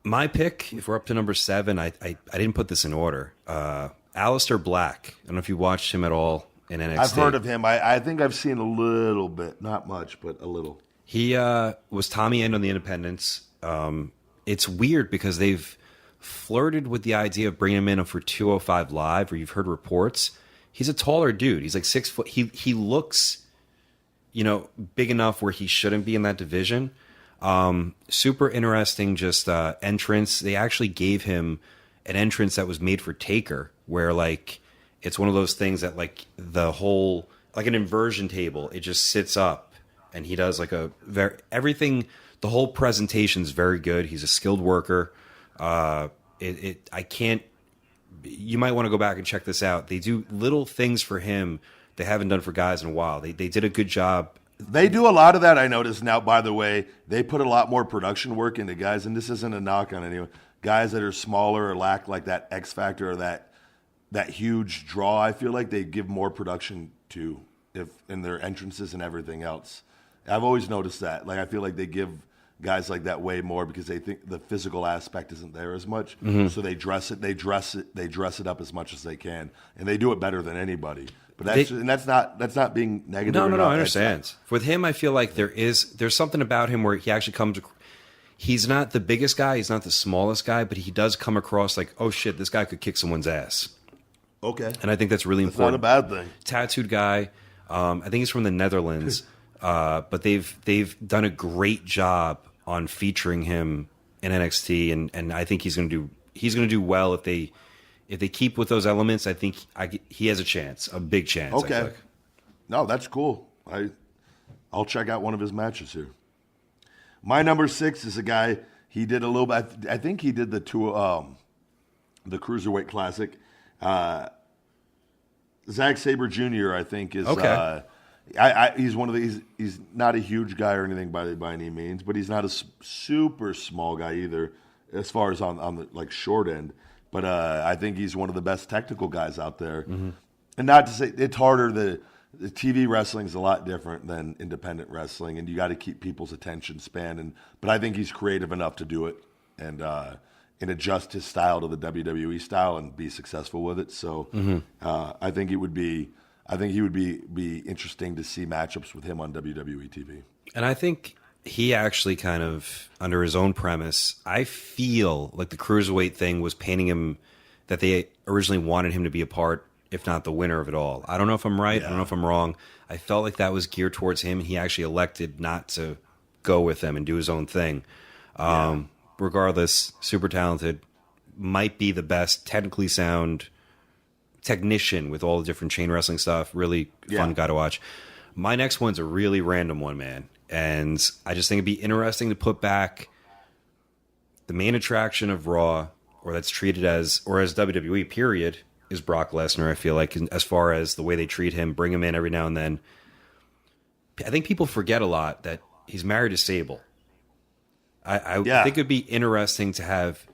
My pick, if we're up to number 7, I didn't put this in order. Aleister Black. I don't know if you watched him at all in NXT. I've heard of him. I think I've seen a little bit. Not much, but a little. He was Tommy End on the Independents. It's weird because they've flirted with the idea of bringing him in for 205 Live, or you've heard reports. He's a taller dude. He's like 6 foot. He looks, big enough where he shouldn't be in that division. Super interesting just entrance. They actually gave him an entrance that was made for Taker, where like it's one of those things that like the whole like an inversion table, it just sits up and he does like everything. The whole presentation's very good. He's a skilled worker. You might want to go back and check this out. They do little things for him they haven't done for guys in a while. They did a good job. They do a lot of that, I noticed now, by the way. They put a lot more production work into guys, and this isn't a knock on anyone, guys that are smaller or lack like that X factor or that huge draw. I feel like they give more production to in their entrances and everything else. I've always noticed that. Like I feel like they give guys like that way more because they think the physical aspect isn't there as much. Mm-hmm. So they dress it up as much as they can, and they do it better than anybody. But that's not being negative. No, I understand. With him, I feel like there's something about him where he actually comes. He's not the biggest guy. He's not the smallest guy, but he does come across like, oh shit, this guy could kick someone's ass. Okay, and I think that's really important. Not a bad thing. Tattooed guy. I think he's from the Netherlands, but they've done a great job on featuring him in NXT, and I think he's going to do well if they keep with those elements. I think he has a chance, a big chance. Okay, no, that's cool. I'll check out one of his matches here. My number 6 is a guy. He did a little bit. I think he did the Cruiserweight Classic. Zack Sabre Jr. I think is okay. He's one of these. He's not a huge guy or anything by any means, but he's not a super small guy either, as far as on the like short end. But I think he's one of the best technical guys out there. Mm-hmm. And not to say it's harder. The TV wrestling is a lot different than independent wrestling, and you got to keep people's attention span. But I think he's creative enough to do it and adjust his style to the WWE style and be successful with it. So I think he would be interesting to see matchups with him on WWE TV. And I think he actually kind of, under his own premise, I feel like the Cruiserweight thing was painting him that they originally wanted him to be a part, if not the winner of it all. I don't know if I'm right. Yeah. I don't know if I'm wrong. I felt like that was geared towards him. He actually elected not to go with him and do his own thing. Regardless, super talented, might be the best technically sound technician with all the different chain wrestling stuff. Really fun guy to watch. My next one's a really random one, man. And I just think it'd be interesting to put back the main attraction of Raw, or that's treated as, or as WWE period, is Brock Lesnar. I feel like as far as the way they treat him, bring him in every now and then. I think people forget a lot that he's married to Sable. I think it'd be interesting to have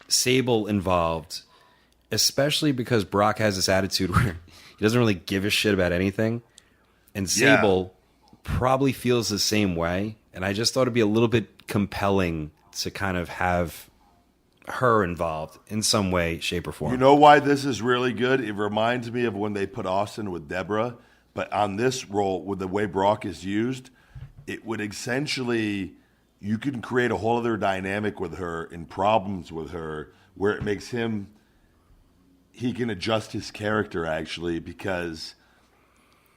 Sable involved, especially because Brock has this attitude where he doesn't really give a shit about anything. And Sable probably feels the same way. And I just thought it'd be a little bit compelling to kind of have her involved in some way, shape, or form. You know why this is really good? It reminds me of when they put Austin with Deborah. But on this role, with the way Brock is used, it would essentially, you can create a whole other dynamic with her and problems with her where it makes him, he can adjust his character actually because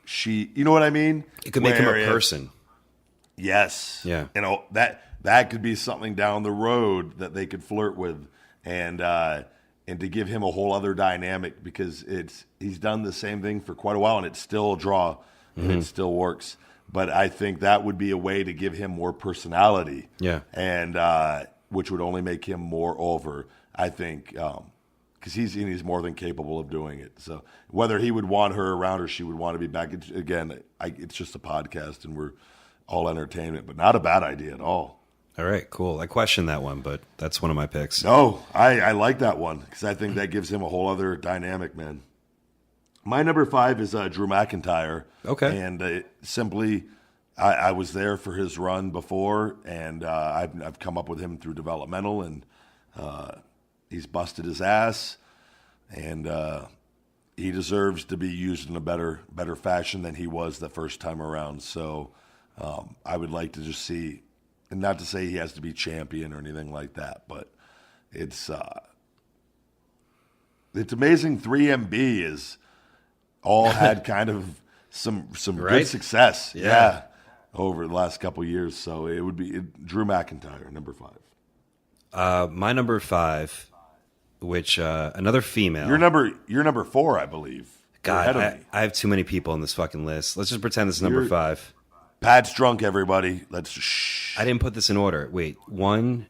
she, you know what I mean? It could make him a person. Yes. Yeah. You know, that could be something down the road that they could flirt with and to give him a whole other dynamic because he's done the same thing for quite a while and it's still a draw and it still works. But I think that would be a way to give him more personality. Yeah. And which would only make him more over, I think, because he's more than capable of doing it. So whether he would want her around or she would want to be back, it's just a podcast and we're all entertainment, but not a bad idea at all. All right, cool. I questioned that one, but that's one of my picks. No, I like that one because I think that gives him a whole other dynamic, man. My number 5 is Drew McIntyre. Okay. And simply, I was there for his run before, and I've come up with him through developmental, and he's busted his ass, and he deserves to be used in a better fashion than he was the first time around. So I would like to just see, and not to say he has to be champion or anything like that, but it's amazing 3MB is all had kind of some right? good success. Yeah. Over the last couple of years. So it would be Drew McIntyre, number 5. My number 5, which another female. You're number 4, I believe. God, I have too many people on this fucking list. Let's just pretend this is number 5. Pat's drunk, everybody. Let's shh. I didn't put this in order. Wait, 1,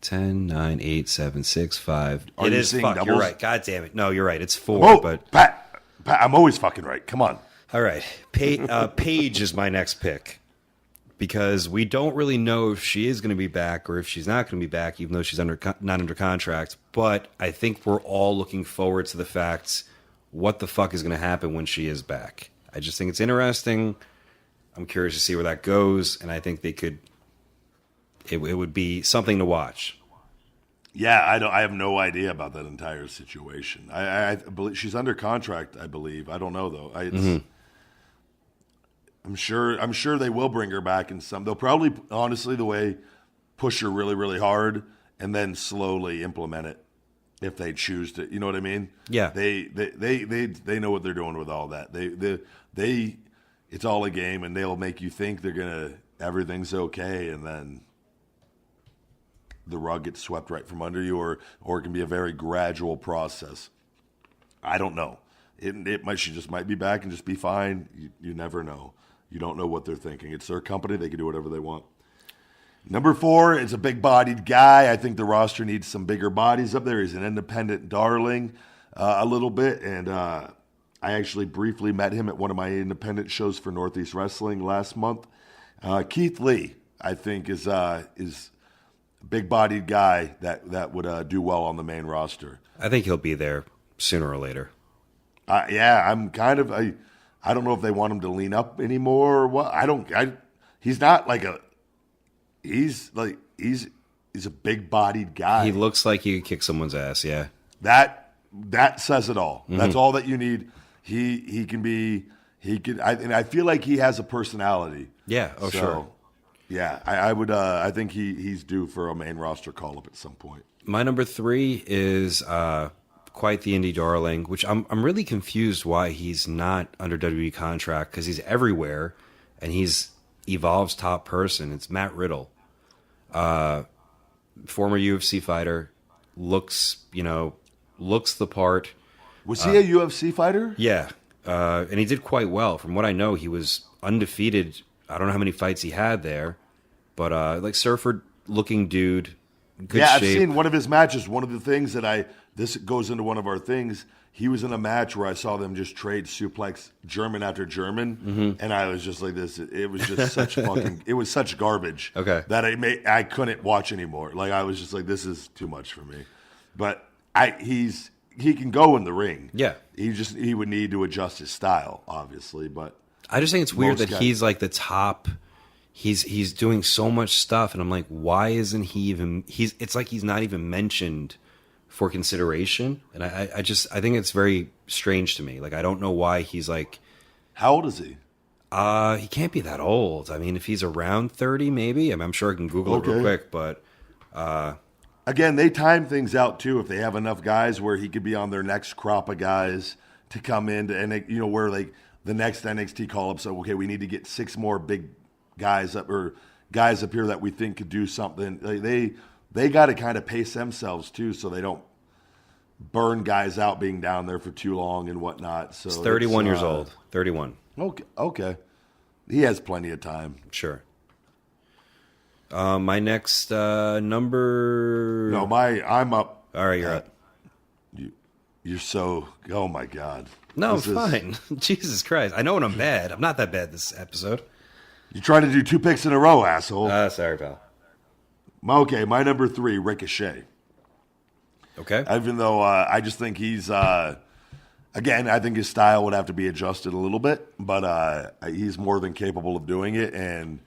10, 9, 8, 7, 6, 5. Are it you is seeing fuck. doubles? You're right. God damn it. No, you're right. It's 4. Oh, but Pat, I'm always fucking right. Come on. All right. Paige is my next pick because we don't really know if she is going to be back or if she's not going to be back, even though she's not under contract. But I think we're all looking forward to the fact what the fuck is going to happen when she is back. I just think it's interesting. I'm curious to see where that goes, and I think they could. It would be something to watch. Yeah, I have no idea about that entire situation. I believe she's under contract. I believe. I don't know though. I'm sure they will bring her back in some. They'll probably, honestly, the way push her really, really hard and then slowly implement it if they choose to. You know what I mean? Yeah. They know what they're doing with all that. They it's all a game, and they'll make you think everything's okay, and then the rug gets swept right from under you, or it can be a very gradual process. I don't know. She just might be back and just be fine. You never know. You don't know what they're thinking. It's their company. They can do whatever they want. Number 4 is a big-bodied guy. I think the roster needs some bigger bodies up there. He's an independent darling a little bit, and I actually briefly met him at one of my independent shows for Northeast Wrestling last month. Keith Lee, I think, is a big-bodied guy that would do well on the main roster. I think he'll be there sooner or later. I'm kind of I don't know if they want him to lean up anymore or what. He's not like he's a big-bodied guy. He looks like he could kick someone's ass. Yeah, that says it all. Mm-hmm. That's all that you need. He could. I feel like he has a personality. Yeah. Oh, so, sure. Yeah, I would. I think he's due for a main roster call up at some point. My number 3 is quite the indie darling, which I'm really confused why he's not under WWE contract because he's everywhere and he's Evolve's top person. It's Matt Riddle, former UFC fighter, looks the part. Was he a UFC fighter? Yeah, and he did quite well. From what I know, he was undefeated. I don't know how many fights he had there, but like surfer-looking dude, good yeah, shape. I've seen one of his matches. One of the things that this goes into one of our things. He was in a match where I saw them just trade suplex German after German, and I was just like this. It was just such it was such garbage. Okay. That I couldn't watch anymore. Like I was just like, this is too much for me. But he can go in the ring. Yeah. He would need to adjust his style, obviously. But I just think it's weird that he's like the top. He's doing so much stuff, and I'm like, why isn't he even? It's like he's not even mentioned for consideration, and I think it's very strange to me. Like I don't know why he's like. How old is he? He can't be that old. I mean, if he's around 30, maybe. I'm sure I can Google it real quick, but. Again, they time things out too. If they have enough guys where he could be on their next crop of guys to come in, where like the next NXT call up. So okay, we need to get 6 more big guys up or guys up here that we think could do something. They got to kind of pace themselves too, so they don't burn guys out being down there for too long and whatnot. So he's 31 years old. 31. Okay. He has plenty of time. Sure. My next number. No, I'm up. All right, you're up. You're so. Oh my God. No, it's fine. Jesus Christ, I know when I'm bad. I'm not that bad this episode. You're trying to do 2 picks in a row, asshole. Sorry, pal. Okay, my number 3, Ricochet. Okay. Even though I just think he's, again, I think his style would have to be adjusted a little bit, but he's more than capable of doing it, and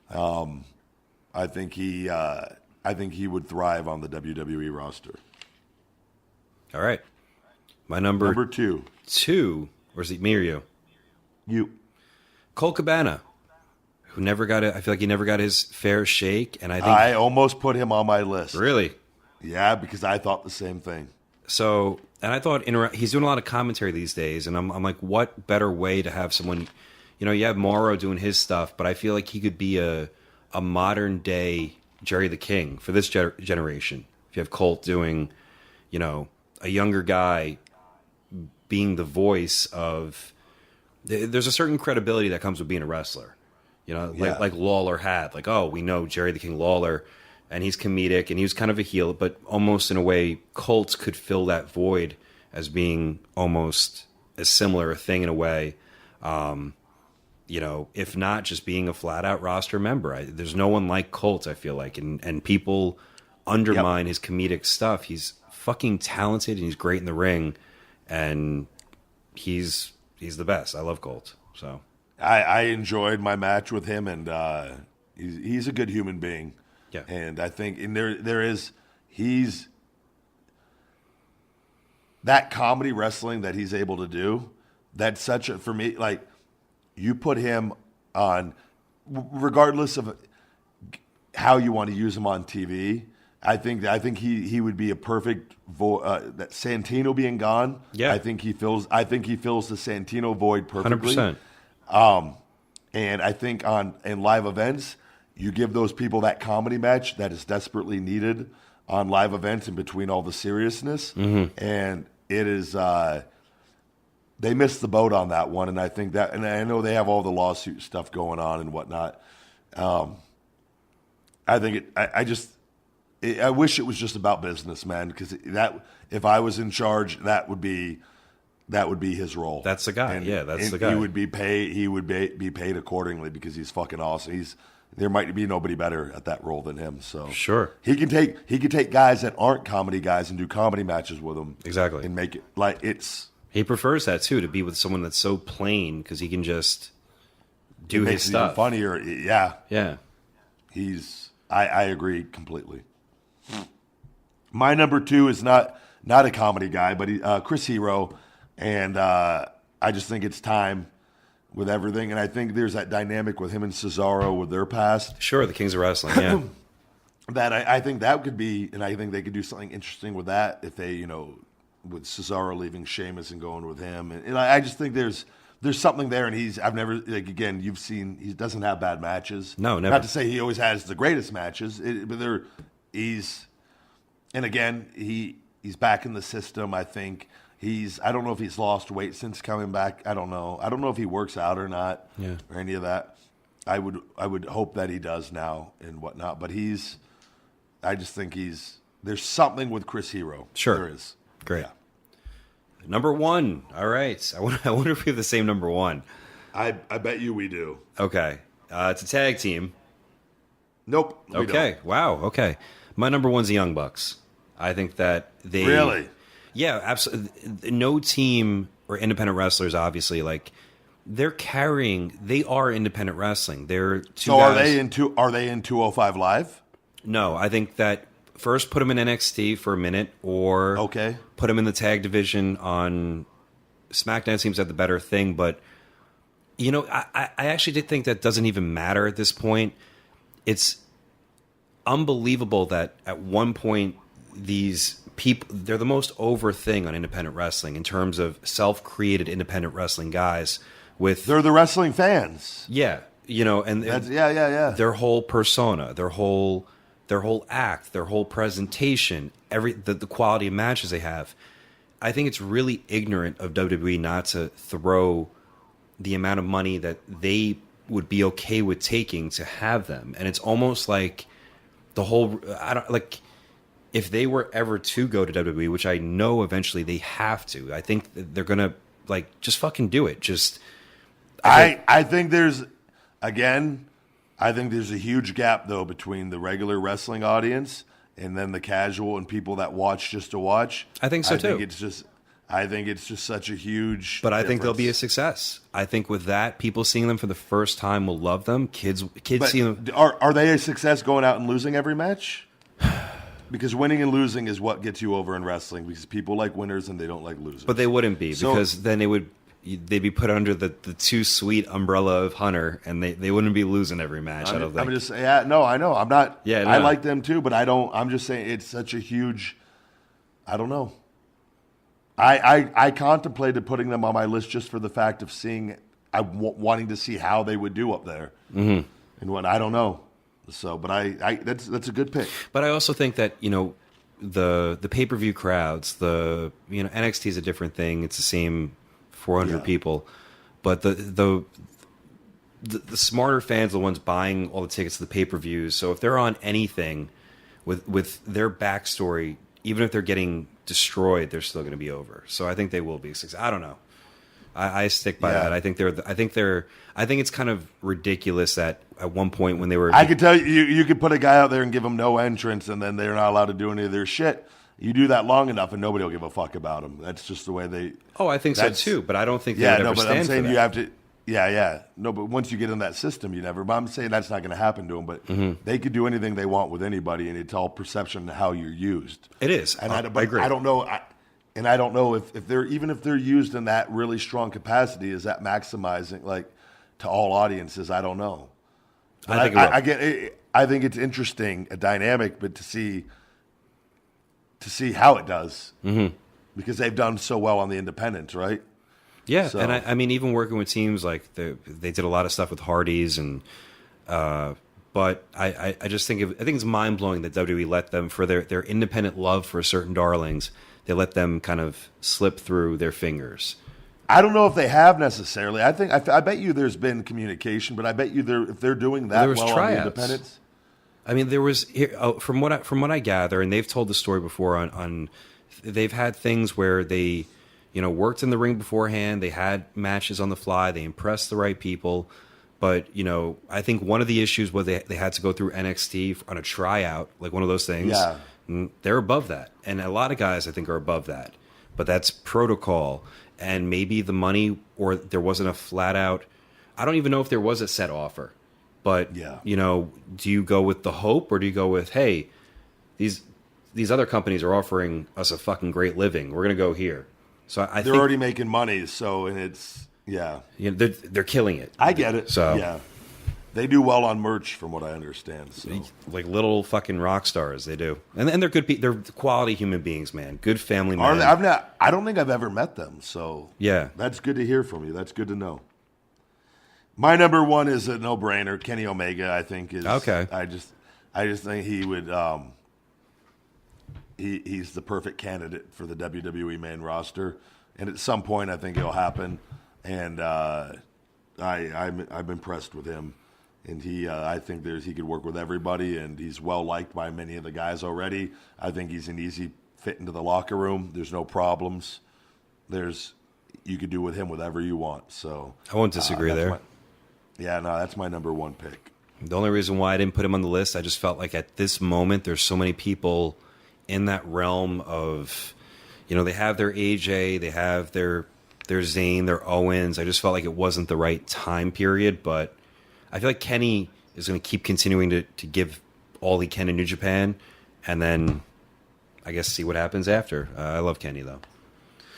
I think he would thrive on the WWE roster. All right. My number 2. 2, or is it me or you? You. Colt Cabana, who never got it. I feel like he never got his fair shake, and I almost put him on my list. Really? Yeah, because I thought the same thing. So, and I thought he's doing a lot of commentary these days, and I'm like, what better way to have someone? You have Morrow doing his stuff, but I feel like he could be a modern day Jerry the King for this generation. If you have Colt doing, a younger guy being the voice of, there's a certain credibility that comes with being a wrestler. Like Lawler had. Like, oh, we know Jerry the King Lawler, and he's comedic, and he was kind of a heel, but almost in a way, Colt could fill that void as being almost a similar thing in a way. If not just being a flat-out roster member. There's no one like Colt, I feel like, and people undermine his comedic stuff. He's fucking talented, and he's great in the ring, and he's the best. I love Colt, so... I enjoyed my match with him, and he's a good human being. Yeah. And I think he's that comedy wrestling that he's able to do. That's for me, like, you put him on, regardless of how you want to use him on TV. I think he would be a perfect that Santino being gone. Yeah. I think he fills the Santino void perfectly. 100%. And I think in live events, you give those people that comedy match that is desperately needed on live events in between all the seriousness. Mm-hmm. And it is, they missed the boat on that one. And I think that, and I know they have all the lawsuit stuff going on and whatnot. I think I wish it was just about business, man, because if I was in charge, that would be his role. That's the guy. That's the guy. He would be paid accordingly because he's fucking awesome. There might be nobody better at that role than him. So sure, he can take guys that aren't comedy guys and do comedy matches with them. Exactly, and make it like it's. He prefers that too, to be with someone that's so plain because he can just do his stuff. Funnier, yeah. I agree completely. My number 2 is not a comedy guy, but Chris Hero. And I just think it's time with everything. And I think there's that dynamic with him and Cesaro with their past. Sure, the Kings of Wrestling, yeah. That I think that could be, and I think they could do something interesting with that if they, with Cesaro leaving Sheamus and going with him. And I just think there's there's something there, and I've never, like, again, you've seen, he doesn't have bad matches. No, never. Not to say he always has the greatest matches, but and again, he's back in the system. I think I don't know if he's lost weight since coming back. I don't know. I don't know if he works out or not, or any of that. I would hope that he does now and whatnot, but I just think there's something with Chris Hero. Sure. There is. Great. Yeah. Number 1. All right. I wonder if we have the same number 1. I bet you we do. Okay. It's a tag team. Nope. Okay. Don't. Wow. Okay. My number 1's the Young Bucks. I think that they... Really? Yeah, absolutely. No team or independent wrestlers, obviously, like, they are independent wrestling. They're two guys. Are they in 205 Live? No, I think that first put them in NXT for a minute, or put them in the tag division on SmackDown. Seems like the better thing, but I actually did think that doesn't even matter at this point. It's unbelievable that at one point these people, they're the most over thing on independent wrestling in terms of self-created independent wrestling guys. They're the wrestling fans. Yeah, and their whole persona, their whole act, their whole presentation, the quality of matches they have. I think it's really ignorant of WWE not to throw the amount of money that they would be okay with taking to have them. And it's almost like if they were ever to go to WWE, which I know eventually they have to, I think they're going to just fucking do it. I think there's a huge gap, though, between the regular wrestling audience and then the casual and people that watch just to watch. I think so, too. I think it's just such a huge But I difference. think they'll be a success. I think with that, people seeing them for the first time will love them. Kids see them. Are they a success going out and losing every match? Because winning and losing is what gets you over in wrestling, because people like winners and they don't like losers. But they wouldn't be, because then they'd be put under the too sweet umbrella of Hunter, and they wouldn't be losing every match. I don't think. I know. I'm not. Yeah, no. I like them too, but I don't. I'm just saying it's such a huge. I don't know. I contemplated putting them on my list just for the fact of wanting to see how they would do up there, and what I don't know. So, but that's a good pick. But I also think that the pay-per-view crowds, NXT is a different thing. It's the same 400 people, but the smarter fans are the ones buying all the tickets to the pay-per-views. So if they're on anything with their backstory, even if they're getting destroyed, they're still going to be over. So I think they will be a success. I don't know. I stick by that. I think it's kind of ridiculous that at one point when they were, I could tell you could put a guy out there and give them no entrance, and then they're not allowed to do any of their shit. You do that long enough, and nobody will give a fuck about them. That's just the way they. Oh, I think so too, but I don't think they would ever stand for that. You have to. Yeah. No, but once you get in that system, you never. But I'm saying that's not going to happen to them. But they could do anything they want with anybody, and it's all perception of how you're used. It is. And I agree. I don't know. I don't know if they're used in that really strong capacity, is that maximizing to all audiences? I don't know. But I get it. I think it's interesting, a dynamic, but to see how it does, because they've done so well on the independents, right? Yeah, so. And I mean, even working with teams like they did a lot of stuff with Hardys, and but I just think it's mind blowing that WWE let them, for their independent love for certain darlings, they let them kind of slip through their fingers. I don't know if they have necessarily. I bet you there's been communication, but I bet you if they're doing that well on the independents. I mean, there was from what I gather, and they've told the story before on they've had things where they worked in the ring beforehand, they had matches on the fly, they impressed the right people, but I think one of the issues was they had to go through NXT on a tryout, like one of those things. Yeah. They're above that, and a lot of guys I think are above that, but that's protocol, and maybe the money, or there wasn't a flat out. I don't even know if there was a set offer, but do you go with the hope, or do you go with, hey, these other companies are offering us a fucking great living, we're gonna go here. So I think they're already making money, so and it's they're killing it. I get it. So yeah. They do well on merch, from what I understand. So. Like little fucking rock stars, they do, and they're good. They're quality human beings, man. Good family men. I don't think I've ever met them. So yeah, that's good to hear from you. That's good to know. My number one is a no-brainer. Kenny Omega, I think, is okay. I just think he would. He's the perfect candidate for the WWE main roster, and at some point, I think it'll happen. And I'm impressed with him. And I think he could work with everybody, and he's well liked by many of the guys already. I think he's an easy fit into the locker room. There's no problems. You could do with him whatever you want. So I won't disagree there. That's my number one pick. The only reason why I didn't put him on the list, I just felt like at this moment there's so many people in that realm of, they have their AJ, they have their Zayn, their Owens. I just felt like it wasn't the right time period, but I feel like Kenny is going to keep continuing to give all he can to New Japan, and then I guess see what happens after. I love Kenny, though.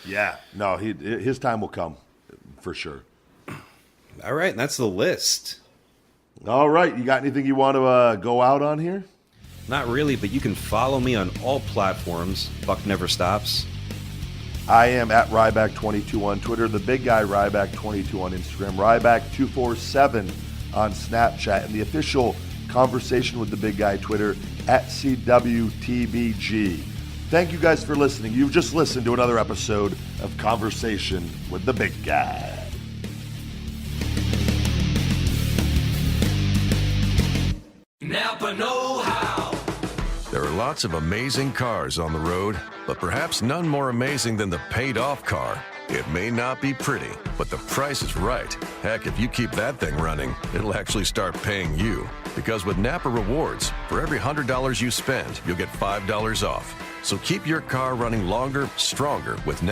Yeah. No, his time will come, for sure. All right, and that's the list. All right. You got anything you want to go out on here? Not really, but you can follow me on all platforms. Buck Never Stops. I am at Ryback22 on Twitter, the big guy Ryback22 on Instagram, Ryback247 on Snapchat, and the official Conversation with the Big Guy Twitter at CWTBG. Thank you guys for listening. You've just listened to another episode of Conversation with the Big Guy. Napa know-how. There are lots of amazing cars on the road, but perhaps none more amazing than the paid-off car. It may not be pretty, but the price is right. Heck, if you keep that thing running, it'll actually start paying you. Because with Napa Rewards, for every $100 you spend, you'll get $5 off. So keep your car running longer, stronger with Napa.